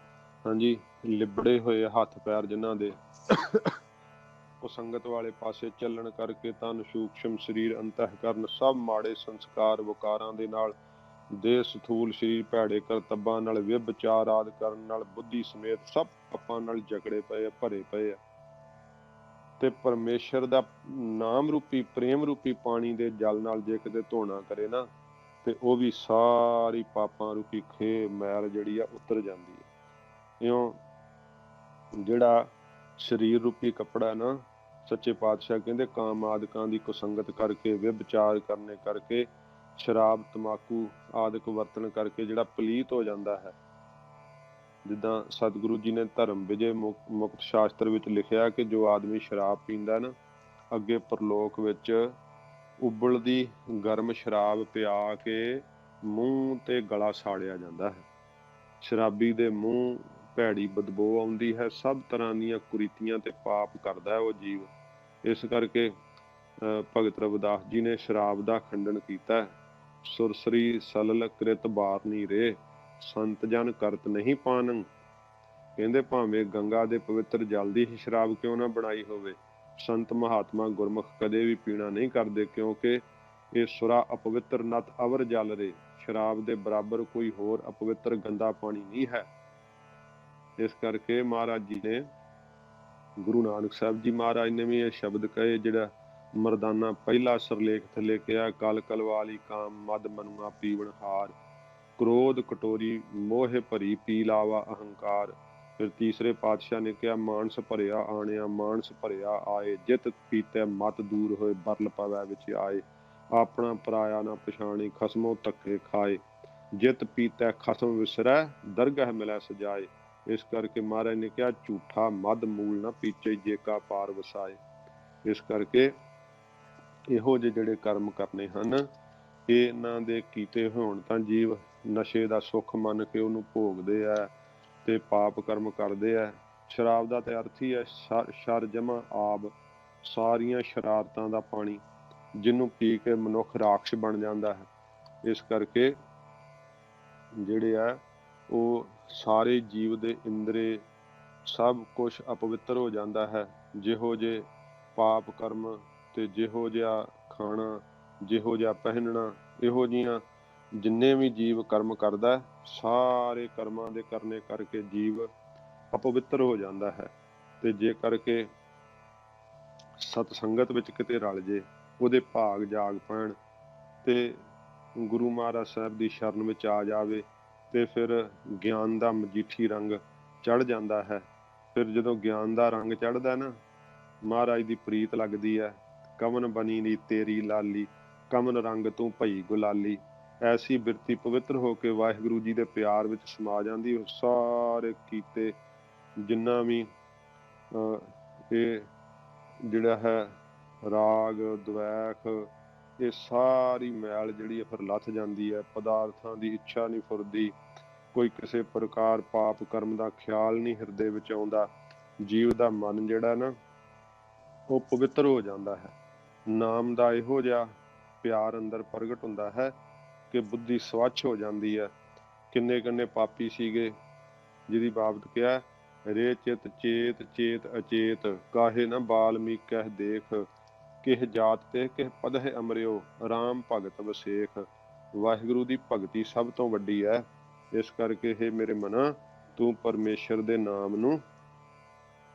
ਹਾਂਜੀ, ਲਿਬੜੇ ਹੋਏ ਹੱਥ ਪੈਰ ਜਿਨ੍ਹਾਂ ਦੇ, ਉਹ ਸੰਗਤ ਵਾਲੇ ਪਾਸੇ ਚੱਲਣ ਕਰਕੇ ਤਨ ਸੂਖਸ਼ਮ ਸਰੀਰ ਅੰਤঃਕਰਨ ਸਭ ਮਾੜੇ ਸੰਸਕਾਰ ਵਿਕਾਰਾਂ ਦੇ ਨਾਲ, ਦੇਹ ਸਥੂਲ ਸਰੀਰ ਭੈੜੇ ਕਰਤੱਬਾਂ ਨਾਲ, ਵਿਭਚਾਰ ਆਦਿ ਕਰਨ ਨਾਲ, ਬੁੱਧੀ ਸਮੇਤ ਸਭ ਪਾਪਾਂ ਨਾਲ ਜਕੜੇ ਪਏ ਆ, ਭਰੇ ਪਏ ਆ। ਤੇ ਪਰਮੇਸ਼ਰ ਦਾ ਨਾਮ ਰੂਪੀ ਪ੍ਰੇਮ ਰੂਪੀ ਪਾਣੀ ਦੇ ਜਲ ਨਾਲ ਜੇ ਕਿਤੇ ਧੋਣਾ ਕਰੇ ਨਾ ਤੇ ਉਹ ਵੀ ਸਾਰੀ ਪਾਪਾਂ ਰੂਪੀ ਖੇ ਮੈਲ ਜਿਹੜੀ ਆ ਉਤਰ ਜਾਂਦੀ ਹੈ। ਇਉਂ ਜਿਹੜਾ ਸਰੀਰ ਰੂਪੀ ਕੱਪੜਾ ਨਾ, ਸੱਚੇ ਪਾਤਸ਼ਾਹ ਕਹਿੰਦੇ ਕਾਮ ਆਦਿਕਾਂ ਦੀ ਕੁਸੰਗਤ ਕਰਕੇ, ਵਿਭਚਾਰ ਕਰਨੇ ਕਰਕੇ, ਸ਼ਰਾਬ ਤਮਾਕੂ ਆਦਿਕ ਵਰਤਣ ਕਰਕੇ ਜਿਹੜਾ ਪਲੀਤ ਹੋ ਜਾਂਦਾ ਹੈ। ਜਿੱਦਾਂ ਸਤਿਗੁਰੂ ਜੀ ਨੇ ਧਰਮ ਵਿਜੇ ਮੁਕਤ ਸ਼ਾਸਤਰ ਵਿੱਚ ਲਿਖਿਆ ਕਿ ਜੋ ਆਦਮੀ ਸ਼ਰਾਬ ਪੀਂਦਾ ਨਾ, ਅੱਗੇ ਪਰਲੋਕ ਵਿੱਚ ਉਬਲਦੀ ਗਰਮ ਸ਼ਰਾਬ ਪਿਆ ਕੇ ਮੂੰਹ ਤੇ ਗਲਾ ਸਾੜਿਆ ਜਾਂਦਾ ਹੈ। ਸ਼ਰਾਬੀ ਦੇ ਮੂੰਹ ਭੈੜੀ ਬਦਬੂ ਆਉਂਦੀ ਹੈ। ਸਭ ਤਰ੍ਹਾਂ ਦੀਆਂ ਕੁਰੀਤੀਆਂ ਤੇ ਪਾਪ ਕਰਦਾ ਹੈ ਉਹ ਜੀਵ। ਇਸ ਕਰਕੇ ਭਗਤ ਰਵਿਦਾਸ ਜੀ ਨੇ ਸ਼ਰਾਬ ਦਾ ਖੰਡਨ ਕੀਤਾ। ਸੁਰਸਰੀ ਸਲਲ ਕ੍ਰਿਤ ਬਾਰਨੀ ਰੇ, ਸੰਤ ਜਨ ਕਰਤ ਨਹੀਂ ਪਾਨੰ। ਕਹਿੰਦੇ ਭਾਵੇਂ ਗੰਗਾ ਦੇ ਪਵਿੱਤਰ ਜਲ ਦੀ ਹੀ ਸ਼ਰਾਬ ਕਿਉਂ ਨਾ ਬਣਾਈ ਹੋਵੇ, ਸੰਤ ਮਹਾਤਮਾ ਗੁਰਮੁਖ ਕਦੇ ਵੀ ਪੀਣਾ ਨਹੀਂ ਕਰਦੇ, ਕਿਉਂਕਿ ਇਹ ਸੁਰਾ ਅਪਵਿੱਤਰ ਨਤ ਅਵਰ ਜਲ ਰੇ। ਸ਼ਰਾਬ ਦੇ ਬਰਾਬਰ ਕੋਈ ਹੋਰ ਅਪਵਿੱਤਰ ਗੰਦਾ ਪਾਣੀ ਨਹੀਂ ਹੈ। ਇਸ ਕਰਕੇ ਮਹਾਰਾਜ ਜੀ ਨੇ, ਗੁਰੂ ਨਾਨਕ ਸਾਹਿਬ ਜੀ ਮਹਾਰਾਜ ਨੇ ਵੀ ਇਹ ਸ਼ਬਦ ਕਹੇ, ਜਿਹੜਾ ਮਰਦਾਨਾ ਪਹਿਲਾ ਸਰਲੇਖ ਥੱਲੇ ਕਿਹਾ, ਕਲ ਕਲਵਾਲੀ ਕਾਮ ਮਦ ਮਨੁਆ ਪੀਵਨ ਹਾਰ, ਕ੍ਰੋਧ ਕਟੋਰੀ ਮੋਹ ਭਰੀ ਪੀ ਲਾਵਾ ਅਹੰਕਾਰ। ਫਿਰ ਤੀਸਰੇ ਪਾਤਸ਼ਾਹ ਨੇ ਕਿਹਾ, ਮਾਨਸ ਭਰਿਆ ਆਣਿਆ ਮਾਨਸ ਭਰਿਆ ਆਏ, ਜਿਤ ਪੀਤੈ ਮਤ ਦੂਰ ਹੋਏ ਬਰਲ ਪਵੈ ਵਿੱਚ ਆਏ, ਆਪਣਾ ਪਰਾਇਆ ਨਾ ਪਛਾਣੀ ਖਸਮੋਂ ਧੱਕੇ ਖਾਏ, ਜਿਤ ਪੀਤੈ ਖਸਮ ਵਿਸਰੈ ਦਰਗਹ ਮਿਲੈ ਸਜਾਏ। ਇਸ ਕਰਕੇ ਮਹਾਰਾਜ ਨੇ ਕਿਹਾ, ਝੂਠਾ ਮਦ ਮੂਲ ਨਾ ਪੀਚੇ ਜੇਕਾ ਪਾਰ ਵਸਾਏ। ਇਸ ਕਰਕੇ ਇਹੋ ਜਿਹੇ ਜਿਹੜੇ ਕਰਮ ਕਰਨੇ ਹਨ, ਇਹਨਾਂ ਦੇ ਕੀਤੇ ਹੋਣ ਤਾਂ ਜੀਵ ਨਸ਼ੇ ਦਾ ਸੁੱਖ ਮੰਨ ਕੇ ਉਹਨੂੰ ਭੋਗਦੇ ਆ ਤੇ ਪਾਪ ਕਰਮ ਕਰਦੇ ਆ। ਸ਼ਰਾਬ ਦਾ ਤੇ ਅਰਥ ਹੀ ਹੈ ਸ਼ਰ ਜਮਾ ਆਬ, ਸਾਰੀਆਂ ਸ਼ਰਾਰਤਾਂ ਦਾ ਪਾਣੀ, ਜਿਹਨੂੰ ਪੀ ਕੇ ਮਨੁੱਖ ਰਾਖਸ਼ ਬਣ ਜਾਂਦਾ ਹੈ। ਇਸ ਕਰਕੇ ਜਿਹੜੇ ਆ ਉਹ ਸਾਰੇ ਜੀਵ ਦੇ ਇੰਦਰੇ ਸਭ ਕੁਛ ਅਪਵਿੱਤਰ ਹੋ ਜਾਂਦਾ ਹੈ। ਜਿਹੋ ਜਿਹੇ ਪਾਪ ਕਰਮ ਤੇ ਜਿਹੋ ਜਿਹਾ ਖਾਣਾ, ਜਿਹੋ ਜਿਹਾ ਪਹਿਨਣਾ, ਇਹੋ ਜਿਹੀਆਂ ਜਿੰਨੇ ਵੀ ਜੀਵ ਕਰਮ ਕਰਦਾ, ਸਾਰੇ ਕਰਮਾਂ ਦੇ ਕਰਨੇ ਕਰਕੇ ਜੀਵ ਅਪਵਿੱਤਰ ਹੋ ਜਾਂਦਾ ਹੈ। ਤੇ ਜੇ ਕਰਕੇ ਸਤ ਸੰਗਤ ਵਿੱਚ ਕਿਤੇ ਰਲ ਜੇ, ਉਹਦੇ ਭਾਗ ਜਾਗ ਪੈਣ ਤੇ ਗੁਰੂ ਮਹਾਰਾਜ ਸਾਹਿਬ ਦੀ ਸ਼ਰਨ ਵਿੱਚ ਆ ਜਾਵੇ ਤੇ ਫਿਰ ਗਿਆਨ ਦਾ ਮਜੀਠੀ ਰੰਗ ਚੜ੍ਹ ਜਾਂਦਾ ਹੈ। ਫਿਰ ਜਦੋਂ ਗਿਆਨ ਦਾ ਰੰਗ ਚੜ੍ਹਦਾ ਨਾ, ਮਹਾਰਾਜ ਦੀ ਪ੍ਰੀਤ ਲੱਗਦੀ ਹੈ। ਕਮਨ ਬਣੀ ਨੀ ਤੇਰੀ ਲਾਲੀ, ਕਮਨ ਰੰਗ ਤੂੰ ਭਈ ਗੁਲਾਲੀ। ਐਸੀ ਬਿਰਤੀ ਪਵਿੱਤਰ ਹੋ ਕੇ ਵਾਹਿਗੁਰੂ ਜੀ ਦੇ ਪਿਆਰ ਵਿੱਚ ਸਮਾ ਜਾਂਦੀ। ਉਹ ਸਾਰੇ ਕੀਤੇ ਜਿੰਨਾ ਵੀ ਇਹ ਜਿਹੜਾ ਹੈ ਰਾਗ ਦਵੈਖ, ਇਹ ਸਾਰੀ ਮੈਲ ਜਿਹੜੀ ਹੈ ਫਿਰ ਲੱਥ ਜਾਂਦੀ ਹੈ। ਪਦਾਰਥਾਂ ਦੀ ਇੱਛਾ ਨਹੀਂ ਫੁਰਦੀ, ਕੋਈ ਕਿਸੇ ਪ੍ਰਕਾਰ ਪਾਪ ਕਰਮ ਦਾ ਖਿਆਲ ਨਹੀਂ ਹਿਰਦੇ ਵਿੱਚ ਆਉਂਦਾ। ਜੀਵ ਦਾ ਮਨ ਜਿਹੜਾ ਨਾ ਉਹ ਪਵਿੱਤਰ ਹੋ ਜਾਂਦਾ ਹੈ। ਨਾਮ ਦਾ ਇਹੋ ਜਿਹਾ ਪਿਆਰ ਅੰਦਰ ਪ੍ਰਗਟ ਹੁੰਦਾ ਹੈ ਕਿ ਬੁੱਧੀ ਸਵੱਛ ਹੋ ਜਾਂਦੀ ਹੈ। ਕਿੰਨੇ ਕਿੰਨੇ ਪਾਪੀ ਸੀਗੇ, ਜਿਹਦੀ ਬਾਬਤ ਕਿਹਾ, ਰੇ ਚਿਤ ਚੇਤ ਚੇਤ ਅਚੇਤ, ਕਾਹੇ ਨਾ ਬਾਲਮੀਕ ਕਹਿ ਦੇਖ, ਕਿਹ ਜਾਤ ਤੇ ਕਿਹ ਪਦਹਿ ਅਮਰਿਓ, ਰਾਮ ਭਗਤ ਵਸੇਖ। ਵਾਹਿਗੁਰੂ ਦੀ ਭਗਤੀ ਸਭ ਤੋਂ ਵੱਡੀ ਹੈ। ਇਸ ਕਰਕੇ ਇਹ ਮੇਰੇ ਮਨਾ, ਤੂੰ ਪਰਮੇਸ਼ਰ ਦੇ ਨਾਮ ਨੂੰ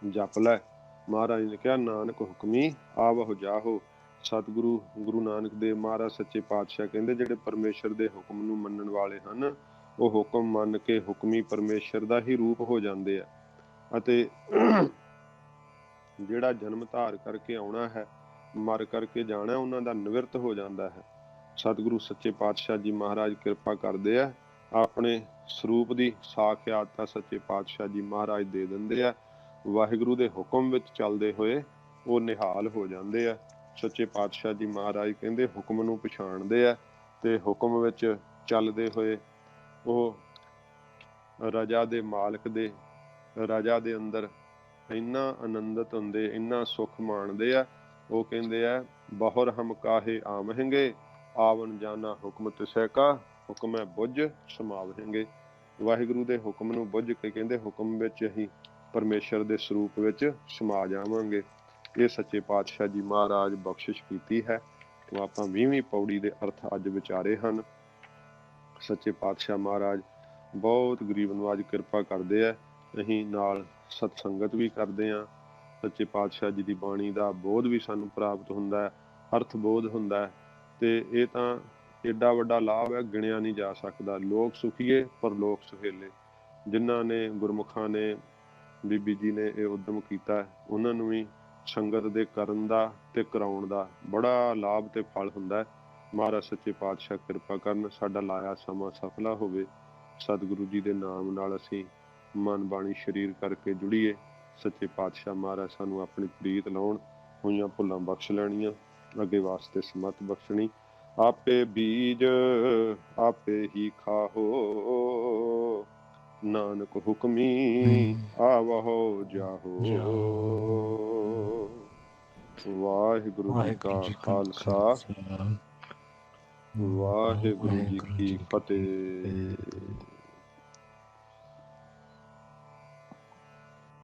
ਜਪ ਲੈ। ਮਹਾਰਾਜ ਨੇ ਕਿਹਾ, ਨਾਨਕ ਹੁਕਮੀ ਆਵਹੁ ਜਾਹੋ। ਸਤਿਗੁਰੂ ਗੁਰੂ ਨਾਨਕ ਦੇਵ ਮਹਾਰਾਜ ਸੱਚੇ ਪਾਤਸ਼ਾਹ ਕਹਿੰਦੇ, ਜਿਹੜੇ ਪਰਮੇਸ਼ਰ ਦੇ ਹੁਕਮ ਨੂੰ ਮੰਨਣ ਵਾਲੇ ਹਨ, ਉਹ ਹੁਕਮ ਮੰਨ ਕੇ ਹੁਕਮੀ ਪਰਮੇਸ਼ਰ ਦਾ ਹੀ ਰੂਪ ਹੋ ਜਾਂਦੇ ਆ। ਅਤੇ ਜਿਹੜਾ ਜਨਮ ਧਾਰ ਕਰਕੇ ਆਉਣਾ ਹੈ, ਮਰ ਕਰਕੇ ਜਾਣਾ, ਉਹਨਾਂ ਦਾ ਨਿਵਰਤ ਹੋ ਜਾਂਦਾ ਹੈ। ਸਤਿਗੁਰੂ ਸੱਚੇ ਪਾਤਸ਼ਾਹ ਜੀ ਮਹਾਰਾਜ ਕਿਰਪਾ ਕਰਦੇ ਆ, ਆਪਣੇ ਸਰੂਪ ਦੀ ਸਾਖਿਆਤ ਸੱਚੇ ਪਾਤਸ਼ਾਹ ਜੀ ਮਹਾਰਾਜ ਦੇ ਦਿੰਦੇ ਆ। ਵਾਹਿਗੁਰੂ ਦੇ ਹੁਕਮ ਵਿੱਚ ਚੱਲਦੇ ਹੋਏ ਉਹ ਨਿਹਾਲ ਹੋ ਜਾਂਦੇ ਆ। ਸੱਚੇ ਪਾਤਸ਼ਾਹ ਜੀ ਮਹਾਰਾਜ ਕਹਿੰਦੇ ਹੁਕਮ ਨੂੰ ਪਛਾਣਦੇ ਆ ਤੇ ਹੁਕਮ ਵਿੱਚ ਚੱਲਦੇ ਹੋਏ ਉਹ ਰਜਾ ਦੇ ਮਾਲਕ ਦੇ ਰਜਾ ਦੇ ਅੰਦਰ ਇੰਨਾ ਆਨੰਦਿਤ ਹੁੰਦੇ, ਇੰਨਾ ਸੁੱਖ ਮਾਣਦੇ ਆ। ਉਹ ਕਹਿੰਦੇ ਆ, ਬਹੁਰ ਹਮ ਕਾਹੇ ਆਵਹਿੰਗੇ, ਆਵਨ ਜਾਣਾ ਹੁਕਮ ਤਿਸੈ ਕਾ, ਹੁਕਮੈ ਬੁੱਝ ਸਮਾਵਹਿੰਗੇ। ਵਾਹਿਗੁਰੂ ਦੇ ਹੁਕਮ ਨੂੰ ਬੁੱਝ ਕੇ ਕਹਿੰਦੇ ਹੁਕਮ ਵਿੱਚ ਅਸੀਂ ਪਰਮੇਸ਼ਰ ਦੇ ਸਰੂਪ ਵਿੱਚ ਸਮਾ ਜਾਵਾਂਗੇ। ਇਹ ਸੱਚੇ ਪਾਤਸ਼ਾਹ ਜੀ ਮਹਾਰਾਜ ਬਖਸ਼ਿਸ਼ ਕੀਤੀ ਹੈ। ਤੋਂ ਆਪਾਂ 20ਵੀਂ ਪੌੜੀ ਦੇ ਅਰਥ ਅੱਜ ਵਿਚਾਰੇ ਹਨ। ਸੱਚੇ ਪਾਤਸ਼ਾਹ ਮਹਾਰਾਜ ਬਹੁਤ ਗਰੀਬ ਨਵਾਜ ਕਿਰਪਾ ਕਰਦੇ ਆ। ਅਸੀਂ ਨਾਲ ਸਤਸੰਗਤ ਵੀ ਕਰਦੇ ਹਾਂ सच्चे पातशाह जी की बाणी का बोध भी सानू प्राप्त हुंदा है, अर्थ बोध हुंदा है। ते ये तां एडा वड्डा लाभ है, गिणिया नहीं जा सकता। लोक सुखीए पर लोक सुहेले। जिन्हां ने गुरमुखां ने बीबी जी ने ये उद्यम किया, उन्होंने भी संगत दे करन दा ते कराउण दा बड़ा लाभ ते फल हुंदा है। महाराज सच्चे पातशाह किरपा करन, साडा लाया समा सफला होवे। सतगुरु जी दे नाम नाल असीं मन बाणी शरीर करके जुड़ीए। सच्चे पातशाह महाराज सानू अपनी प्रीत लाउण, होइयां भुल्लां बख्श लैणियां, अगे वास्ते समत बख्शणी। आपे बीज आपे ही खाहो, नानक हुक्मी आवहो जाहो। वाहिगुरु जी का खालसा, वाहिगुरु जी की फतेह।